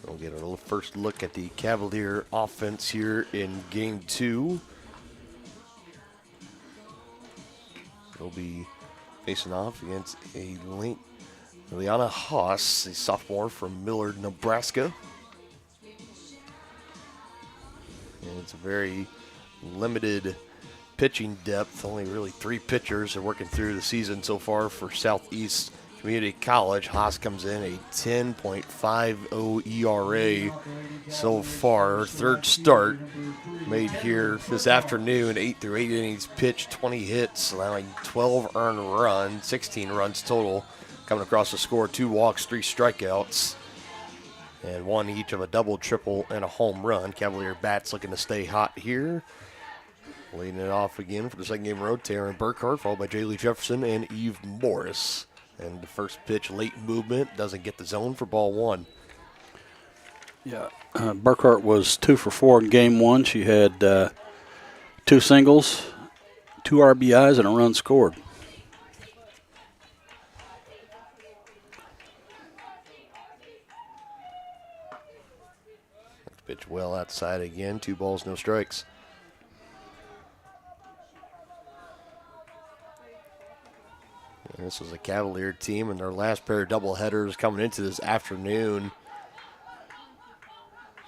We'll get a little first look at the Cavalier offense here in Game 2. They'll be facing off against Liana Haas, a sophomore from Millard, Nebraska. And it's a very limited pitching depth. Only really 3 pitchers are working through the season so far for Southeast Community College. Haas comes in a 10.50 ERA so far. Her third start made here this afternoon. 8 through 8 innings pitched, 20 hits, allowing 12 earned runs, 16 runs total. Coming across the score, 2 walks, 3 strikeouts, and 1 each of a double, triple, and a home run. Cavalier bats looking to stay hot here. Leading it off again for the second game in a row, Taryn Burkhart, followed by Jaylee Jefferson and Eve Morris. And the first pitch, late movement, doesn't get the zone for ball 1. Yeah, Burkhart was 2 for 4 in Game 1. She had 2 singles, 2 RBIs, and a run scored. Pitch well outside again, 2 balls, no strikes. And this was a Cavalier team, and their last pair of doubleheaders coming into this afternoon.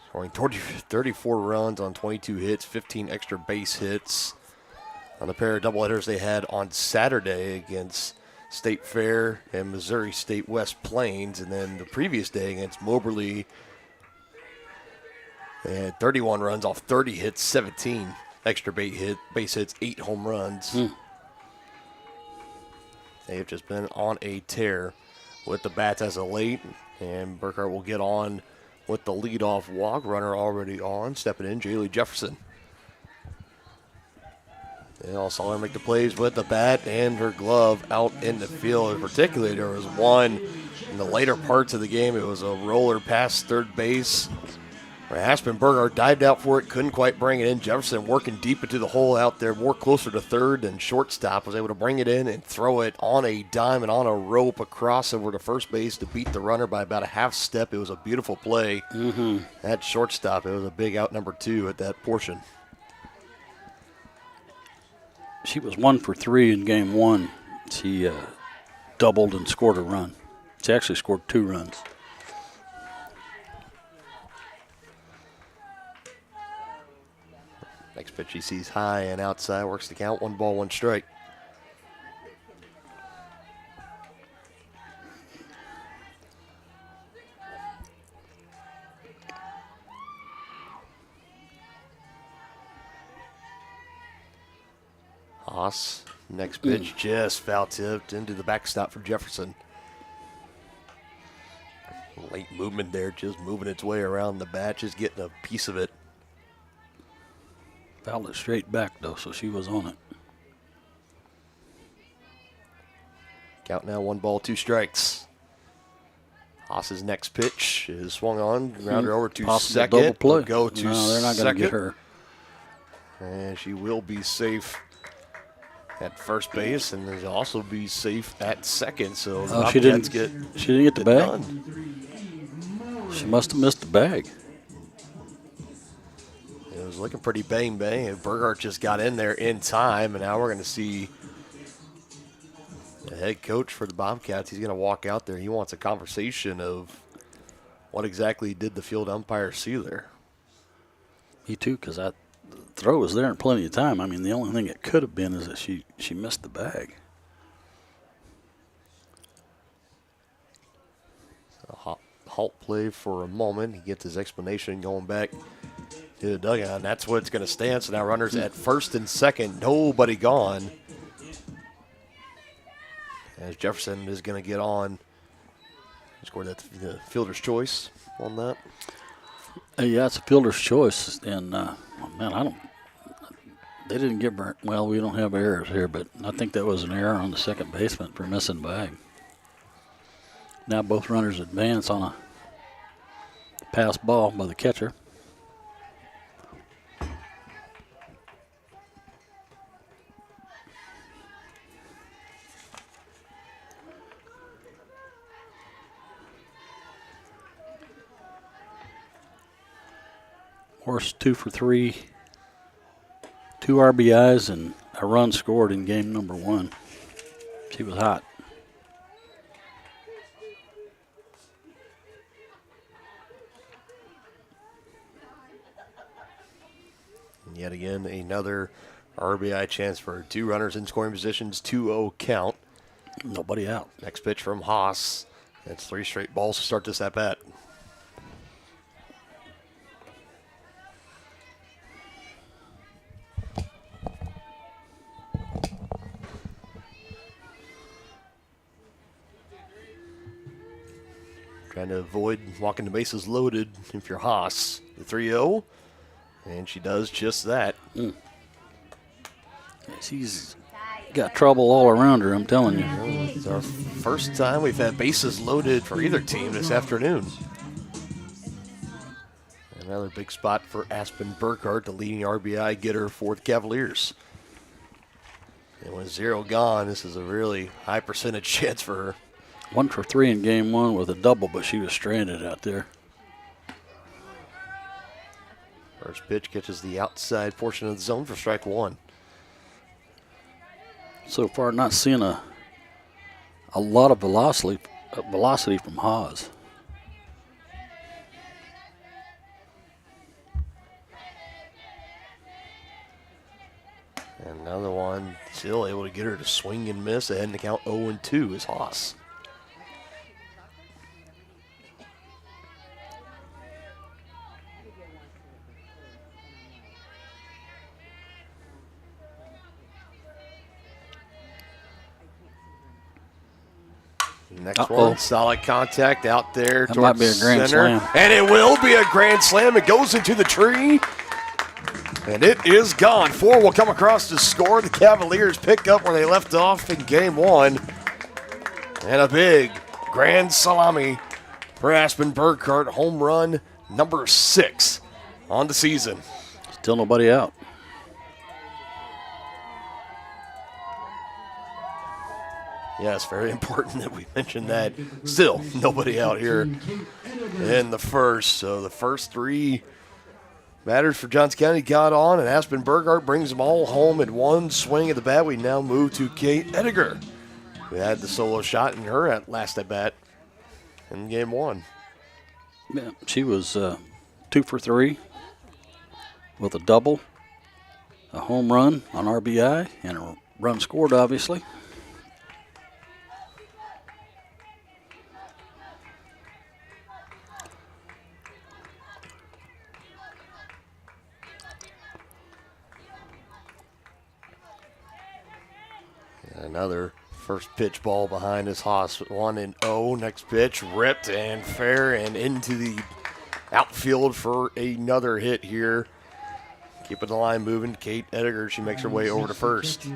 Scoring 34 runs on 22 hits, 15 extra base hits on the pair of doubleheaders they had on Saturday against State Fair and Missouri State West Plains, and then the previous day against Moberly. They had 31 runs off 30 hits, 17 extra base hits, 8 home runs. They've just been on a tear with the bats as of late, and Burkhart will get on with the leadoff walk. Runner already on, stepping in, Jaylee Jefferson. They all saw her make the plays with the bat and her glove out in the field. Particularly, there was one in the later parts of the game. It was a roller past third base. Aspen Burkhart dived out for it, couldn't quite bring it in. Jefferson working deep into the hole out there, more closer to third than shortstop, was able to bring it in and throw it on a dime and on a rope across over to first base to beat the runner by about a half step. It was a beautiful play. At shortstop, it was a big out number 2 at that portion. She was 1 for 3 in Game 1. She doubled and scored a run. She actually scored 2 runs. Next pitch he sees high and outside, works the count, 1 ball, 1 strike. Haas, next pitch just foul tipped into the backstop for Jefferson. Late movement there, just moving its way around the bat, just getting a piece of it. Fouled it straight back, though, so she was on it. Count now, 1 ball, 2 strikes. Haas's next pitch is swung on, grounder over to Possible second. double play. Will go to No, they're not going to get her. And she will be safe at first base, and there'll also be safe at second. So the she didn't get the bag. Done. She must have missed the bag. It was looking pretty bang bang, and Burghardt just got in there in time, and now we're going to see the head coach for the Bobcats. He's going to walk out there. He wants a conversation of what exactly did the field umpire see there. Me too, because that throw was there in plenty of time. I mean, the only thing it could have been is that she missed the bag. A halt play for a moment. He gets his explanation going back to the dugout, and that's what it's going to stand. So now runners at first and second, nobody gone. As Jefferson is going to get on, scored that the fielder's choice on that. Yeah, it's a fielder's choice, and man, they didn't give her. Well, we don't have errors here, but I think that was an error on the second baseman for missing the bag. Now both runners advance on a pass ball by the catcher. Horse 2 for 3, 2 RBIs, and a run scored in game number 1. She was hot. And yet again, another RBI chance for 2 runners in scoring positions, 2-0 count. Nobody out. Next pitch from Haas. That's 3 straight balls to start this at bat. Trying to avoid walking the bases loaded if you're Haas. The 3-0, and she does just that. She's got trouble all around her, I'm telling you. It's our first time we've had bases loaded for either team this afternoon. Another big spot for Aspen Burkhardt, the leading RBI getter for the Cavaliers. And with 0 gone, this is a really high percentage chance for her. 1 for 3 in game 1 with a double, but she was stranded out there. First pitch catches the outside portion of the zone for strike 1. So far, not seeing a lot of velocity from Haas. Another one, still able to get her to swing and miss. Ahead in the count 0-2 is Haas. Next one, solid contact out there that towards might be a grand center. slam. And it will be a grand slam. It goes into the tree. And it is gone. 4 will come across to score. The Cavaliers pick up where they left off in game 1. And a big grand salami for Aspen Burkhardt. Home run number 6 on the season. Still nobody out. Yes, very important that we mention that. Still nobody out here in the first. So the first 3 batters for Johnson County got on, and Aspen Burkhardt brings them all home in one swing of the bat. We now move to Kate Ediger, who had the solo shot in her at last at bat in game 1. Yeah, she was 2 for 3 with a double, a home run on RBI, and a run scored, obviously. Another first pitch ball behind his Haas. 1-0. Next pitch ripped and fair and into the outfield for another hit here. Keeping the line moving. Kate Ediger, she makes her way over to first.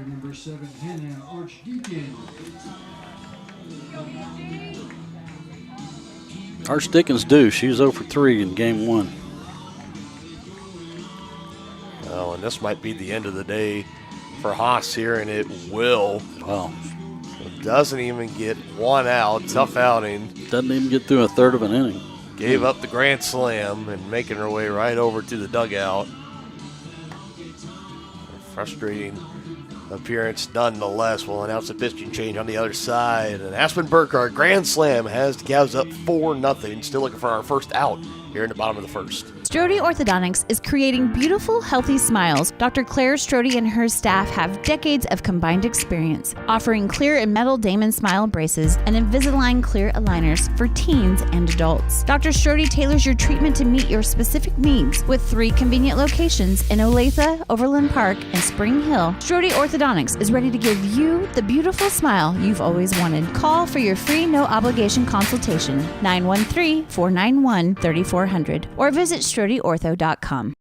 Arch Dickens due. She was 0 for 3 in game 1. Oh, and this might be the end of the day for Haas here, and it will. Wow. It doesn't even get one out. Tough outing. Doesn't even get through a third of an inning. Gave up the grand slam and making her way right over to the dugout. A frustrating appearance nonetheless. We'll announce the pitching change on the other side. And Aspen Burkhardt, grand slam, has the Cavs up 4-0. Still looking for our first out here in the bottom of the first. Strode Orthodontics is creating beautiful, healthy smiles. Dr. Claire Strode and her staff have decades of combined experience, offering clear and metal Damon smile braces and Invisalign clear aligners for teens and adults. Dr. Strode tailors your treatment to meet your specific needs with 3 convenient locations in Olathe, Overland Park, and Spring Hill. Strode Orthodontics is ready to give you the beautiful smile you've always wanted. Call for your free no-obligation consultation, 913-491-3400, or visit StrodeOrtho.com.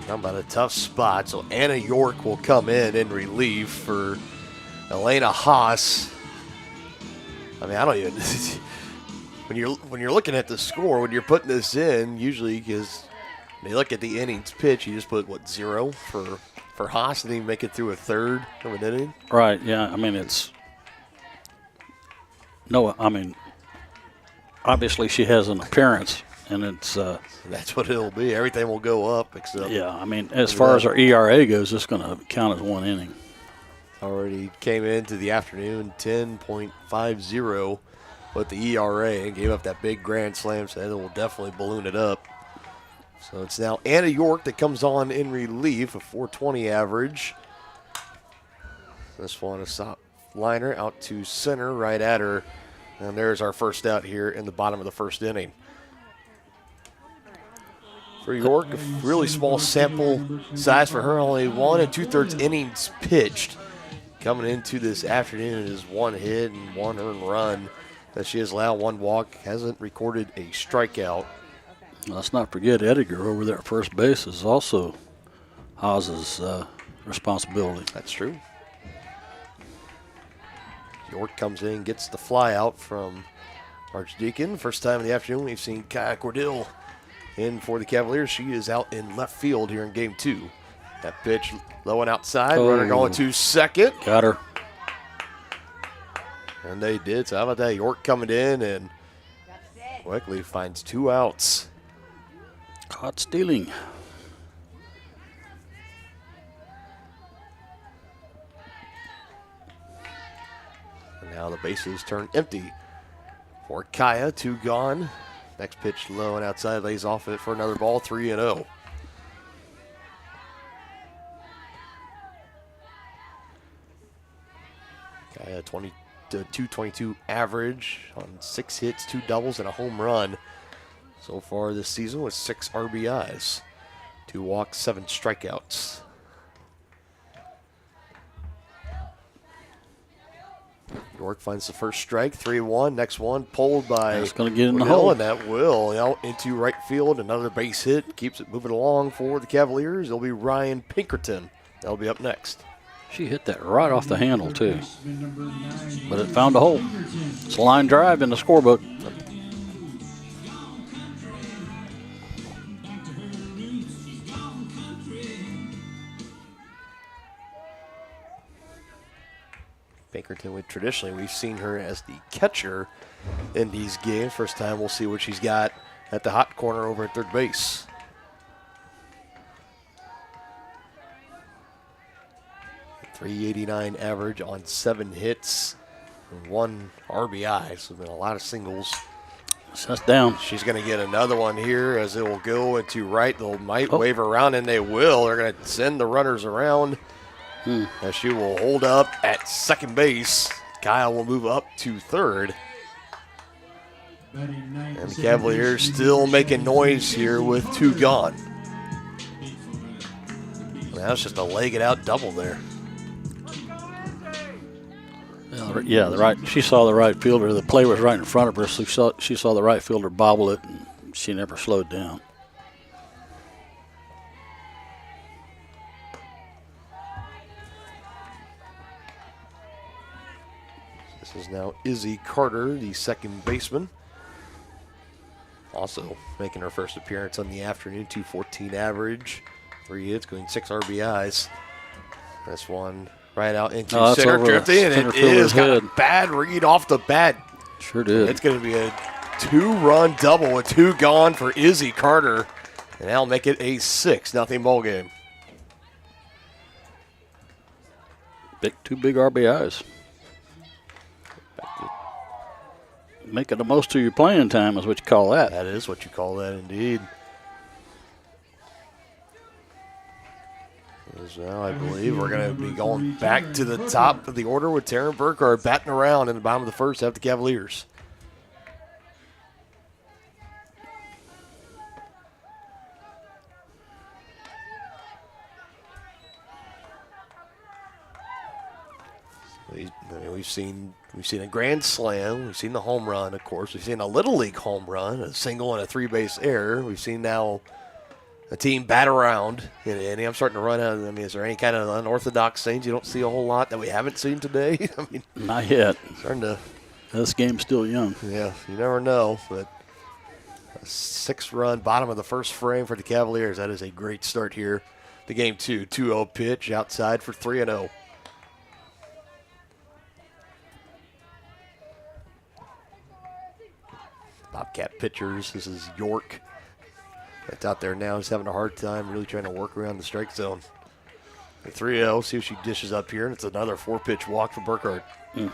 Talking about a tough spot, so Anna York will come in relief for Elena Haas. I mean, I don't even when you're looking at the score, when you're putting this in, usually because when you look at the innings pitch, you just put 0 for Haas and even make it through a third of an inning. Right, yeah. I mean, obviously she has an appearance, and it's that's what it'll be. Everything will go up except. Yeah, I mean, as far as her ERA goes, it's going to count as 1 inning. Already came into the afternoon 10.50 with the ERA and gave up that big grand slam, so that will definitely balloon it up. So it's now Anna York that comes on in relief, a 420 average. This one, a soft liner out to center, right at her. And there's our first out here in the bottom of the first inning. For York, a really small sample size for her, only 1 2/3 innings pitched. Coming into this afternoon is 1 hit and 1 earned run that she has allowed, 1 walk, hasn't recorded a strikeout. Let's not forget Ediger over there at first base is also Haas's responsibility. That's true. York comes in, gets the fly out from Archdeacon. First time in the afternoon we've seen Kaya Cordill in for the Cavaliers. She is out in left field here in game 2. That pitch low and outside, runner going to second. Got her. And they did. So how about that? York coming in and quickly finds 2 outs. Caught stealing. And now the bases turn empty for Kaya. 2 gone. Next pitch low and outside, lays off it for another ball. 3-0. Kaya 222 average on 6 hits, 2 doubles, and a home run. So far this season with 6 RBIs, 2 walks, 7 strikeouts. York finds the first strike, 3-1. Next one pulled by That's going to get in the hole. And that will out into right field. Another base hit, keeps it moving along for the Cavaliers. It'll be Ryan Pinkerton. That'll be up next. She hit that right off the handle, too. But it found a hole. It's a line drive in the scorebook. Pinkerton, traditionally we've seen her as the catcher in these games. First time we'll see what she's got at the hot corner over at third base. .389 average on 7 hits and 1 RBI. So there's been a lot of singles. That's down. She's going to get another one here as it will go into right. They might wave her around, and they will. They're going to send the runners around. As she will hold up at second base. Kyle will move up to third. And the Cavaliers still making noise here with 2 gone. Now it's just a leg it out double there. Yeah, the right. She saw the right fielder. The play was right in front of her, so she saw the right fielder bobble it, and she never slowed down. This is now Izzy Carter, the second baseman. Also making her first appearance on the afternoon, 214 average, 3 hits, going 6 RBIs. This one right out into center drifting, and it is got a bad read off the bat. Sure did. It's going to be a 2-run double with 2 gone for Izzy Carter, and that'll make it a 6-0 ball game. Two big RBIs. Making the most of your playing time is what you call that. That is what you call that, indeed. As now, I believe we're going to be going back to the top of the order with Taryn Burkhardt batting around in the bottom of the first half, the Cavaliers. We've seen a grand slam. We've seen the home run, of course. We've seen a Little League home run, a single and a 3-base error. We've seen now a team bat around in an inning. I'm starting to run out. I mean, is there any kind of unorthodox things you don't see a whole lot that we haven't seen today? I mean, not yet. Starting to. This game's still young. Yeah, you never know. But a 6-run bottom of the first frame for the Cavaliers. That is a great start here. The game 2, 2-0 pitch outside for 3-0. Bobcat pitchers. This is York. That's out there now. He's having a hard time really trying to work around the strike zone. 3-0. See if she dishes up here. And it's another 4-pitch walk for Burkhardt. The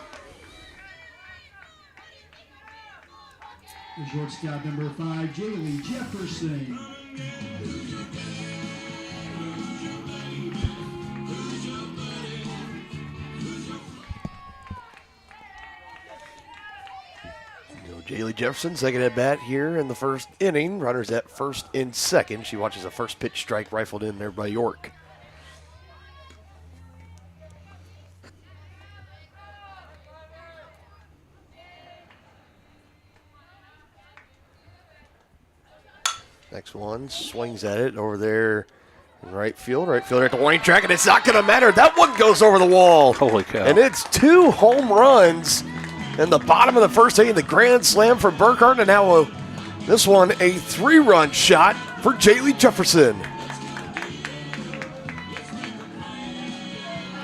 shortstop, number 5, Jaylee Jefferson. Jaylee Jefferson, second at bat here in the first inning. Runners at first and second. She watches a first pitch strike rifled in there by York. Next one, swings at it over there in right field. Right fielder at the warning track, and it's not going to matter. That one goes over the wall. Holy cow. And it's 2 home runs in the bottom of the first inning. The grand slam for Burkhardt, and now this one a 3-run shot for Jaylee Jefferson.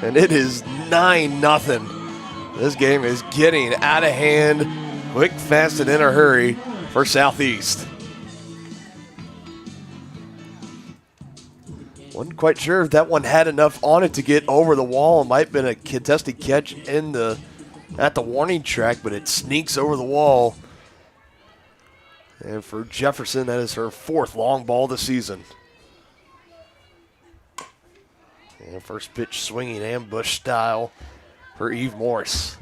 And it is 9-0. This game is getting out of hand quick, fast, and in a hurry for Southeast. Wasn't quite sure if that one had enough on it to get over the wall. It might have been a contested catch at the warning track, but it sneaks over the wall. And for Jefferson, that is her 4th long ball this season. And first pitch swinging ambush style for Eve Morris.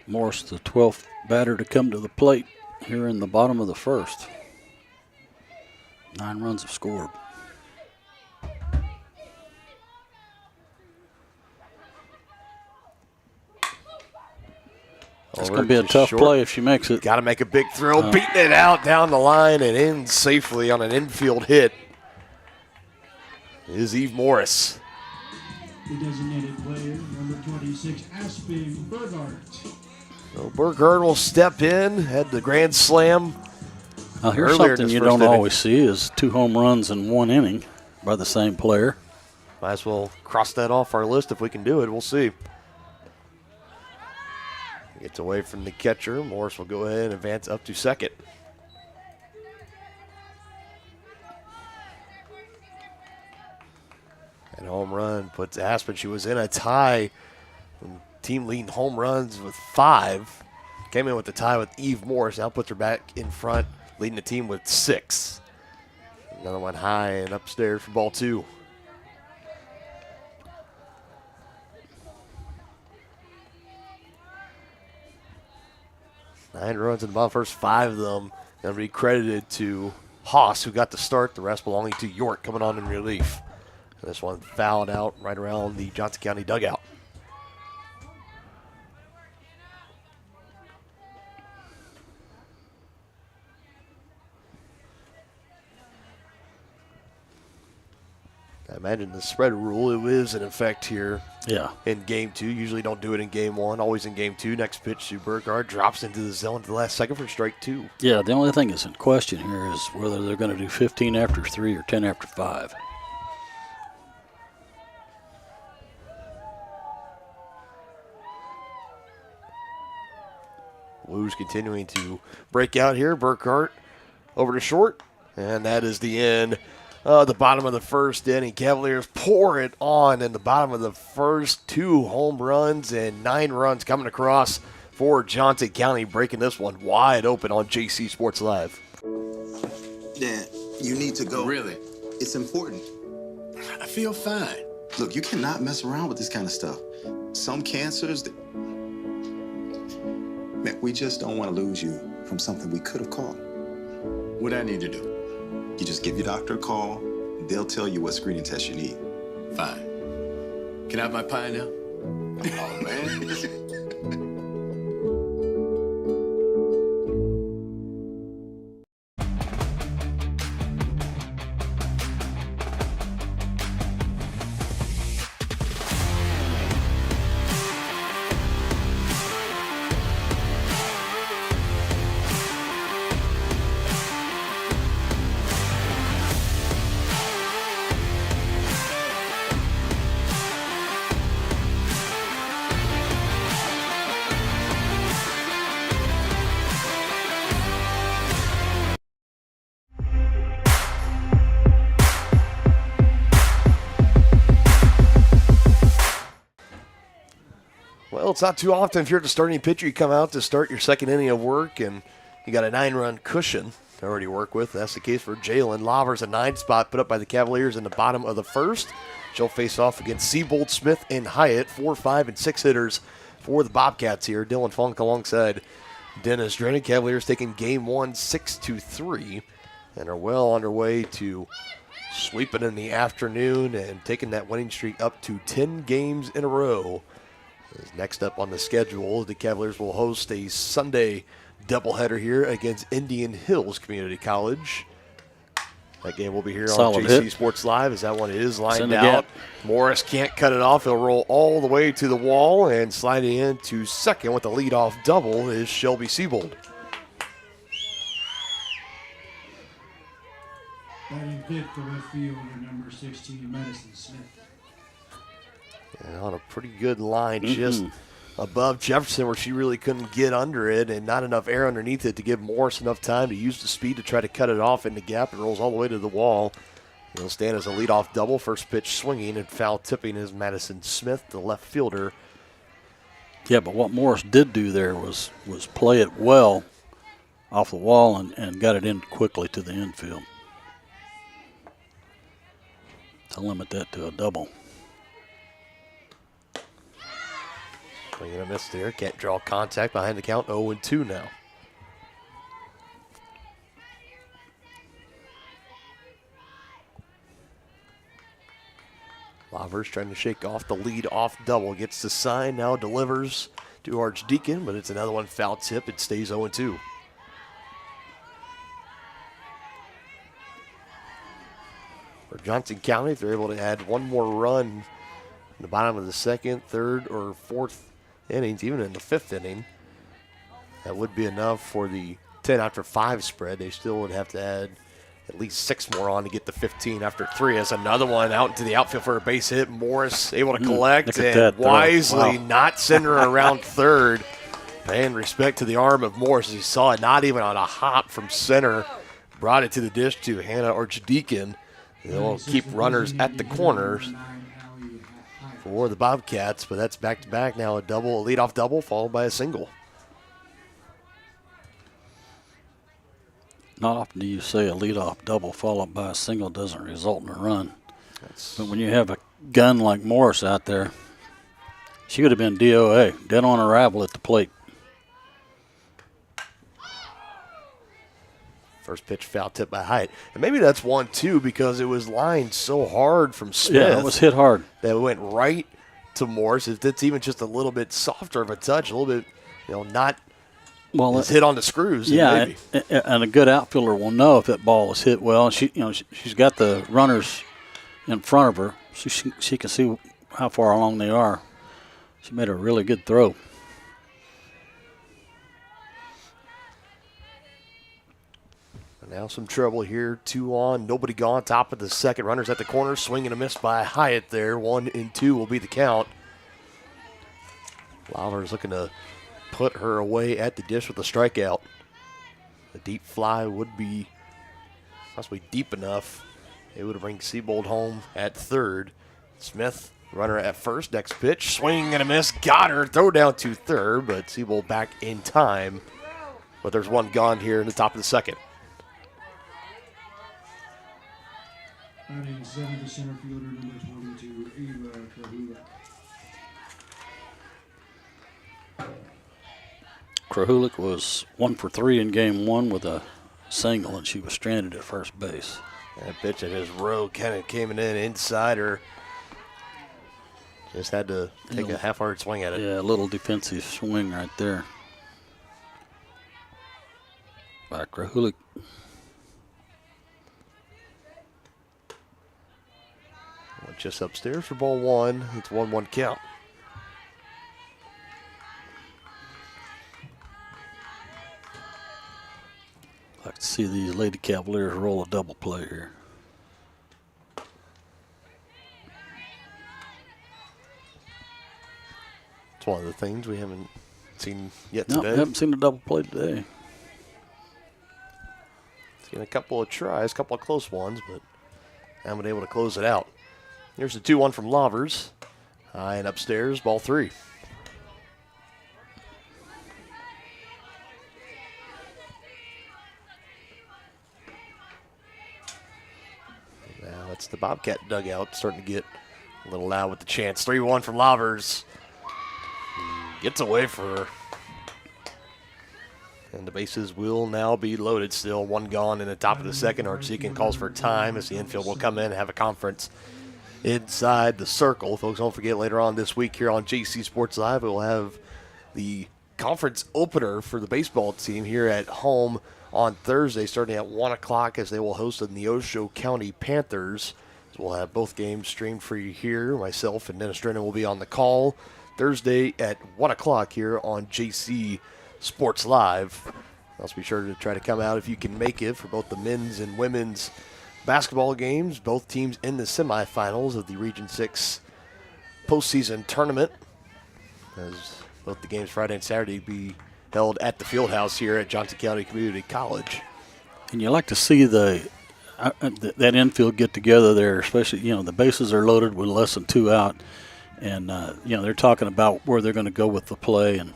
Morris, the 12th batter to come to the plate here in the bottom of the first. 9 runs have scored. It's going to be a tough play if she makes it. Got to make a big throw, beating it out down the line and in safely on an infield hit is Eve Morris. The designated player, number 26, Aspen Burghardt. So Burghardt will step in, had the grand slam. Now here's something you don't always see is 2 home runs in 1 inning by the same player. Might as well cross that off our list if we can do it. We'll see. Gets away from the catcher. Morris will go ahead and advance up to second. And home run puts Aspen. She was in a tie. Team leading home runs with 5. Came in with the tie with Eve Morris. Now puts her back in front, leading the team with 6. Another one high and upstairs for ball 2. Nine runs in the bottom first, 5 of them going to be credited to Haas, who got the start. The rest belonging to York coming on in relief. And this one fouled out right around the Johnson County dugout. imagine the spread rule, it is in effect here. Yeah. In game 2. Usually don't do it in game 1. Always in game 2. Next pitch to Burkhardt. Drops into the zone at the last second for strike 2. Yeah, the only thing that's in question here is whether they're going to do 15 after 3 or 10 after 5. Blues continuing to break out here. Burkhardt over to short. And that is the end. The bottom of the first inning. Cavaliers pour it on in the bottom of the first. 2 home runs and 9 runs coming across for Johnson County, breaking this one wide open on JC Sports Live. Dad, you need to go. Really? It's important. I feel fine. Look, you cannot mess around with this kind of stuff. Some cancers, man, we just don't want to lose you from something we could have caught. What I need to do? You just give your doctor a call. They'll tell you what screening test you need. Fine. Can I have my pie now? Oh, man. Well, it's not too often if you're the starting pitcher, you come out to start your second inning of work, and you got a 9-run cushion to already work with. That's the case for Jalen Lavers, a 9 spot put up by the Cavaliers in the bottom of the first. She'll face off against Siebold, Smith, and Hyatt, 4, 5, and 6 hitters for the Bobcats here. Dylan Funk alongside Dennis Drennan. Cavaliers taking game 1, 6-3, and are well on their way to sweeping in the afternoon and taking that winning streak up to 10 games in a row. Next up on the schedule, the Cavaliers will host a Sunday doubleheader here against Indian Hills Community College. That game will be here Solid on JC hit. Sports Live as that one is lined Send it out. gap. Morris can't cut it off. He'll roll all the way to the wall, and sliding into second with the leadoff double is Shelby Siebold. Batting fifth, the left fielder, number 16, Madison Smith. And on a pretty good line, just above Jefferson, where she really couldn't get under it, and not enough air underneath it to give Morris enough time to use the speed to try to cut it off in the gap. It rolls all the way to the wall. He'll stand as a leadoff double. First pitch swinging and foul tipping is Madison Smith, the left fielder. Yeah, but what Morris did do there was play it well off the wall and got it in quickly to the infield to limit that to a double. Swing and a miss there. Can't draw contact behind the count. 0-2 now. Lavers trying to shake off the lead off double. Gets the sign, now delivers to Archdeacon, but it's another one foul tip. It stays 0-2. For Johnson County, if they're able to add one more run in the bottom of the second, third, or fourth innings, even in the fifth inning, that would be enough for the 10 after 5 spread. They still would have to add at least 6 more on to get to 15 after 3. As another one out into the outfield for a base hit. Morris able to collect and wisely not send her around third. Paying respect to the arm of Morris as he saw it not even on a hop from center. Brought it to the dish to Hannah Archdeacon. They'll keep runners at the corners for the Bobcats, but that's back-to-back now, a leadoff double followed by a single. Not often do you say a leadoff double followed by a single doesn't result in a run. But when you have a gun like Morris out there, she could have been DOA, dead on arrival at the plate. First pitch foul tip by Hyatt. And maybe that's 1-2 because it was lined so hard from Smith. Yeah, it was hit hard. That it went right to Morris. If it's even just a little bit softer of a touch, a little bit, not it's hit on the screws. Yeah, and a good outfielder will know if that ball is hit well. She's got the runners, in front of her so she can see how far along they are. She made a really good throw. Now some trouble here. 2 on, nobody gone. Top of the second. Runners at the corner. Swing and a miss by Hyatt there. 1 and 2 will be the count. Lawler's looking to put her away at the dish with a strikeout. The deep fly would be possibly deep enough. It would bring Siebold home at third. Smith, runner at first. Next pitch. Swing and a miss. Got her. Throw down to third, but Siebold back in time. But there's 1 gone here in the top of the second. Batting seventh, center fielder number 22, Ava Krahula. Krahulik was 1 for 3 in game 1 with a single, and she was stranded at first base. That pitch at his row kind of came in inside her. Just had to take a half-hearted swing at it. Yeah, a little defensive swing right there by Krahulik. Just upstairs for ball 1. It's 1-1 count. I'd like to see these Lady Cavaliers roll a double play here. It's one of the things we haven't seen yet No, today. haven't seen a double play today. Seen a couple of tries, a couple of close ones, but haven't been able to close it out. Here's the 2-1 from Lovers. High and upstairs, ball 3. Now that's the Bobcat dugout starting to get a little loud with the chants. 3-1 from Lovers. Gets away for her. And the bases will now be loaded still. 1 gone in the top of the second. Artsekin calls for time as the infield will come in and have a conference inside the circle. Folks, don't forget later on this week here on JC Sports Live, we'll have the conference opener for the baseball team here at home on Thursday starting at 1 o'clock as they will host the Neosho County Panthers. So we'll have both games streamed for you here. Myself and Dennis Drennan will be on the call Thursday at 1 o'clock here on JC Sports Live. Also be sure to try to come out if you can make it for both the men's and women's basketball games. Both teams in the semifinals of the Region 6 postseason tournament, as both the games Friday and Saturday be held at the Fieldhouse here at Johnson County Community College. And you like to see that infield get together there, especially, the bases are loaded with less than 2 out. And, they're talking about where they're going to go with the play. And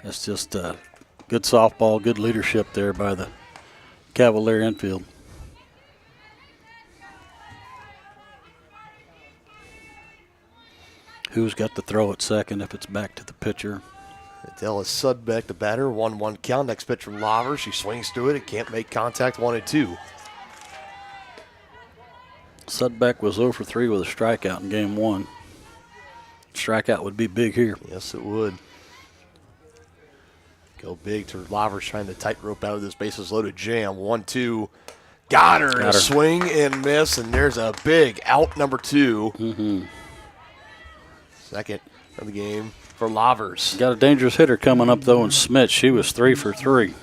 it's just good softball, good leadership there by the Cavalier infield. Who's got the throw at second if it's back to the pitcher? It's Ellis Sudbeck, the batter. 1-1 count. Next pitch from Laver. She swings through it. It can't make contact. 1-2. Sudbeck was 0 for 3 with a strikeout in game 1. Strikeout would be big here. Yes, it would. Go big to Laver's trying to tightrope out of this bases loaded jam. 1-2. Got her. A swing and miss, and there's a big out, number 2. Mm-hmm. Second of the game for Lovers. Got a dangerous hitter coming up, though, in Smith. She was 3 for 3.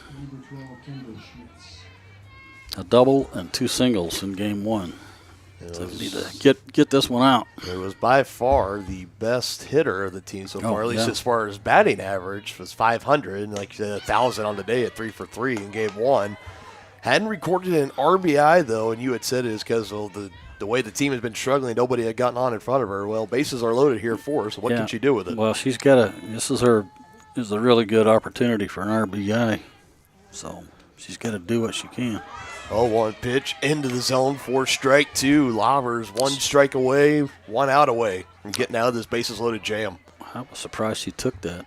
A double and 2 singles in game 1. So we need to get this one out. It was by far the best hitter of the team so far, at least as far as batting average, was 500, and like 1,000 on the day at 3 for 3 in game 1. Hadn't recorded an RBI, though, and you had said it is because of the way the team has been struggling. Nobody had gotten on in front of her. Well, bases are loaded here for her, so what can she do with it? Well, she's got this is a really good opportunity for an RBI, so she's got to do what she can. 0-1 pitch into the zone for strike 2. Lovers 1 strike away, 1 out away from getting out of this bases loaded jam. I was surprised she took that.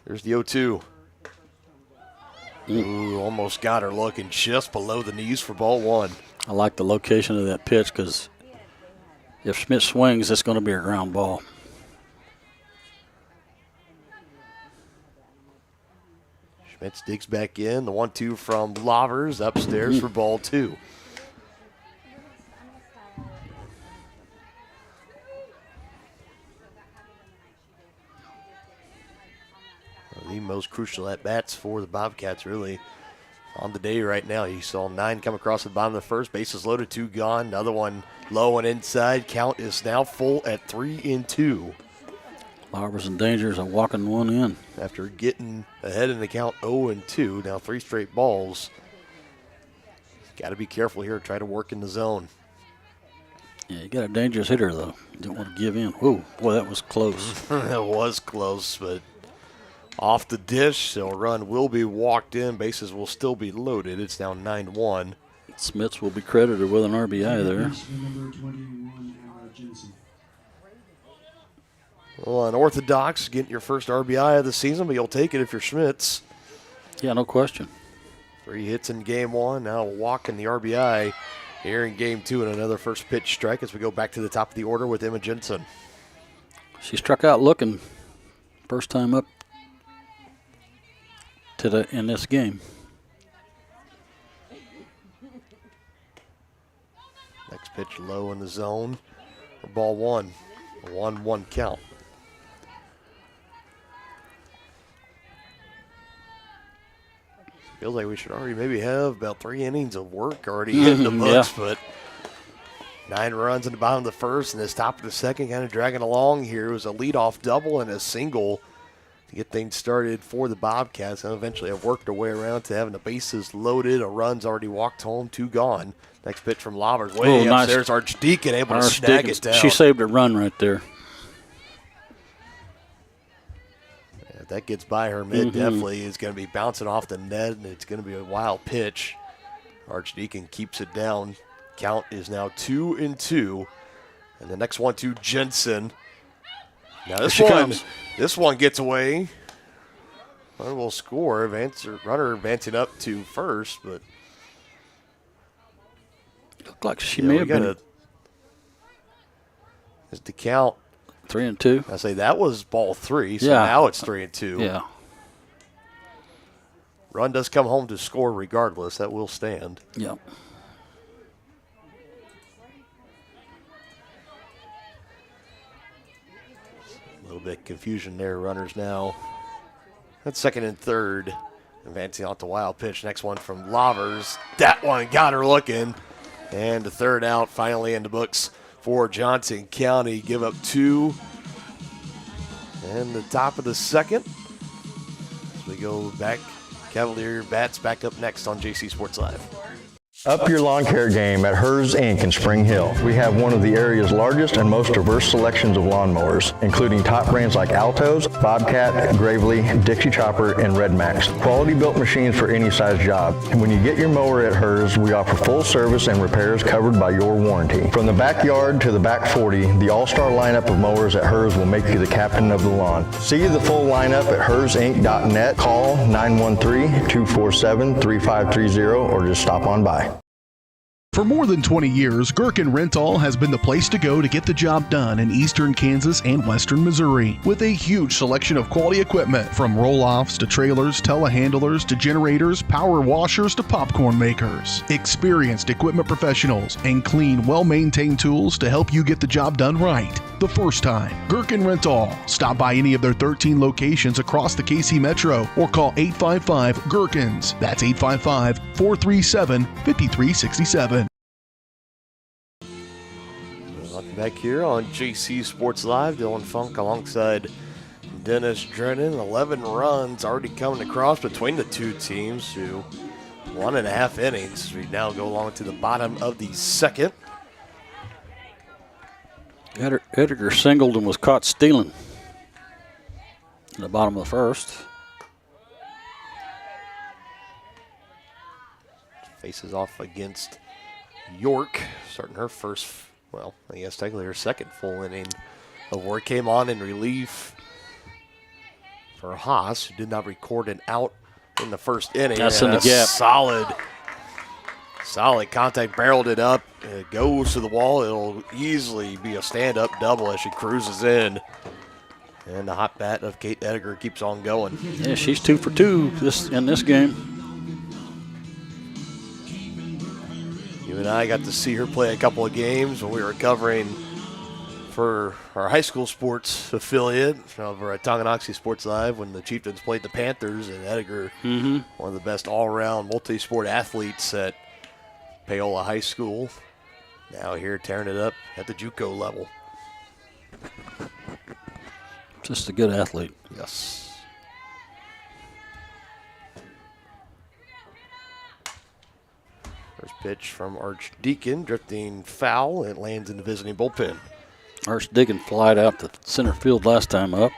There's the 0-2. Ooh, almost got her looking just below the knees for ball 1. I like the location of that pitch because if Schmidt swings, it's going to be a ground ball. Schmitz digs back in. The 1-2 from Lovers upstairs for ball 2. The most crucial at-bats for the Bobcats, really, on the day right now. You saw 9 come across the bottom of the first. Bases loaded, 2 gone. Another one low and inside. Count is now full at 3-2. Lovers and Dangers are walking one in. After getting ahead in the count 0-2, now 3 straight balls. Got to be careful here. Try to work in the zone. Yeah, you got a dangerous hitter, though. You don't want to give in. Whoa, boy, that was close. It was close, but off the dish, so a run will be walked in. Bases will still be loaded. It's now 9-1. Smits will be credited with an RBI there. Well, unorthodox, getting your first RBI of the season, but you'll take it if you're Schmitz. Yeah, no question. 3 hits in game 1, now a walk in the RBI here in game 2, and another first pitch strike as we go back to the top of the order with Emma Jensen. She struck out looking first time up in this game. Next pitch low in the zone for ball 1. A 1-1 count. Feels like we should already maybe have about 3 innings of work already in the books, but 9 runs in the bottom of the first, and this top of the second kind of dragging along here. It was a leadoff double and a single to get things started for the Bobcats, and eventually have worked their way around to having the bases loaded. A run's already walked home, 2 gone. Next pitch from Lovers. Way upstairs, Archdeacon able to snag it down. She saved a run right there. If that gets by her mid, definitely is going to be bouncing off the net, and it's going to be a wild pitch. Archdeacon keeps it down. Count is now 2-2. And the next one to Jensen. Now this one gets away. Runner will score. Runner advancing up to first, but looked like she may have been. Is the count 3-2? I say that was ball 3, so now it's 3-2. Yeah. Run does come home to score regardless. That will stand. Yeah. A little bit of confusion there. Runners now at second and third. Advancing out the wild pitch. Next one from Lovers. That one got her looking. And the third out finally in the books for Johnson County. Give up 2. And the top of the second. As we go back, Cavalier bats back up next on JC Sports Live. Up your lawn care game at Hers Inc. in Spring Hill. We have one of the area's largest and most diverse selections of lawnmowers, including top brands like Altos, Bobcat, Gravely, Dixie Chopper, and Red Max. Quality built machines for any size job. And when you get your mower at Hers, we offer full service and repairs covered by your warranty. From the backyard to the back 40, the all-star lineup of mowers at Hers will make you the captain of the lawn. See the full lineup at hersinc.net. Call 913-247-3530 or just stop on by. For more than 20 years, Gherkin Rental has been the place to go to get the job done in eastern Kansas and western Missouri. With a huge selection of quality equipment, from roll-offs to trailers, telehandlers to generators, power washers to popcorn makers. Experienced equipment professionals and clean, well-maintained tools to help you get the job done right the first time. Gherkin Rental. Stop by any of their 13 locations across the KC Metro or call 855-GHERKINS. That's 855-437-5367. Back here on JC Sports Live, Dylan Funk alongside Dennis Drennan. 11 runs already coming across between the two teams to 1.5 innings. We now go along to the bottom of the second. Edgar singled and was caught stealing in the bottom of the first. Faces off against York, starting her first, well, I guess technically her second full inning of work. Came on in relief for Haas, who did not record an out in the first inning. That's in the gap. Solid contact, barreled it up. It goes to the wall. It'll easily be a stand-up double as she cruises in. And the hot bat of Kate Edgar keeps on going. Yeah, she's 2 for 2 in this game. You and I got to see her play a couple of games when we were covering for our high school sports affiliate over at Tonganoxie Sports Live when the Chieftains played the Panthers, and Edgar, one of the best all-around multi-sport athletes at Paola High School. Now here tearing it up at the JUCO level. Just a good athlete. Yes. First pitch from Archdeacon, drifting foul. It lands in the visiting bullpen. Archdeacon flied out to center field last time up.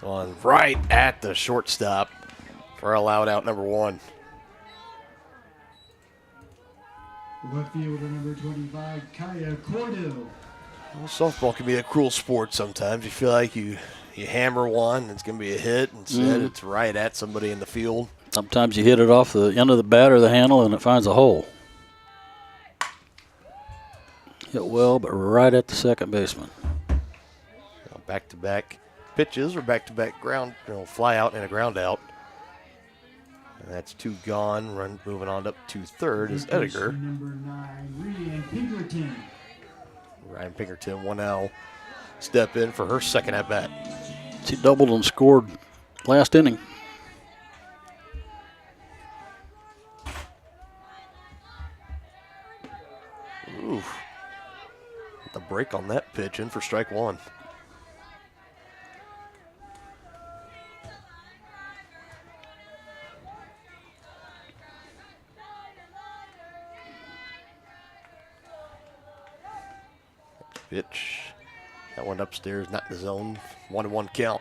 On right at the shortstop for a loud out number 1. Left fielder number 25, Kaya Cordell. Well, softball can be a cruel sport sometimes. You feel like you hammer one, and it's going to be a hit. Instead, it's right at somebody in the field. Sometimes you hit it off the end of the bat or the handle, and it finds a hole. Hit well, but right at the second baseman. Back-to-back pitches or back-to-back ground, fly out and a ground out. And that's 2 gone. Run moving on up to third is Edgar. Number 9, Ryan Pinkerton. Ryan Pinkerton will now step in for her second at-bat. She doubled and scored last inning. Ooh. The break on that pitch in for strike 1. Pitch. That one upstairs, not in the zone. 1-1 count.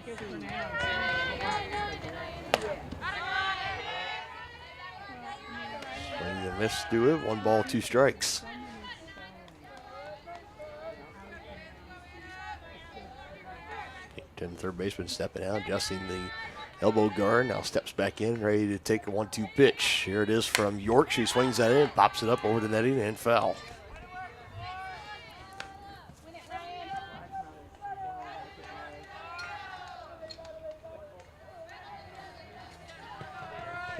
Swing and miss, do it. 1 ball, 2 strikes. Third baseman stepping out, adjusting the elbow guard. Now steps back in, ready to take a 1-2 pitch. Here it is from York. She swings that in, pops it up over the netting, and foul.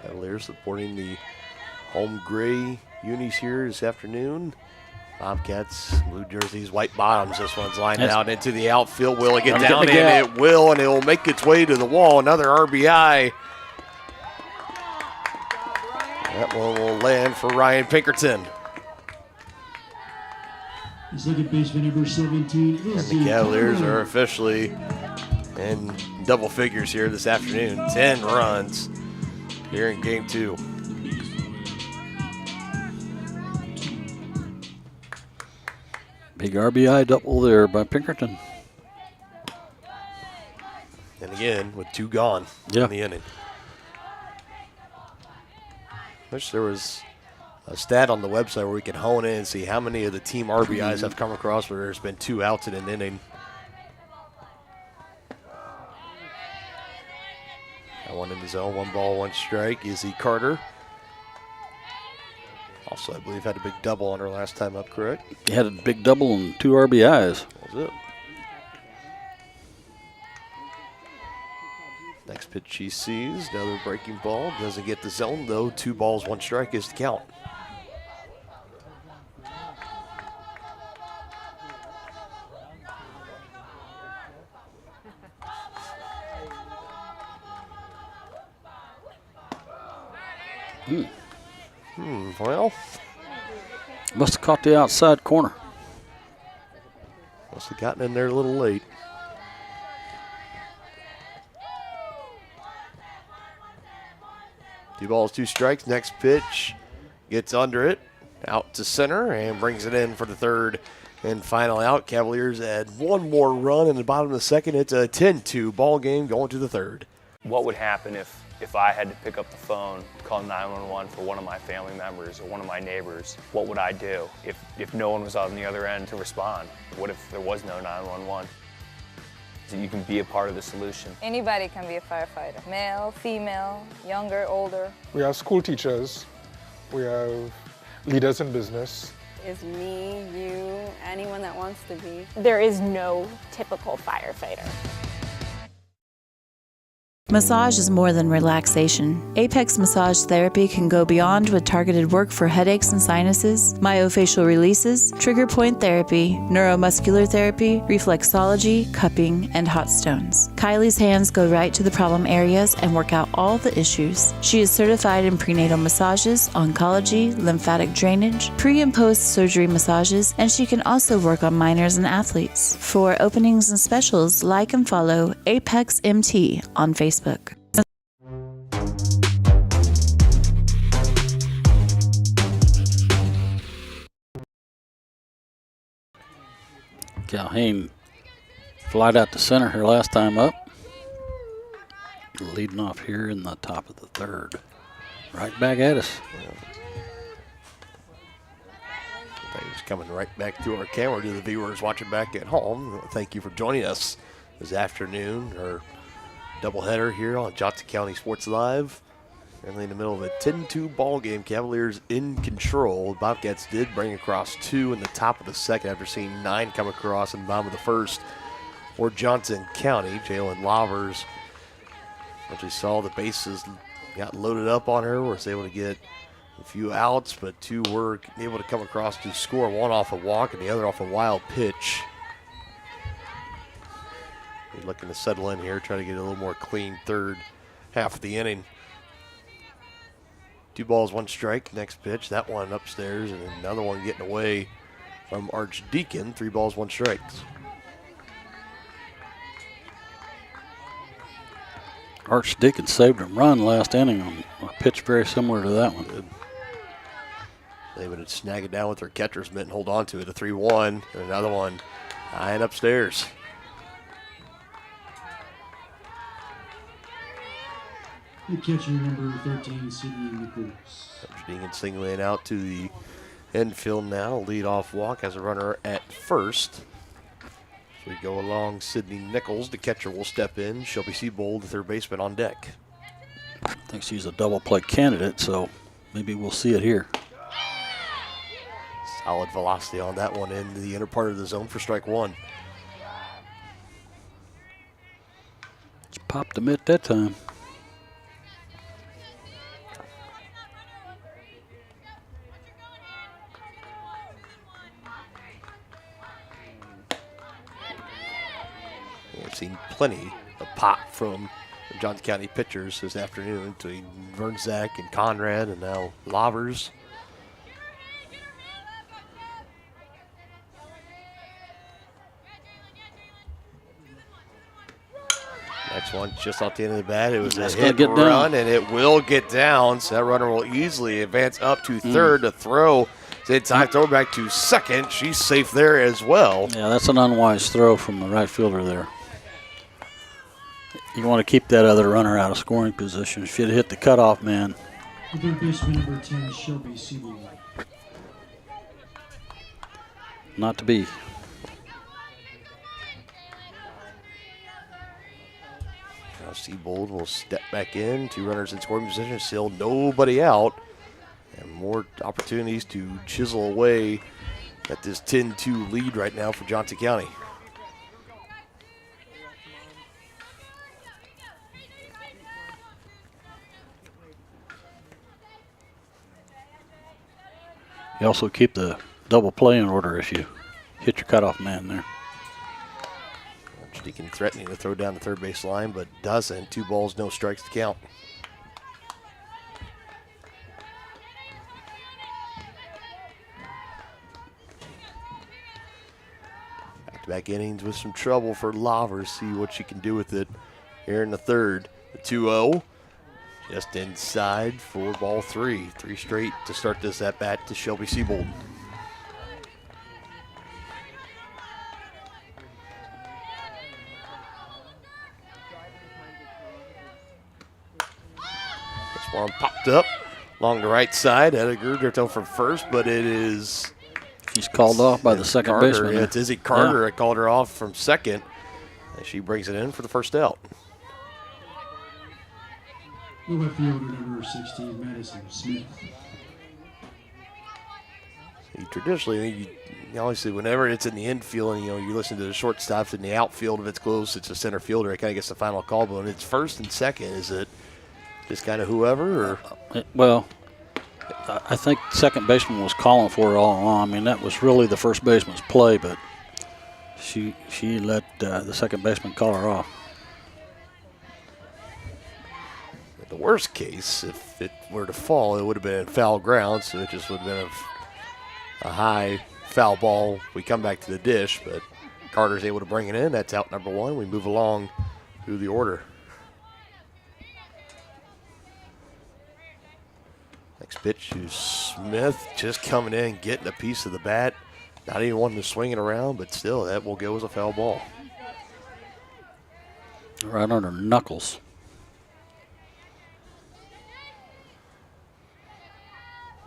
Cavaliers supporting the home gray unis here this afternoon. Bobcats, blue jerseys, white bottoms. This one's lined out into the outfield. Will it get down? And it will, and it will make its way to the wall. Another RBI. That one will land for Ryan Pinkerton. Second baseman number 17 is and the Cavaliers are officially in double figures here this afternoon. 10 runs here in game 2. Big RBI double there by Pinkerton. And again, with 2 gone in the inning. Wish there was a stat on the website where we could hone in and see how many of the team RBIs have come across where there's been 2 outs in an inning. That one in the zone, 1 ball, 1 strike. Izzy Carter. Also, I believe, had a big double on her last time up, correct? He had a big double and 2 RBIs. That was it. Next pitch she sees, another breaking ball. Doesn't get the zone, though. 2 balls, 1 strike is the count. Well, must have caught the outside corner. Must have gotten in there a little late. Two balls, 2 strikes. Next pitch gets under it, out to center, and brings it in for the third and final out. Cavaliers add 1 more run in the bottom of the second. It's a 10-2 ball game going to the third. What would happen if I had to pick up the phone, call 911 for one of my family members or one of my neighbors? What would I do if no one was on the other end to respond? What if there was no 911? So you can be a part of the solution. Anybody can be a firefighter. Male, female, younger, older. We have school teachers. We have leaders in business. Is me, you, anyone that wants to be. There is no typical firefighter. Massage is more than relaxation. Apex Massage Therapy can go beyond with targeted work for headaches and sinuses, myofascial releases, trigger point therapy, neuromuscular therapy, reflexology, cupping, and hot stones. Kylie's hands go right to the problem areas and work out all the issues. She is certified in prenatal massages, oncology, lymphatic drainage, pre- and post-surgery massages, and she can also work on minors and athletes. For openings and specials, like and follow Apex MT on Facebook. Calhoun flied out to center her last time up. Leading off here in the top of the third. Right back at us. Things coming right back through our camera to the viewers watching back at home. Thank you for joining us this afternoon. Our doubleheader here on Johnson County Sports Live. Currently in the middle of a 10-2 ball game. Cavaliers in control. Bobcats did bring across 2 in the top of the second after seeing 9 come across in the bottom of the first for Johnson County. Jalen Lavers actually saw the bases got loaded up on her, was able to get a few outs, but 2 were able to come across to score, 1 off a walk and the other off a wild pitch. He's looking to settle in here, try to get a little more clean third half of the inning. 2 balls, 1 strike. Next pitch, that one upstairs, and another one getting away from Archdeacon. 3 balls, 1 strike. Archdeacon saved a run last inning on a pitch very similar to that one. Good. They would snag it down with their catcher's mitt and hold on to it. A 3-1, and another one high and upstairs. The catcher, number 13, Sidney Nichols. Archdeacon singling out to the infield now. Lead-off walk has a runner at first. As we go along, Sidney Nichols, the catcher, will step in. Shelby Siebold, the third baseman, on deck. I think she's a double play candidate, so maybe we'll see it here. Solid velocity on that one in the inner part of the zone for strike 1. It's popped the mitt that time. We've seen plenty of pop from Johnson County pitchers this afternoon between Vernzak and Conrad and now Lavers. Next one just off the end of the bat. It was a hit and run, and it will get down. So that runner will easily advance up to third to throw. Inside throw back to second. She's safe there as well. Yeah, that's an unwise throw from the right fielder there. You want to keep that other runner out of scoring position. If you'd hit the cutoff man. The third baseman, number 10, Shelby Siebold. Not to be. Now Siebold will step back in. 2 runners in scoring position. Still nobody out. And more opportunities to chisel away at this 10-2 lead right now for Johnson County. You also keep the double play in order if you hit your cutoff man there. Archdeacon threatening to throw down the third base line, but doesn't. 2 balls, no strikes to count. Back-to-back innings with some trouble for Lavers. See what she can do with it here in the third. The 2-0. Just inside for ball 3. 3 straight to start this at-bat to Shelby Siebold. One popped up along the right side. Ediger throw from first, but it is. She's called off by the second Carter. baseman. Yeah, it's Izzy Carter that called her off from second. And she brings it in for the first out. The left fielder, number 16, Madison Smith. Traditionally, you obviously, whenever it's in the infield and, you listen to the shortstops in the outfield, if it's close, it's a center fielder. It kind of gets the final call. But when it's first and second, is it just kind of whoever? Or? Well, I think second baseman was calling for it all along. I mean, that was really the first baseman's play, but she let the second baseman call her off. In the worst case, if it were to fall, it would have been foul ground, so it just would have been a high foul ball. We come back to the dish, but Carter's able to bring it in. That's out number one. We move along through the order. Next pitch to Smith, just coming in, getting a piece of the bat. Not even wanting to swing it around, but still, that will go as a foul ball. Right on her knuckles.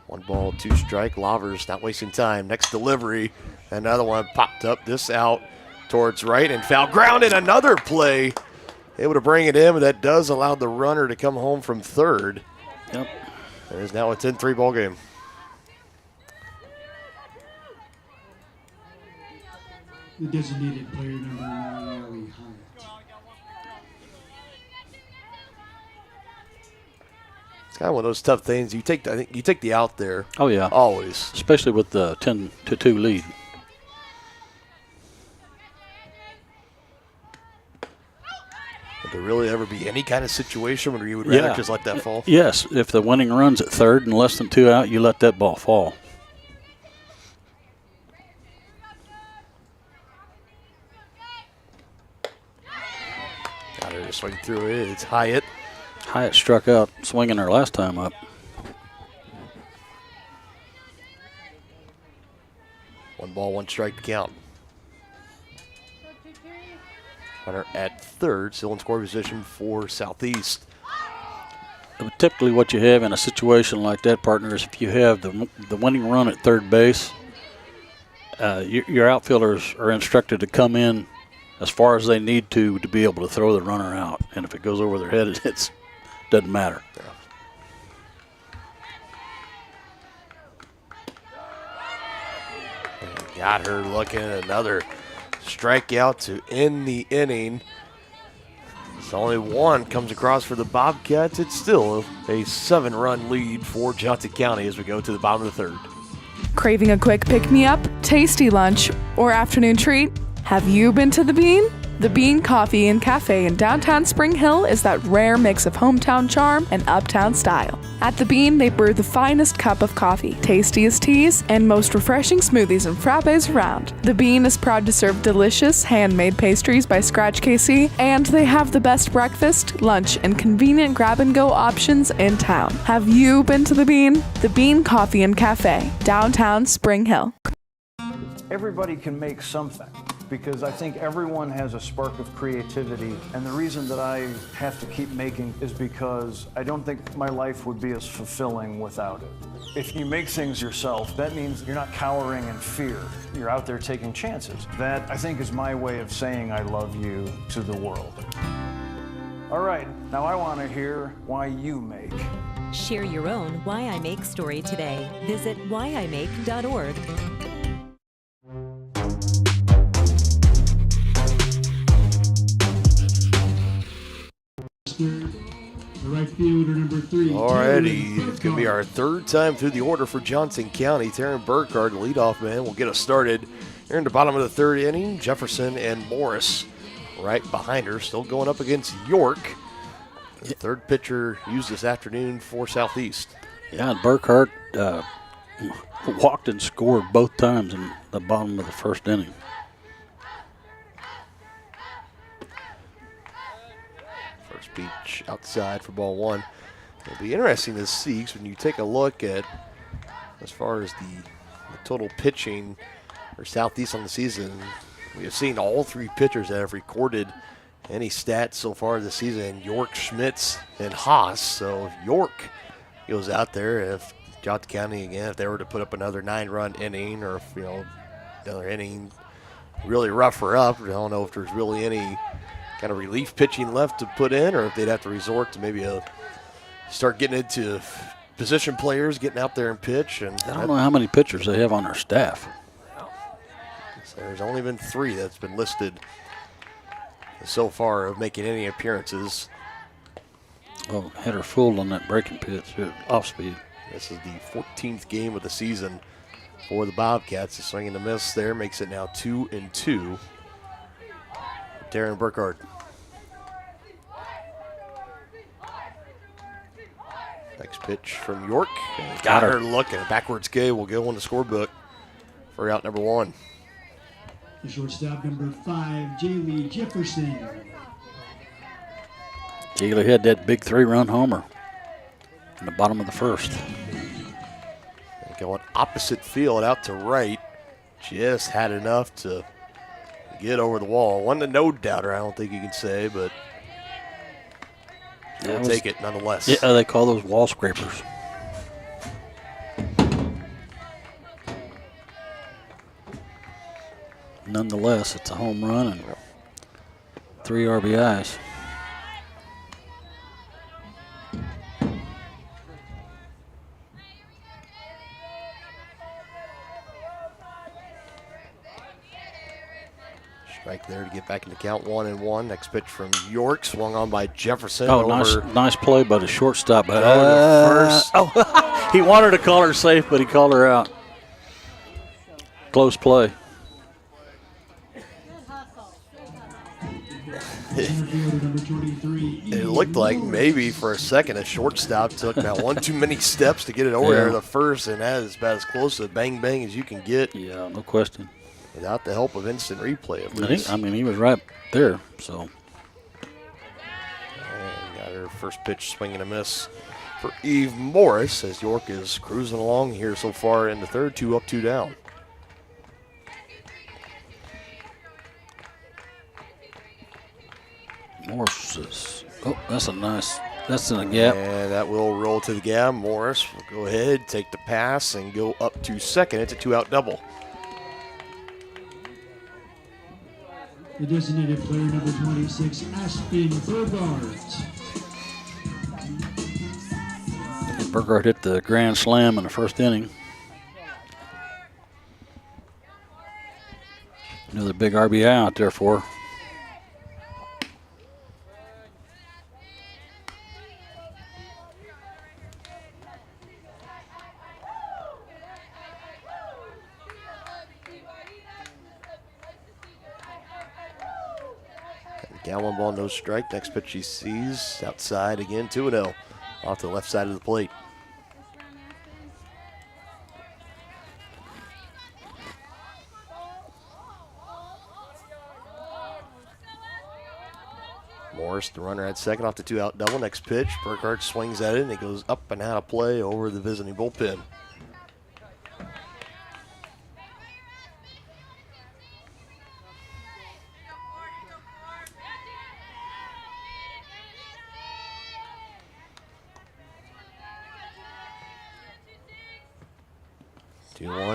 One ball, two strike. Lavers not wasting time. Next delivery. Another one popped up. This out towards right and foul. Grounded. Another play. Able to bring it in, but that does allow the runner to come home from third. Yep. It is now a 10-3 ball game. The designated player, number 9, Allie Hyatt. It's kind of one of those tough things. I think you take the out there. Oh, yeah. Always. Especially with the 10-2 lead. Would there really ever be any kind of situation where you would rather just let that fall? Yes. If the winning run's at third and less than 2 out, you let that ball fall. Got her to swing through it. It's Hyatt. Hyatt struck out swinging her last time up. One ball, one strike to count. Runner at third, still in score position for Southeast. Typically what you have in a situation like that, partner, is if you have the winning run at third base, your outfielders are instructed to come in as far as they need to be able to throw the runner out. And if it goes over their head, it doesn't matter. And got her looking at another strikeout to end the inning. It's only one comes across for the Bobcats. It's still a 7-run lead for Johnson County as we go to the bottom of the third. Craving a quick pick-me-up, tasty lunch, or afternoon treat? Have you been to The Bean? The Bean Coffee and Cafe in downtown Spring Hill is that rare mix of hometown charm and uptown style. At The Bean, they brew the finest cup of coffee, tastiest teas, and most refreshing smoothies and frappes around. The Bean is proud to serve delicious, handmade pastries by Scratch KC, and they have the best breakfast, lunch, and convenient grab-and-go options in town. Have you been to The Bean? The Bean Coffee and Cafe, downtown Spring Hill. Everybody can make something, because I think everyone has a spark of creativity, and the reason that I have to keep making is because I don't think my life would be as fulfilling without it. If you make things yourself, that means you're not cowering in fear. You're out there taking chances. That, I think, is my way of saying I love you to the world. All right, now I want to hear why you make. Share your own Why I Make story today. Visit whyimake.org. The right fielder, number 3. Alrighty, it's going to be our third time through the order for Johnson County. Taryn Burkhardt, the leadoff man, will get us started here in the bottom of the third inning. Jefferson and Morris right behind her, still going up against York. The third pitcher used this afternoon for Southeast. Yeah, and Burkhardt walked and scored both times in the bottom of the first inning. First pitch outside for ball one. It'll be interesting to see when you take a look at as far as the total pitching for Southeast on the season. We have seen all three pitchers that have recorded any stats so far this season, York, Schmitz, and Haas. So if York goes out there, if Jota County, again, if they were to put up another 9-run inning or, if, another inning, really rough her up, I don't know if there's really any kind of relief pitching left to put in, or if they'd have to resort to maybe start getting into position players, getting out there and pitch. And I don't know how many pitchers they have on their staff. There's only been 3 that's been listed so far of making any appearances. Oh, had her fooled on that breaking pitch, off speed. This is the 14th game of the season for the Bobcats. The swing and the miss there makes it now 2-2. Darren Burkhardt. Next pitch from York. Got her look, and a backwards K will go on the scorebook for out number 1. The shortstop, number 5, Jaylee Jefferson. Jaylee had that big 3-run homer in the bottom of the first. Going opposite field out to right. Just had enough to get over the wall. Wasn't a no-doubter, I don't think you can say, but we'll take it nonetheless. Yeah, they call those wall scrapers. Nonetheless, it's a home run and 3 RBIs. Strike there to get back into count 1-1. Next pitch from York, swung on by Jefferson. Oh, nice play by the shortstop. First. Oh, he wanted to call her safe, but he called her out. Close play. It looked like maybe for a second a shortstop took about one too many steps to get it over there to the first, and that is about as close to bang bang as you can get. Yeah, no question. Without the help of instant replay, at least. He was right there, so. And got her first pitch swing and a miss for Eve Morris as York is cruising along here so far in the third. 2 up, 2 down. Morris. Oh, that's in the gap. And that will roll to the gap. Morris will go ahead, take the pass, and go up to second. It's a 2-out double. The designated player, number 26, Aspen Burgart. Burgart hit the grand slam in the first inning. Another big RBI out there for her. Down 1 ball, no strike. Next pitch he sees outside again, 2-0 off the left side of the plate. Morris, the runner at second off the 2-out double. Next pitch, Burkhardt swings at it, and it goes up and out of play over the visiting bullpen.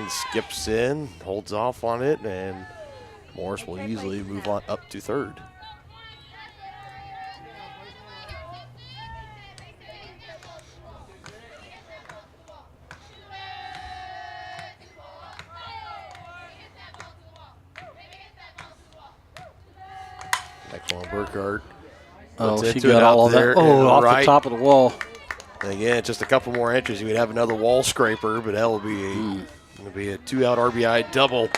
Skips in, holds off on it, and Morris will easily move on up to third. Next one, Burkhardt. Oh, she got all of that. Oh, off the top of the wall. And again, just a couple more inches, you would have another wall scraper, but that will be a 2-out RBI double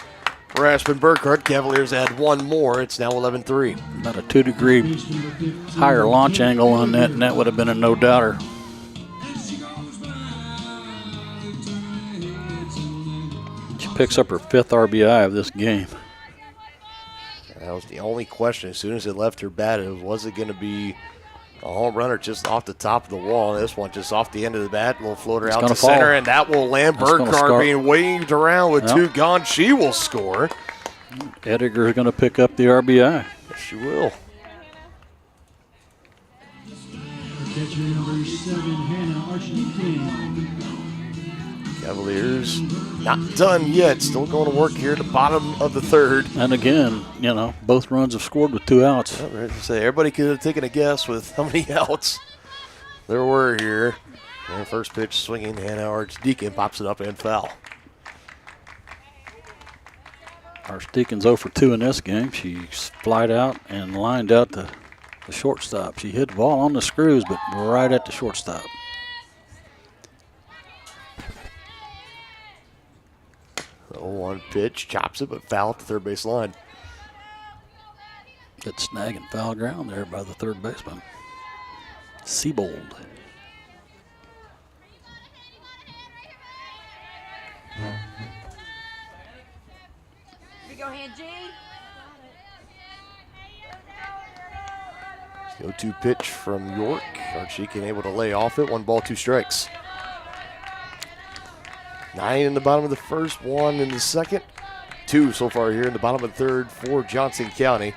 for Aspen Burkhardt. Cavaliers add 1 more. It's now 11-3. About a 2-degree higher launch angle on that, and that would have been a no-doubter. She picks up her 5th RBI of this game. That was the only question. As soon as it left her bat, was it going to be a home run or just off the top of the wall? And this one just off the end of the bat, a little floater out to center, and that will land. Burkhardt being waved around with 2 gone. She will score. Ediger is going to pick up the RBI. Yes, she will. Catcher number 7, Hannah Archdeacon. Cavaliers not done yet. Still going to work here at the bottom of the third. And again, you know, both runs have scored with 2 outs. Everybody could have taken a guess with how many outs there were here. And first pitch swinging, Hannah Archdeacon pops it up and foul. Archdeacon's 0 for 2 in this game. She's flied out and lined out the shortstop. She hit the ball on the screws, but right at the shortstop. The 0-1 pitch, chops it, but foul at the third base line. Good snag and foul ground there by the third baseman, Siebold. Go ahead, G. 0-2 pitch from York. Archdeacon able to lay off it. 1 ball, 2 strikes. 9 in the bottom of the first, 1 in the second. 2 so far here in the bottom of the third for Johnson County.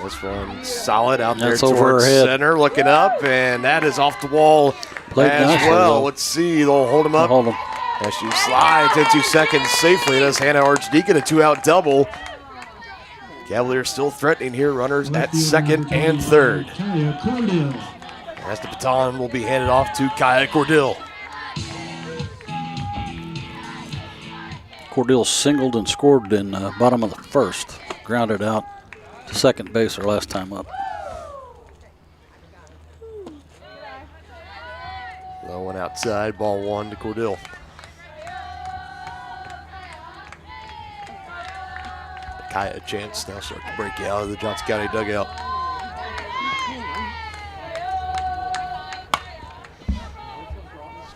This one solid out there towards center, looking up, and that is off the wall as well. Let's see, they'll hold him up. Hold him. As she slides into second safely. That's Hannah Archdeacon, a 2-out double. Cavaliers still threatening here, runners at second and third. As the baton will be handed off to Kaya Cordill. Cordill singled and scored in the bottom of the first. Grounded out to second base her last time up. Low one outside, ball 1 to Cordill. Kaya a chance now start to break out of the Johnson County dugout.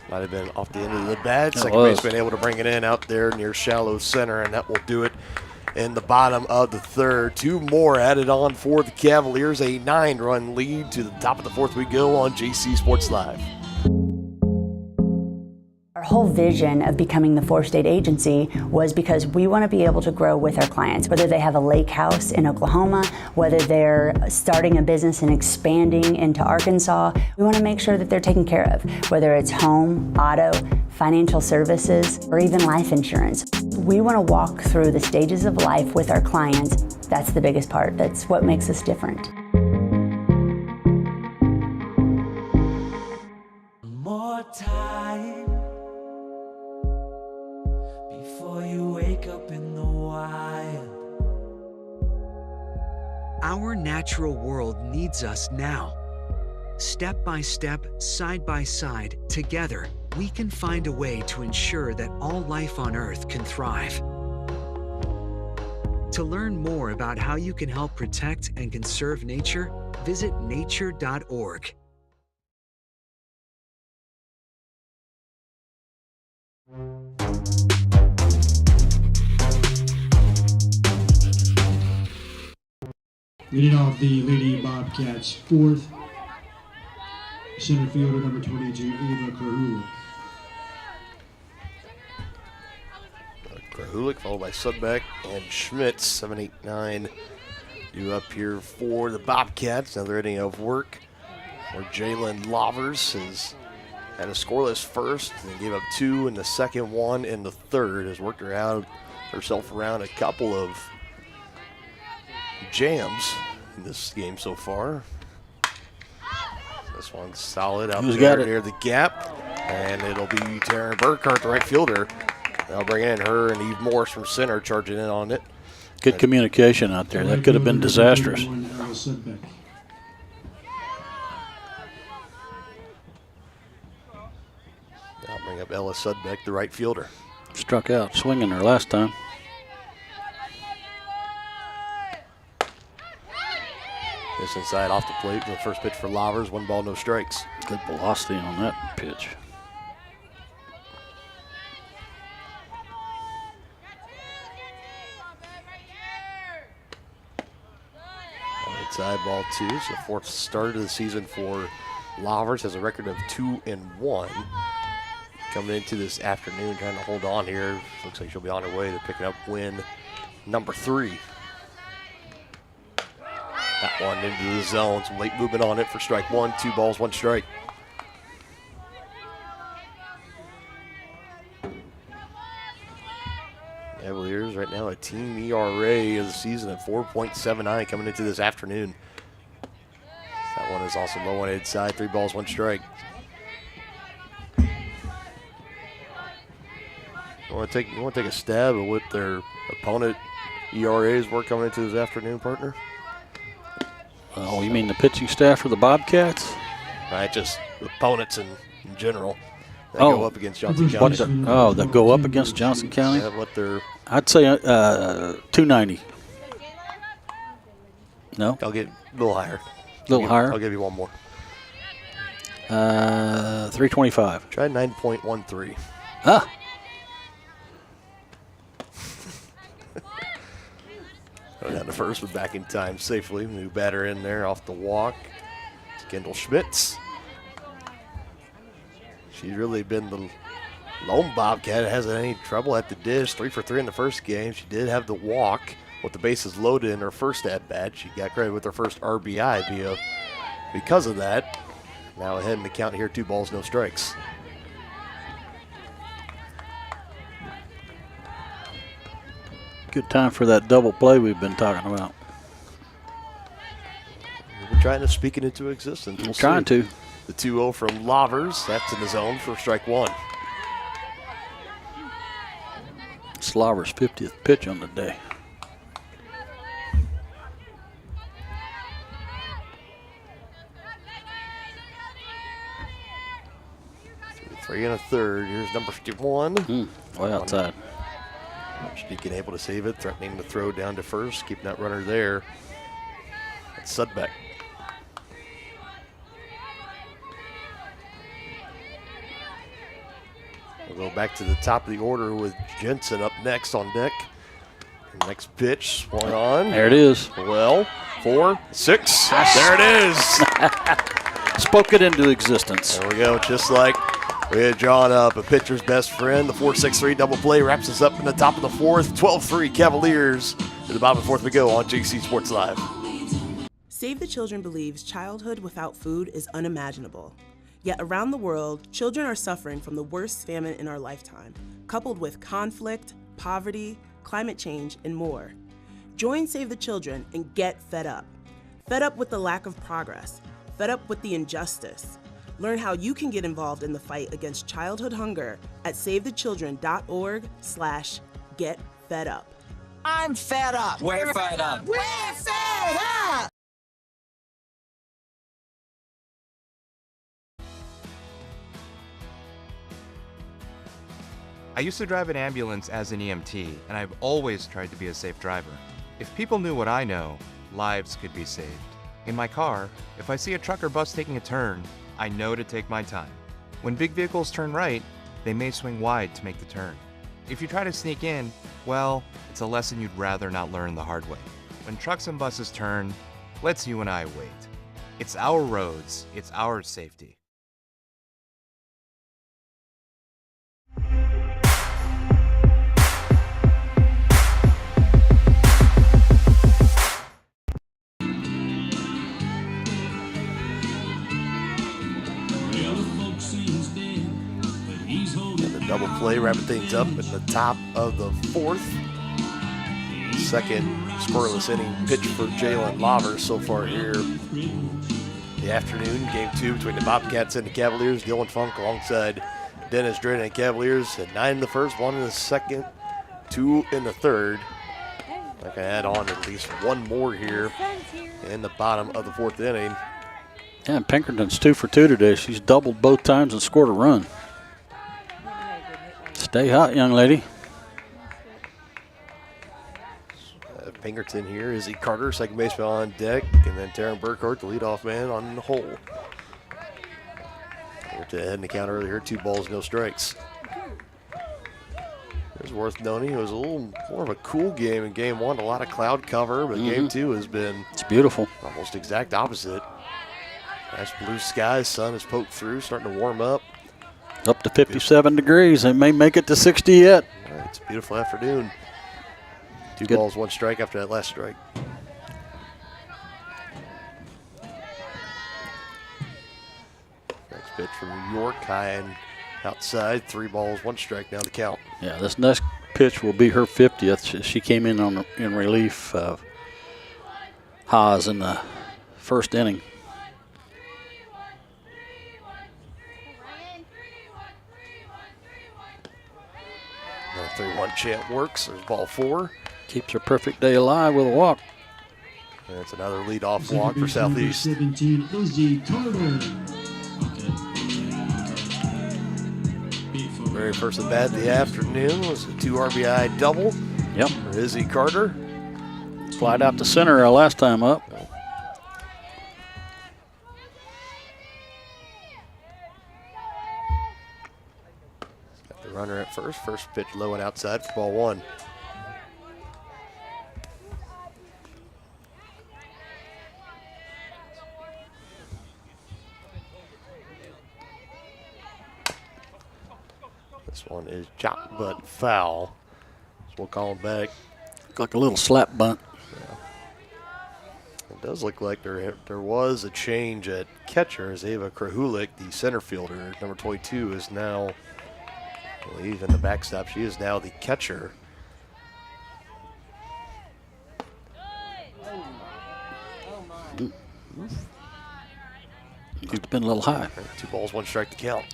Might have been off the end of the bat. Second baseman able to bring it in out there near shallow center, and that will do it in the bottom of the third. 2 more added on for the Cavaliers. A 9-run lead to the top of the fourth we go on JC Sports Live. Our whole vision of becoming the 4-state agency was because we want to be able to grow with our clients, whether they have a lake house in Oklahoma, whether they're starting a business and expanding into Arkansas. We want to make sure that they're taken care of, whether it's home, auto, financial services, or even life insurance. We want to walk through the stages of life with our clients. That's the biggest part. That's what makes us different. More time before you wake up in the wild. Our natural world needs us now. Step by step, side by side, together, we can find a way to ensure that all life on Earth can thrive. To learn more about how you can help protect and conserve nature, visit nature.org. Leading off the Lady Bobcats, 4th, center fielder number 22, Ava Krahulik. Krahulik followed by Sudbeck and Schmitz, 7, 8, 9. Due up here for the Bobcats. Another inning of work where Jalen Lovers has had a scoreless first and gave up 2 in the second, 1 in the third. Has worked herself around a couple of jams in this game so far. This one's solid out there near the gap, and it'll be Taryn Burkhart, the right fielder. They'll bring in her and Eve Morse from center, charging in on it. Good communication out there. That could have been disastrous. I'll bring up Ella Sudbeck, the right fielder. Struck out swinging her last time. This inside off the plate. The first pitch for Lovers, 1 ball, no strikes. Good velocity on that pitch. Inside ball 2. So 4th start of the season for Lovers. Has a record of 2-1. Coming into this afternoon, trying to hold on here. Looks like she'll be on her way to picking up win number 3. That one into the zone. Some late movement on it for strike one. 2 balls, 1 strike. Cavaliers right now a team ERA of the season at 4.79 coming into this afternoon. That one is also low on inside. 3 balls, 1 strike. You want to take a stab at what their opponent ERAs were coming into this afternoon, partner? Oh, you mean the pitching staff for the Bobcats? Right, just opponents in general. That go up against Johnson County. That go up against Johnson County? Yeah, what they're... I'd say 290. No? I'll get a little higher. A little higher? I'll give you one more. 325. Try 9.13. Ah. Going down to first, but back in time safely. New batter in there off the walk. It's Kendall Schmitz. She's really been the lone Bobcat. Hasn't had any trouble at the dish. 3 for 3 in the first game. She did have the walk with the bases loaded in her first at-bat. She got credit with her first RBI because of that. Now ahead in the count here, 2 balls, no strikes. Good time for that double play we've been talking about. We've been trying to speak it into existence. We're trying to. The 2-0 from Lavers. That's in the zone for strike 1. It's Lavers' 50th pitch on the day. Three and a third. Here's number 51. Way outside. Deacon able to save it, threatening to throw down to first, keeping that runner there. That's Sudbeck. We'll go back to the top of the order with Jensen up next on deck. And next pitch, swung on. There it is. Well, 4, 6. There it is. Spoke it into existence. There we go, just like we had drawn up a pitcher's best friend. The 4-6-3 double play wraps us up in the top of the 4th. 12-3 Cavaliers. To the bottom of the 4th we go on JC Sports Live. Save the Children believes childhood without food is unimaginable. Yet around the world, children are suffering from the worst famine in our lifetime, coupled with conflict, poverty, climate change, and more. Join Save the Children and get fed up. Fed up with the lack of progress. Fed up with the injustice. Learn how you can get involved in the fight against childhood hunger at savethechildren.org/getfedup. I'm fed up. We're fed up. We're fed up. I used to drive an ambulance as an EMT, and I've always tried to be a safe driver. If people knew what I know, lives could be saved. In my car, if I see a truck or bus taking a turn, I know to take my time. When big vehicles turn right, they may swing wide to make the turn. If you try to sneak in, well, it's a lesson you'd rather not learn the hard way. When trucks and buses turn, let's you and I wait. It's our roads, it's our safety. Double play, wrapping things up in the top of the 4th. Second scoreless inning pitch for Jalen Lavers so far here. The afternoon, game 2 between the Bobcats and the Cavaliers. Dylan Funk alongside Dennis Dren and Cavaliers at 9 in the first, 1 in the second, 2 in the third. I can add on at least one more here in the bottom of the 4th inning. Yeah, and Pinkerton's 2 for 2 today. She's doubled both times and scored a run. Stay hot, young lady. Pinkerton here. Izzy Carter, second baseman on deck. And then Taryn Burkhart, the leadoff man, on the hole. Here to head in the count earlier, 2 balls, no strikes. It's worth noting it was a little more of a cool game in game 1. A lot of cloud cover, but game 2 has been beautiful. Almost exact opposite. Nice blue skies, sun has poked through, starting to warm up. Up to 57 degrees. They may make it to 60 yet. All right, it's a beautiful afternoon. 2 balls, 1 strike after that last strike. pitch from York, high and outside. 3 balls, 1 strike now the count. Yeah, this next pitch will be her 50th. She came in in relief of Haas in the first inning. The 3-1 chant works. There's ball 4. Keeps her perfect day alive with a walk. And it's another leadoff walk for Southeast. 17, Izzy Carter. Very first at bat of the afternoon was a 2 RBI double. Yep. For Izzy Carter. Flied out to center last time up. Got the runner at first. First pitch low and outside for ball 1. This one is chopped but foul. So we'll call him back. Look like a little slap bunt. It does look like there was a change at catcher as Ava Krahulik, the center fielder, number 22, is now, I believe, in the backstop. She is now the catcher. Must have been a little high. 2 balls, 1 strike to count.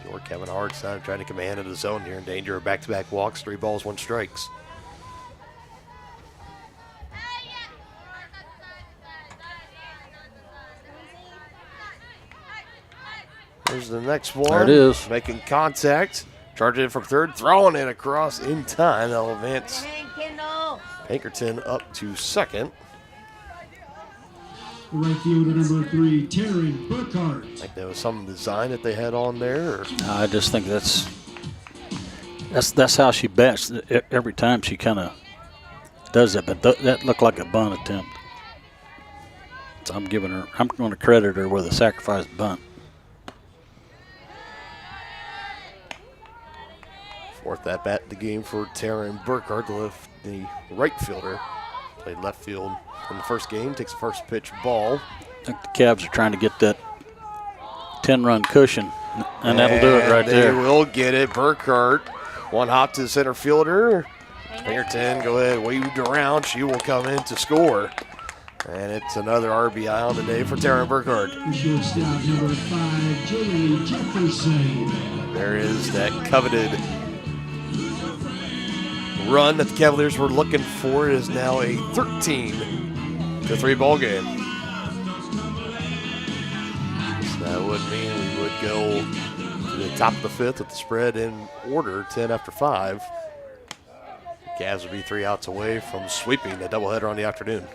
York having a hard time trying to command into the zone here, in danger of back-to-back walks. 3 balls, 1 strikes. Here's the next one. There it is. Making contact. Charging in from third, throwing it across in time. That'll advance Pinkerton up to second. Right fielder number 3, Taryn Burkhart. I think there was some design that they had on there. Or? I just think that's how she bats. Every time she kind of does that, but that looked like a bunt attempt. So I'm going to credit her with a sacrifice bunt. Fourth at bat in the game for Taryn Burkhart, the right fielder. Played left field in the first game, takes the first pitch ball. I think the Cavs are trying to get that 10-run cushion, and that'll do it right there. They will get it. Burkhart, 1 hop to the center fielder. Pinkerton, go ahead, waved around. She will come in to score. And it's another RBI on the day for Taryn Burkhart. Shortstop number 5, Julie Jefferson. There is that coveted run that the Cavaliers were looking for. It is now a 13-3 ball game. So that would mean we would go to the top of the 5th with the spread in order, 10 after 5. The Cavs would be 3 outs away from sweeping the doubleheader on the afternoon.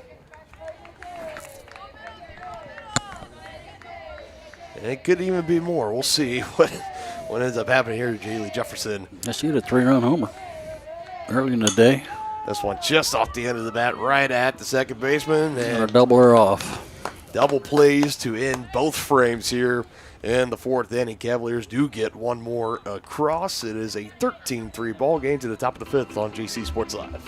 And it could even be more. We'll see what ends up happening here to Julie Jefferson. She hit a 3-run homer early in the day. This one just off the end of the bat, right at the second baseman. And double her off. Double plays to end both frames here in the 4th inning. Cavaliers do get 1 more across. It is a 13-3 ball game to the top of the 5th on GC Sports Live.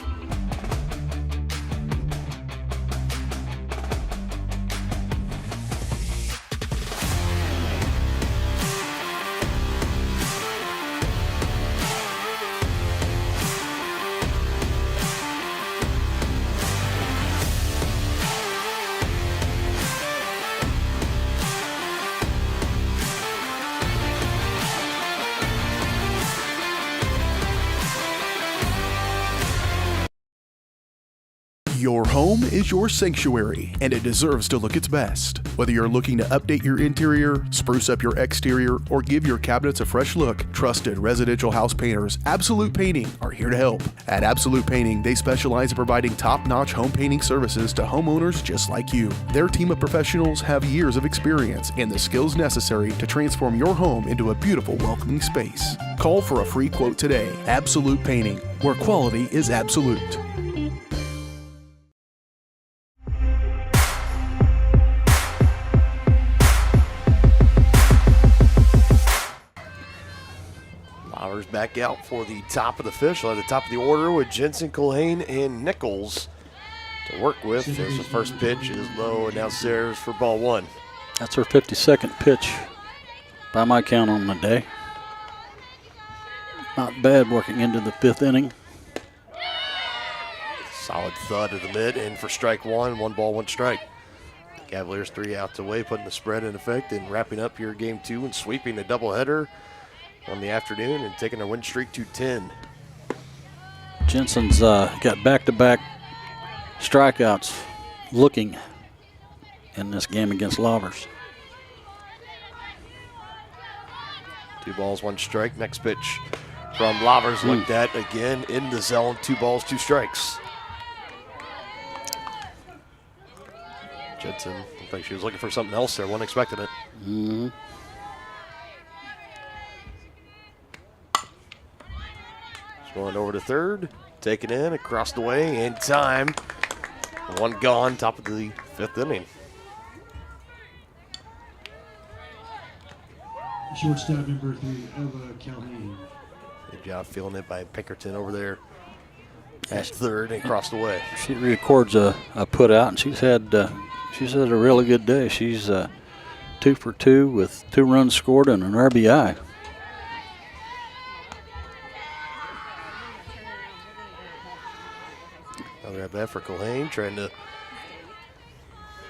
Your home is your sanctuary, and it deserves to look its best. Whether you're looking to update your interior, spruce up your exterior, or give your cabinets a fresh look, trusted residential house painters Absolute Painting are here to help. At Absolute Painting, they specialize in providing top-notch home painting services to homeowners just like you. Their team of professionals have years of experience and the skills necessary to transform your home into a beautiful, welcoming space. Call for a free quote today. Absolute Painting, where quality is absolute. Lavers back out for the top of the fish, at the top of the order with Jensen, Culhane, and Nichols to work with as the first pitch is low and downstairs for ball one. That's her 52nd pitch by my count on the day. Not bad working into the 5th inning. Solid thud to the mid, and for strike one, 1 ball, 1 strike. The Cavaliers 3 outs away, putting the spread in effect and wrapping up here game 2 and sweeping the doubleheader on the afternoon and taking their win streak to 10. Jensen's got back-to-back strikeouts looking in this game against Lavers. 2 balls, 1 strike. Next pitch from Lavers looked at again in the zone. 2 balls, 2 strikes. Jensen looked like she was looking for something else there. Wasn't expecting it. Mm-hmm. Going over to third, taken in, across the way, in time. 1 gone, top of the 5th inning. Shortstop number 3, Eva Calhoun. Good job feeling it by Pinkerton over there at third and across the way. She records a put out, and she's had a really good day. She's 2 for 2 with 2 runs scored and an RBI. Another at bat for Culhane, trying to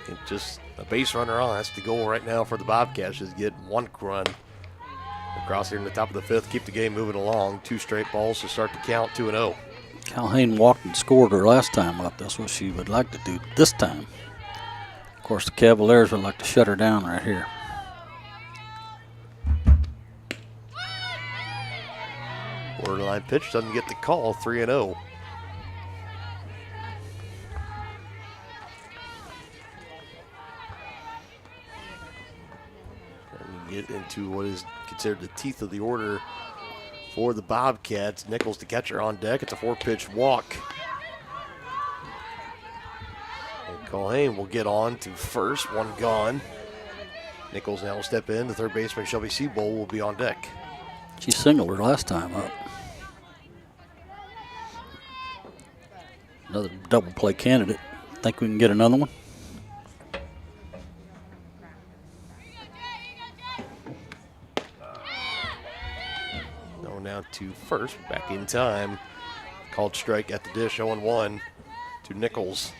get just a base runner on. That's the goal right now for the Bobcats, is get 1 run across here in the top of the 5th, keep the game moving along. 2 straight balls to start the count, 2-0. Calhoun walked and scored her last time up. That's what she would like to do this time. Of course, the Cavaliers would like to shut her down right here. Borderline pitch, doesn't get the call, 3-0. Get into what is considered the teeth of the order for the Bobcats. Nichols, the catcher, on deck. It's a 4-pitch walk. And Culhane will get on to first, 1 gone. Nichols now will step in. The third baseman, Shelby Seabold, will be on deck. She singled her last time up. Another double play candidate. Think we can get another one? Now to first, back in time. Called strike at the dish, 0-1 to Nichols.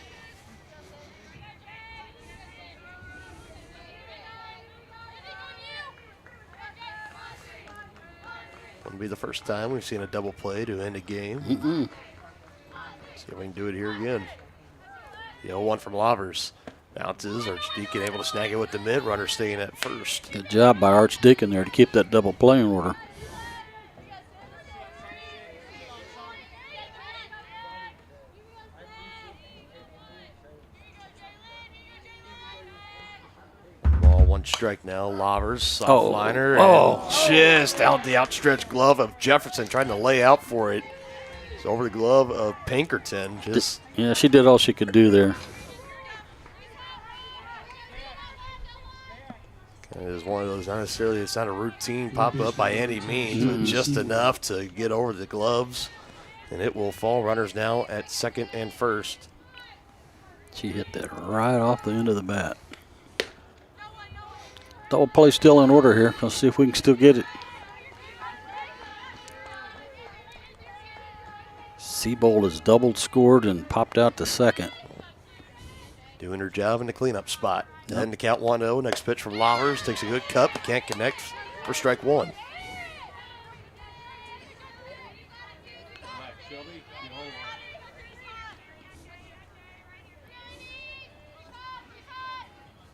Wouldn't be the first time we've seen a double play to end a game. Mm-mm. See if we can do it here again. The 0-1 from Lavers. Bounces, Archdeacon able to snag it with the mid, runner staying at first. Good job by Archdeacon there to keep that double play in order. Ball, 1 strike now. Lavers, soft liner, and just out the outstretched glove of Jefferson, trying to lay out for it. It's over the glove of Pinkerton. Yeah, she did all she could do there. It is one of those, not necessarily, it's not a routine pop-up by any means, but just enough to get over the gloves. And it will fall. Runners now at second and first. She hit that right off the end of the bat. Double play still in order here. Let's see if we can still get it. Seabold has doubled, scored, and popped out to second. Doing her job in the cleanup spot. Yep. And the count 1-0. Next pitch from Lavers. Takes a good cut, but can't connect for strike 1.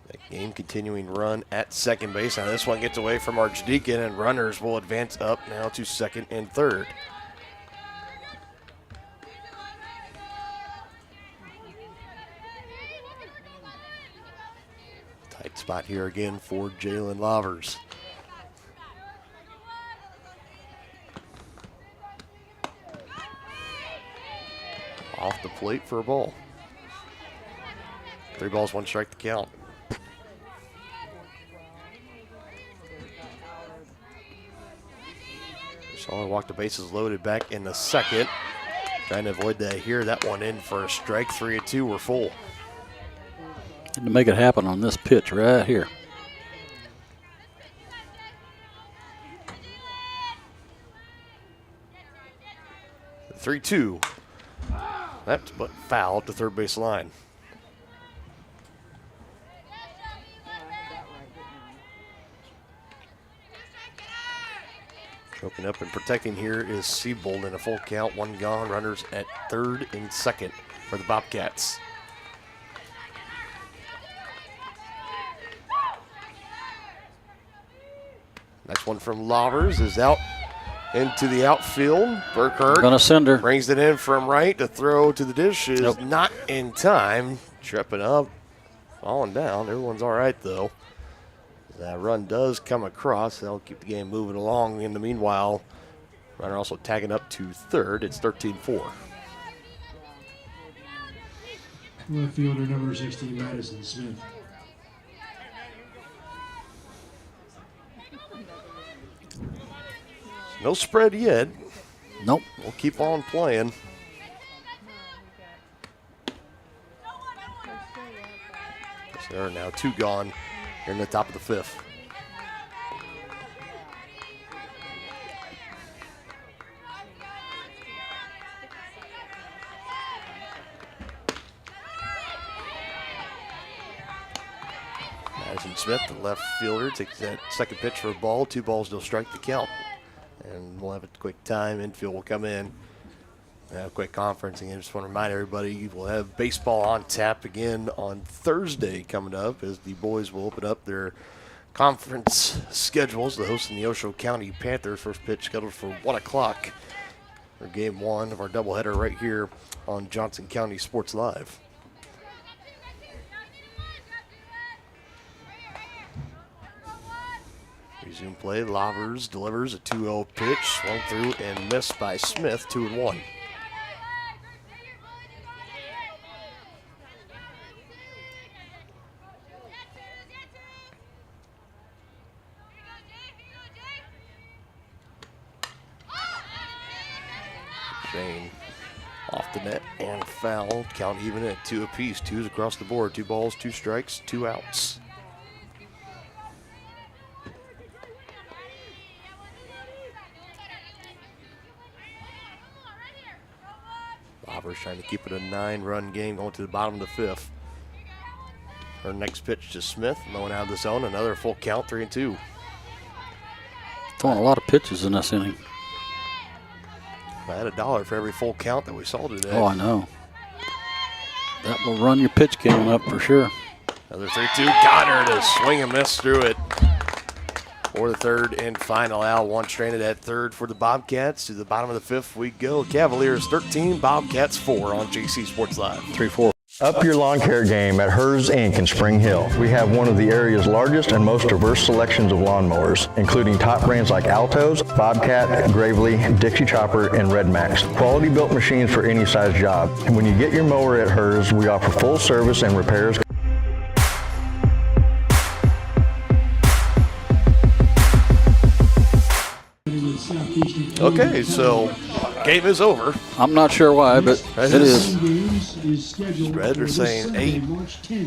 That game continuing run at second base. Now this one gets away from Archdeacon, and runners will advance up now to second and third. Tight spot here again for Jalen Lavers. Off the plate for a ball. 3 balls, 1 strike to count. Schaller walked the bases loaded back in the second. Trying to avoid that here. That one in for a strike. 3-2. We're full. And to make it happen on this pitch right here. The 3-2. That's but foul at the third base line. Choking up and protecting here is Siebold in a full count. One gone. Runners at third and second for the Bobcats. Next one from Lovers is out into the outfield. Burkhart Gonna send her. brings it in from right. The throw to the dish is not in time. Tripping up, falling down. Everyone's all right, though. That run does come across. That'll keep the game moving along. In the meanwhile, runner also tagging up to third. It's 13-4. Left fielder number 16, Madison Smith. No spread yet. Nope. We'll keep on playing. So there are now two gone here in the top of the fifth. Madison Smith, the left fielder, takes that second pitch for a ball. 2 balls, no strike to count. And we'll have a quick time. Infield will come in. A quick conference. Again, just want to remind everybody we'll have baseball on tap again on Thursday coming up as the boys will open up their conference schedules. The host in the Osho County Panthers. First pitch scheduled for 1 o'clock for game 1 of our doubleheader right here on Johnson County Sports Live. Resume play. Lovers delivers a 2-0 pitch. Swung through and missed by Smith. 2-1. Shane off the net and foul. Count even at 2 apiece. 2s across the board. 2 balls, 2 strikes, 2 outs. Lovers trying to keep it a 9-run game going to the bottom of the fifth. Her next pitch to Smith, low out of the zone. Another full count, 3-2. Throwing a lot of pitches in this inning. I had $1 for every full count that we saw today. Oh, I know. That will run your pitch count up for sure. Another 3-2. Got her to swing and miss through it. For the third and final out. One stranded at third for the Bobcats. To the bottom of the fifth we go. Cavaliers 13, Bobcats 4 on JC Sports Live. 3-4. Up your lawn care game at Hers Inc. in Spring Hill. We have one of the area's largest and most diverse selections of lawnmowers, including top brands like Altos, Bobcat, Gravely, Dixie Chopper, and Red Max. Quality built machines for any size job. And when you get your mower at Hers, we offer full service and repairs. Okay, so game is over. I'm not sure why, but it is. Spread are saying 8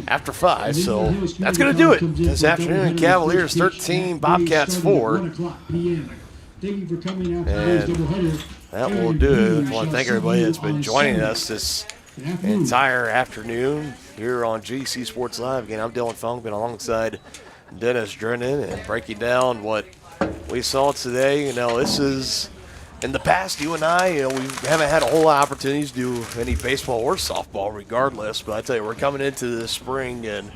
after 5, so that's going to do it this afternoon. Cavaliers 13, Bobcats 4. And that will do it. I want to thank everybody that's been joining us this entire afternoon here on GC Sports Live. Again, I'm Dylan Funk, been alongside Dennis Drennan and breaking down what we saw today. This is, in the past, you and I, we haven't had a whole lot of opportunities to do any baseball or softball regardless, but I tell you, we're coming into the spring, and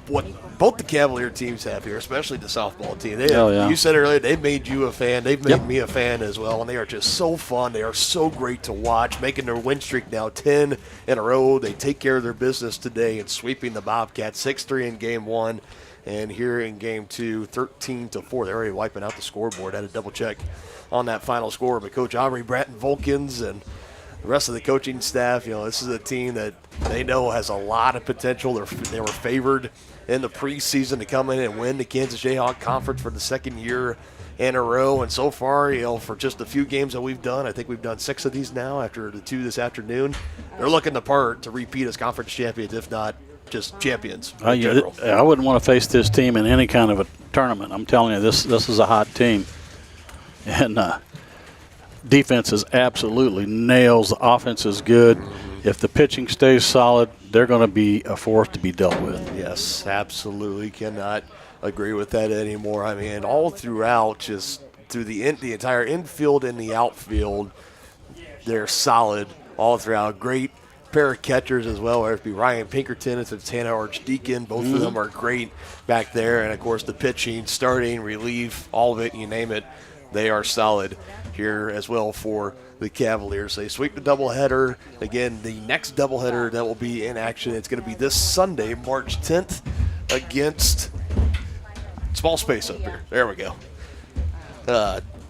what both the Cavalier teams have here, especially the softball team, you said earlier, they've made you a fan, they've made me a fan as well, and they are just so fun, they are so great to watch, making their win streak now 10 in a row. They take care of their business today and sweeping the Bobcats 6-3 in game 1. And here in game 2, 13-4. They're already wiping out the scoreboard. I had to double check on that final score. But Coach Aubrey Bratton Volkins and the rest of the coaching staff, this is a team that they know has a lot of potential. They were favored in the preseason to come in and win the Kansas Jayhawk Conference for the second year in a row. And so far, for just a few games that we've done, I think we've done 6 of these now after the 2 this afternoon. They're looking the part to repeat as conference champions, if not just champions. I wouldn't want to face this team in any kind of a tournament. I'm telling you, this is a hot team. And defense is absolutely nails. The offense is good. If the pitching stays solid, they're going to be a force to be dealt with. Yes, absolutely. Cannot agree with that anymore. I mean, all throughout, just through the entire infield and the outfield, they're solid all throughout. Great pair of catchers as well, whether it be Ryan Pinkerton, it's Hannah Archdeacon. Both of them are great back there. And, of course, the pitching, starting, relief, all of it, you name it, they are solid here as well for the Cavaliers. They sweep the doubleheader. Again, the next doubleheader that will be in action, it's going to be this Sunday, March 10th, against small space up here. There we go.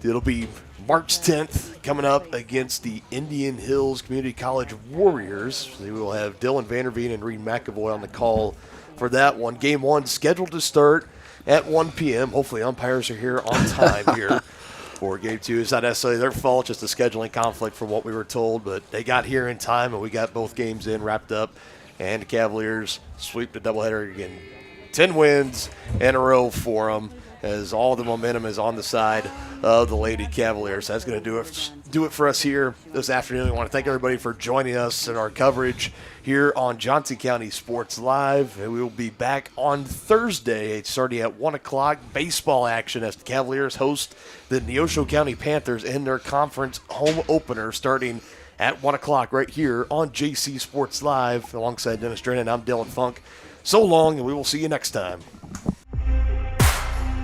It'll be March 10th coming up against the Indian Hills Community College Warriors. We will have Dylan Vanderveen and Reed McAvoy on the call for that one. Game 1 scheduled to start at 1 p.m. Hopefully umpires are here on time here for Game 2. It's not necessarily their fault, just a scheduling conflict from what we were told, but they got here in time, and we got both games wrapped up, and the Cavaliers sweep the doubleheader again. 10 wins in a row for them, as all the momentum is on the side of the Lady Cavaliers. That's going to do it for us here this afternoon. We want to thank everybody for joining us in our coverage here on Johnson County Sports Live. And we will be back on Thursday starting at 1 o'clock. Baseball action as the Cavaliers host the Neosho County Panthers in their conference home opener starting at 1 o'clock right here on JC Sports Live. Alongside Dennis Drennan, I'm Dylan Funk. So long, and we will see you next time.